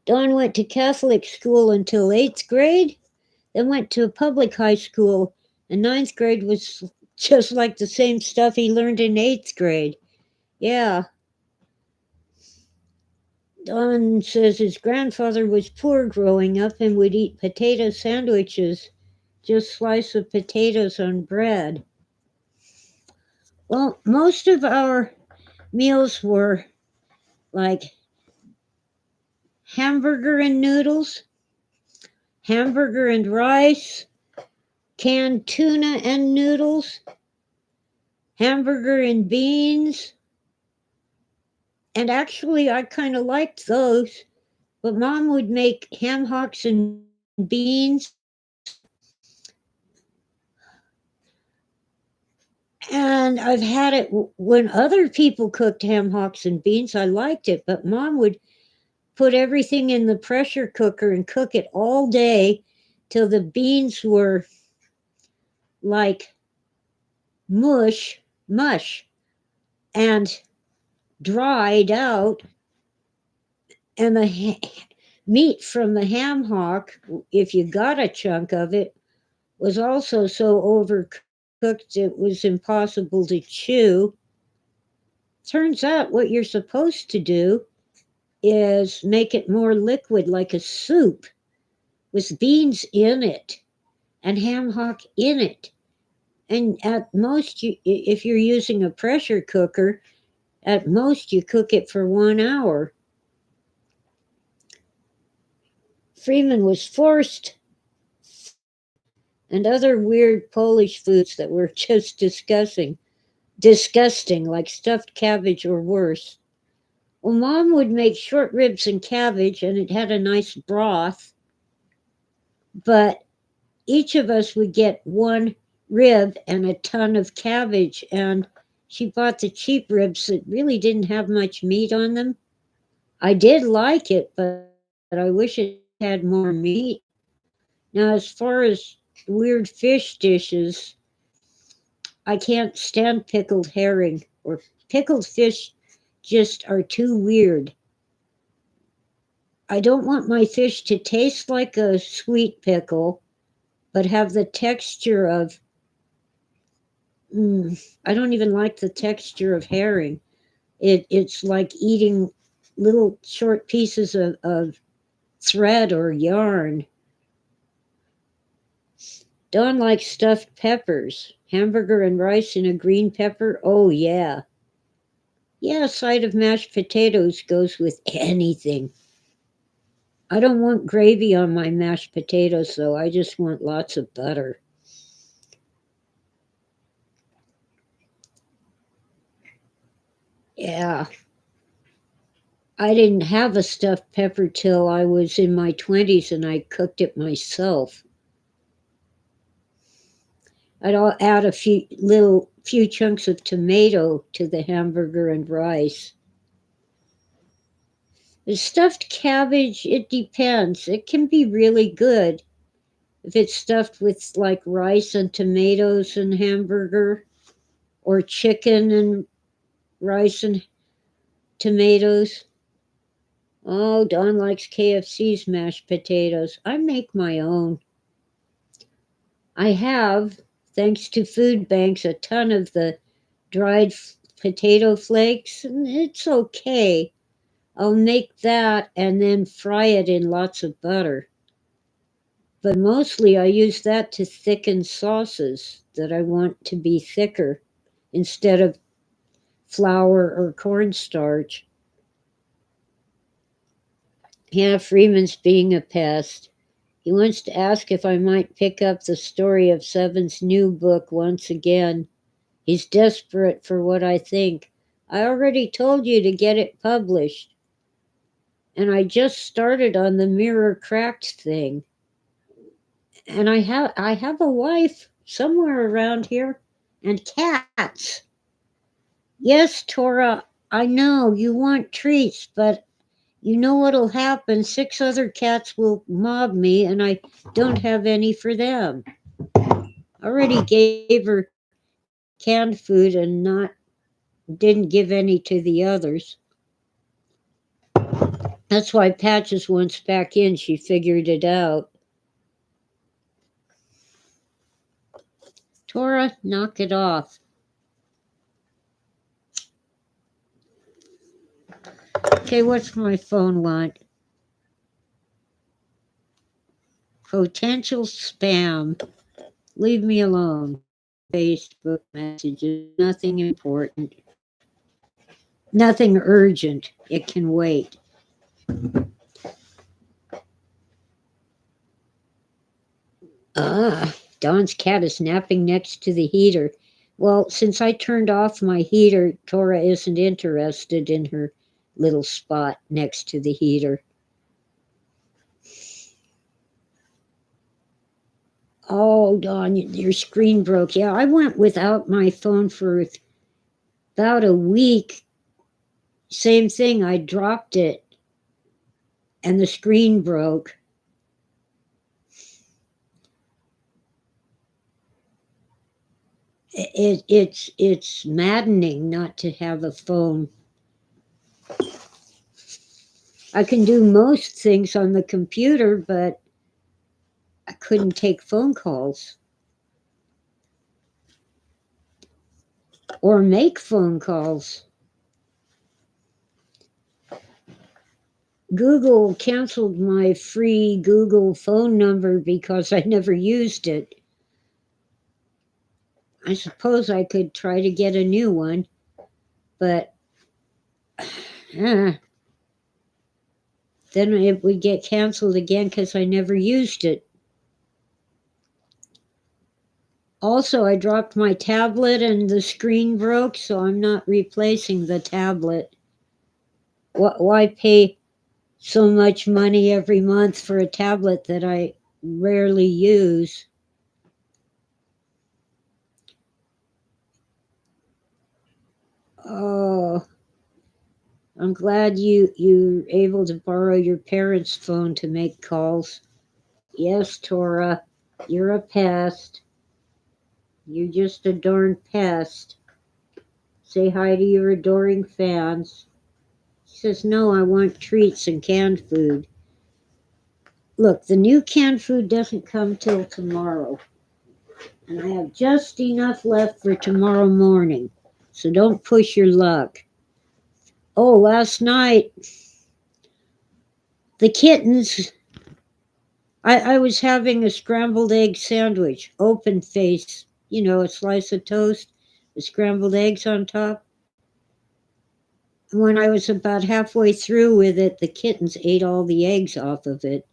Dawn went to Catholic school until 8th grade, then went to a public high school, and ninth grade was just like the same stuff he learned in 8th grade. Yeah. Don says his grandfather was poor growing up and would eat potato sandwiches, just slice of potatoes on bread. Well, most of our meals were like hamburger and noodles, hamburger and rice, canned tuna and noodles, hamburger and beans. And actually, I kind of liked those, but Mom would make ham hocks and beans. And I've had it when other people cooked ham hocks and beans. I liked it, but Mom would put everything in the pressure cooker and cook it all day till the beans were like mush, and dried out. And the meat from the ham hock, if you got a chunk of it, was also so overcooked it was impossible to chew. Turns out what you're supposed to do is make it more liquid like a soup with beans in it and ham hock in it. And at most, if you're using a pressure cooker, at most you cook it for 1 hour. Freeman was forced, and other weird Polish foods that were just disgusting, like stuffed cabbage or worse. Well, Mom would make short ribs and cabbage, and it had a nice broth, but each of us would get one rib and a ton of cabbage, and she bought the cheap ribs that really didn't have much meat on them. I did like it, but I wish it had more meat. Now, as far as weird fish dishes, I can't stand pickled herring or pickled fish, just are too weird. I don't want my fish to taste like a sweet pickle, but have the texture of, I don't even like the texture of herring. It's like eating little short pieces of thread or yarn. Dawn likes stuffed peppers. Hamburger and rice in a green pepper. Oh, yeah. Yeah, a side of mashed potatoes goes with anything. I don't want gravy on my mashed potatoes, though. I just want lots of butter. Yeah. I didn't have a stuffed pepper till I was in my 20s and I cooked it myself. Add a few chunks of tomato to the hamburger and rice. The stuffed cabbage, it depends. It can be really good if it's stuffed with like rice and tomatoes and hamburger, or chicken and rice and tomatoes. Oh, Don likes KFC's mashed potatoes. I make my own. I have, thanks to food banks, a ton of the dried potato flakes, and it's okay. I'll make that and then fry it in lots of butter. But mostly I use that to thicken sauces that I want to be thicker instead of flour or cornstarch. Yeah, Freeman's being a pest. He wants to ask if I might pick up the story of Seven's new book once again. He's desperate for what I think. I already told you to get it published, and I just started on the mirror cracked thing. And I have a wife somewhere around here and cats. Yes, Tora, I know you want treats, but you know what'll happen? 6 other cats will mob me, and I don't have any for them. I already gave her canned food and not didn't give any to the others. That's why Patches wants back in. She figured it out. Tora, knock it off. Okay, what's my phone want? Potential spam. Leave me alone. Facebook messages. Nothing important. Nothing urgent. It can wait. Ah, Dawn's cat is napping next to the heater. Well, since I turned off my heater, Tora isn't interested in her little spot next to the heater. Oh, Dawn, your screen broke. Yeah, I went without my phone for about a week. Same thing, I dropped it and the screen broke. It's maddening not to have a phone. I can do most things on the computer, but I couldn't take phone calls or make phone calls. Google canceled my free Google phone number because I never used it. I suppose I could try to get a new one, but then it would get canceled again because I never used it. Also, I dropped my tablet and the screen broke, so I'm not replacing the tablet. Why pay so much money every month for a tablet that I rarely use? Oh, I'm glad you're able to borrow your parents' phone to make calls. Yes, Tora, you're a pest. You're just a darn pest. Say hi to your adoring fans. She says, no, I want treats and canned food. Look, the new canned food doesn't come till tomorrow. And I have just enough left for tomorrow morning. So don't push your luck. Oh, last night, the kittens, I was having a scrambled egg sandwich, open face, a slice of toast with scrambled eggs on top. When I was about halfway through with it, the kittens ate all the eggs off of it.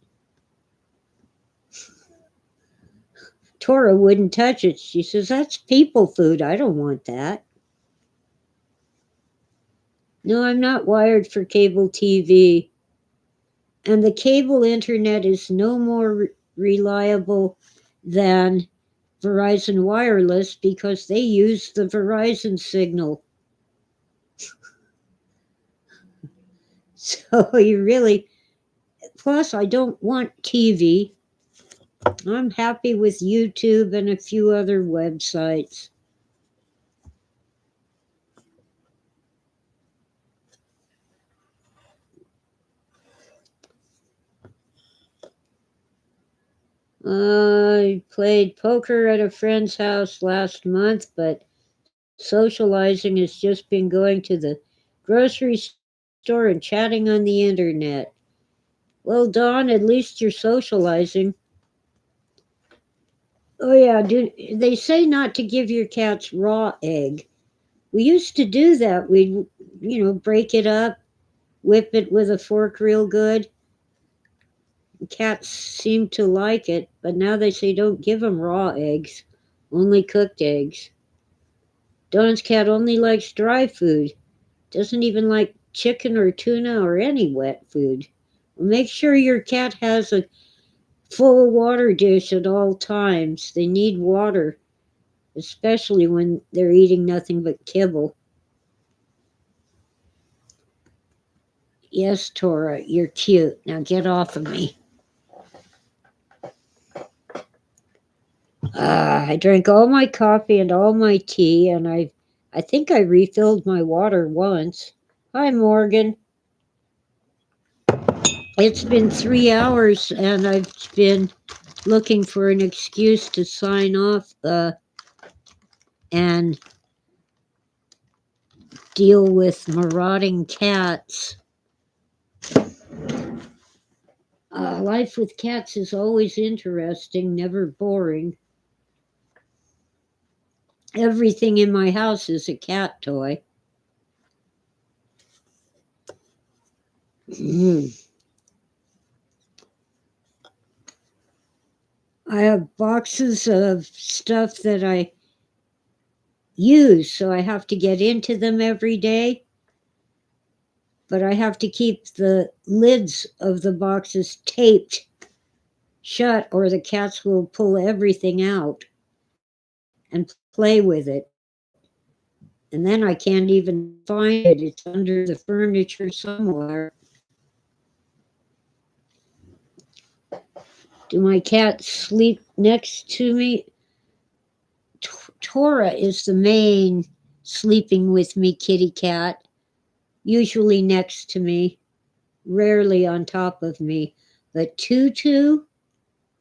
Tora wouldn't touch it. She says, that's people food. I don't want that. No, I'm not wired for cable TV. And the cable internet is no more reliable than Verizon Wireless because they use the Verizon signal. So you really, plus, I don't want TV. I'm happy with YouTube and a few other websites. I played poker at a friend's house last month, but socializing has just been going to the grocery store and chatting on the internet. Well, Dawn, at least you're socializing. Oh, yeah, they say not to give your cats raw egg. We used to do that. We'd, break it up, whip it with a fork real good. Cats seem to like it, but now they say don't give them raw eggs, only cooked eggs. Dawn's cat only likes dry food, doesn't even like chicken or tuna or any wet food. Well, make sure your cat has a full water dish at all times. They need water, especially when they're eating nothing but kibble. Yes, Tora, you're cute. Now get off of me. I drank all my coffee and all my tea, and I think I refilled my water once. Hi, Morgan. It's been 3 hours, and I've been looking for an excuse to sign off and deal with marauding cats. Life with cats is always interesting, never boring. Everything in my house is a cat toy. I have boxes of stuff that I use, so I have to get into them every day. But I have to keep the lids of the boxes taped shut, or the cats will pull everything out and play with it. And then I can't even find it. It's under the furniture somewhere. Do my cats sleep next to me? Tora is the main sleeping with me kitty cat, usually next to me, rarely on top of me. But Tutu,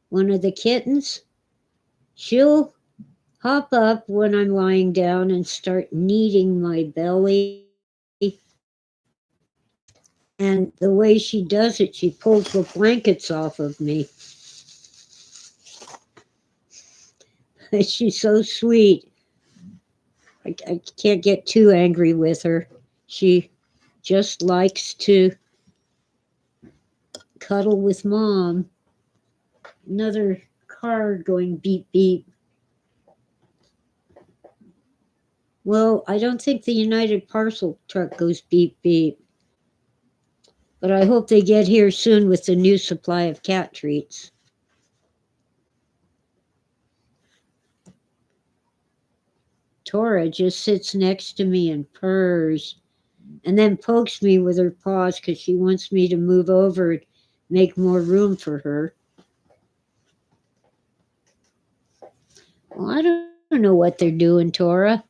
one of the kittens, she'll hop up when I'm lying down and start kneading my belly. And the way she does it, she pulls the blankets off of me. She's so sweet. I can't get too angry with her. She just likes to cuddle with mom. Another car going beep beep. Well, I don't think the United Parcel truck goes beep beep. But I hope they get here soon with the new supply of cat treats. Tora just sits next to me and purrs, and then pokes me with her paws because she wants me to move over and make more room for her. Well, I don't know what they're doing, Tora.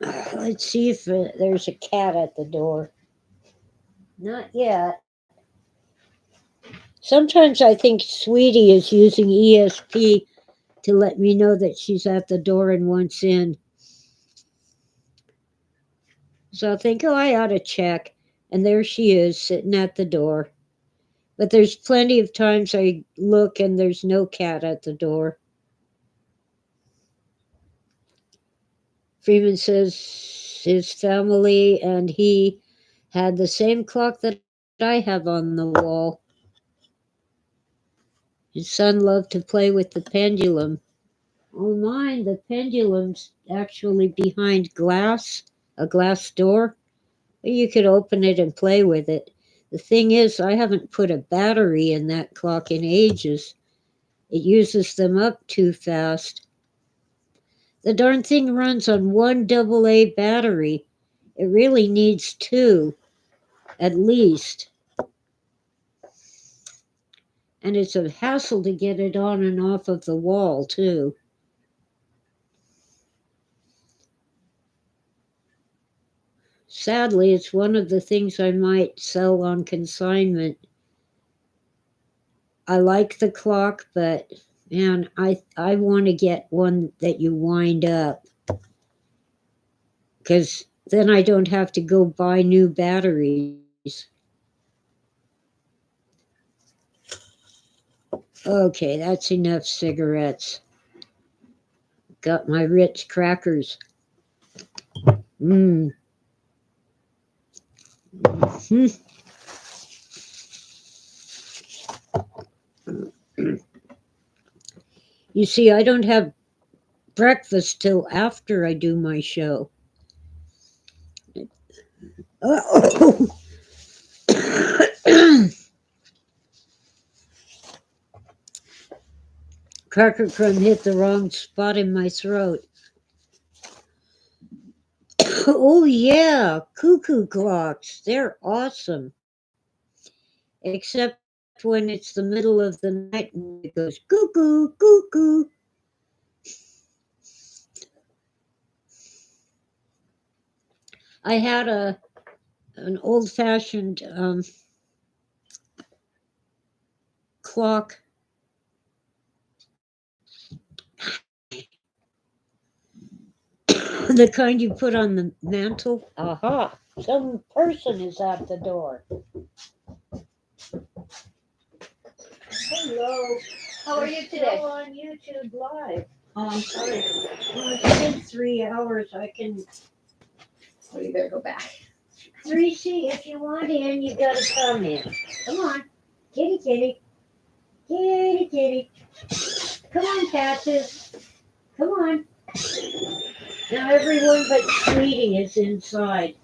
Let's see if there's a cat at the door. Not yet. Sometimes I think Sweetie is using ESP to let me know that she's at the door and wants in. So I think, oh, I ought to check. And there she is, sitting at the door. But there's plenty of times I look and there's no cat at the door. Freeman says his family and he had the same clock that I have on the wall. His son loved to play with the pendulum. Oh, mine, the pendulum's actually behind glass, a glass door. You could open it and play with it. The thing is, I haven't put a battery in that clock in ages. It uses them up too fast. The darn thing runs on one AA battery. It really needs two, at least. And it's a hassle to get it on and off of the wall, too. Sadly, it's one of the things I might sell on consignment. I like the clock, but man, I want to get one that you wind up, because then I don't have to go buy new batteries. Okay, that's enough cigarettes. Got my Ritz crackers. Mmm. You see, I don't have breakfast till after I do my show. Oh. Cracker crumb hit the wrong spot in my throat. Oh yeah, cuckoo clocks. They're awesome. Except when it's the middle of the night and it goes cuckoo, cuckoo. I had an old-fashioned clock. The kind you put on the mantle. Aha! Some person is at the door. Hello. How are you today? Still on YouTube Live. Oh, I'm sorry. Well, it's been 3 hours. I can. Well, you better go back. 3C, if you want in, you gotta come in. Come on. Kitty, kitty. Kitty, kitty. Come on, Patches. Come on. Now everyone but Sweetie is inside.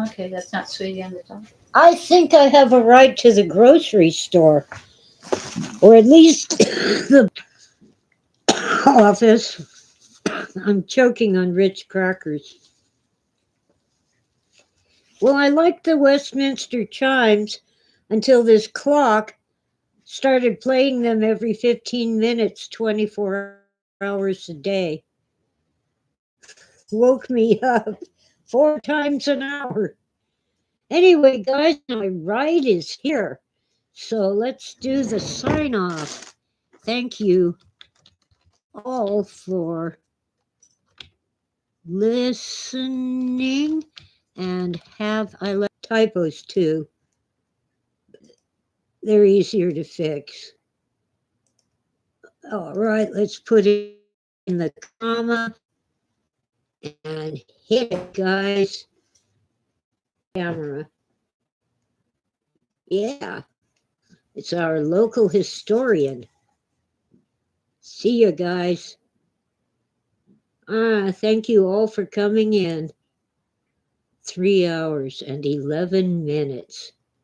Okay, that's not Sweetie on the top. I think I have a ride to the grocery store. Or at least the office. I'm choking on rich crackers. Well, I liked the Westminster chimes until this clock started playing them every 15 minutes, 24 hours a day. Woke me up 4 times an hour. Anyway, guys, my ride is here. So let's do the sign off. Thank you all for listening, and I left typos too. They're easier to fix. All right, let's put in the comma and hit it, guys. Camera. Yeah, it's our local historian. See you guys. Thank you all for coming in. 3 hours and 11 minutes.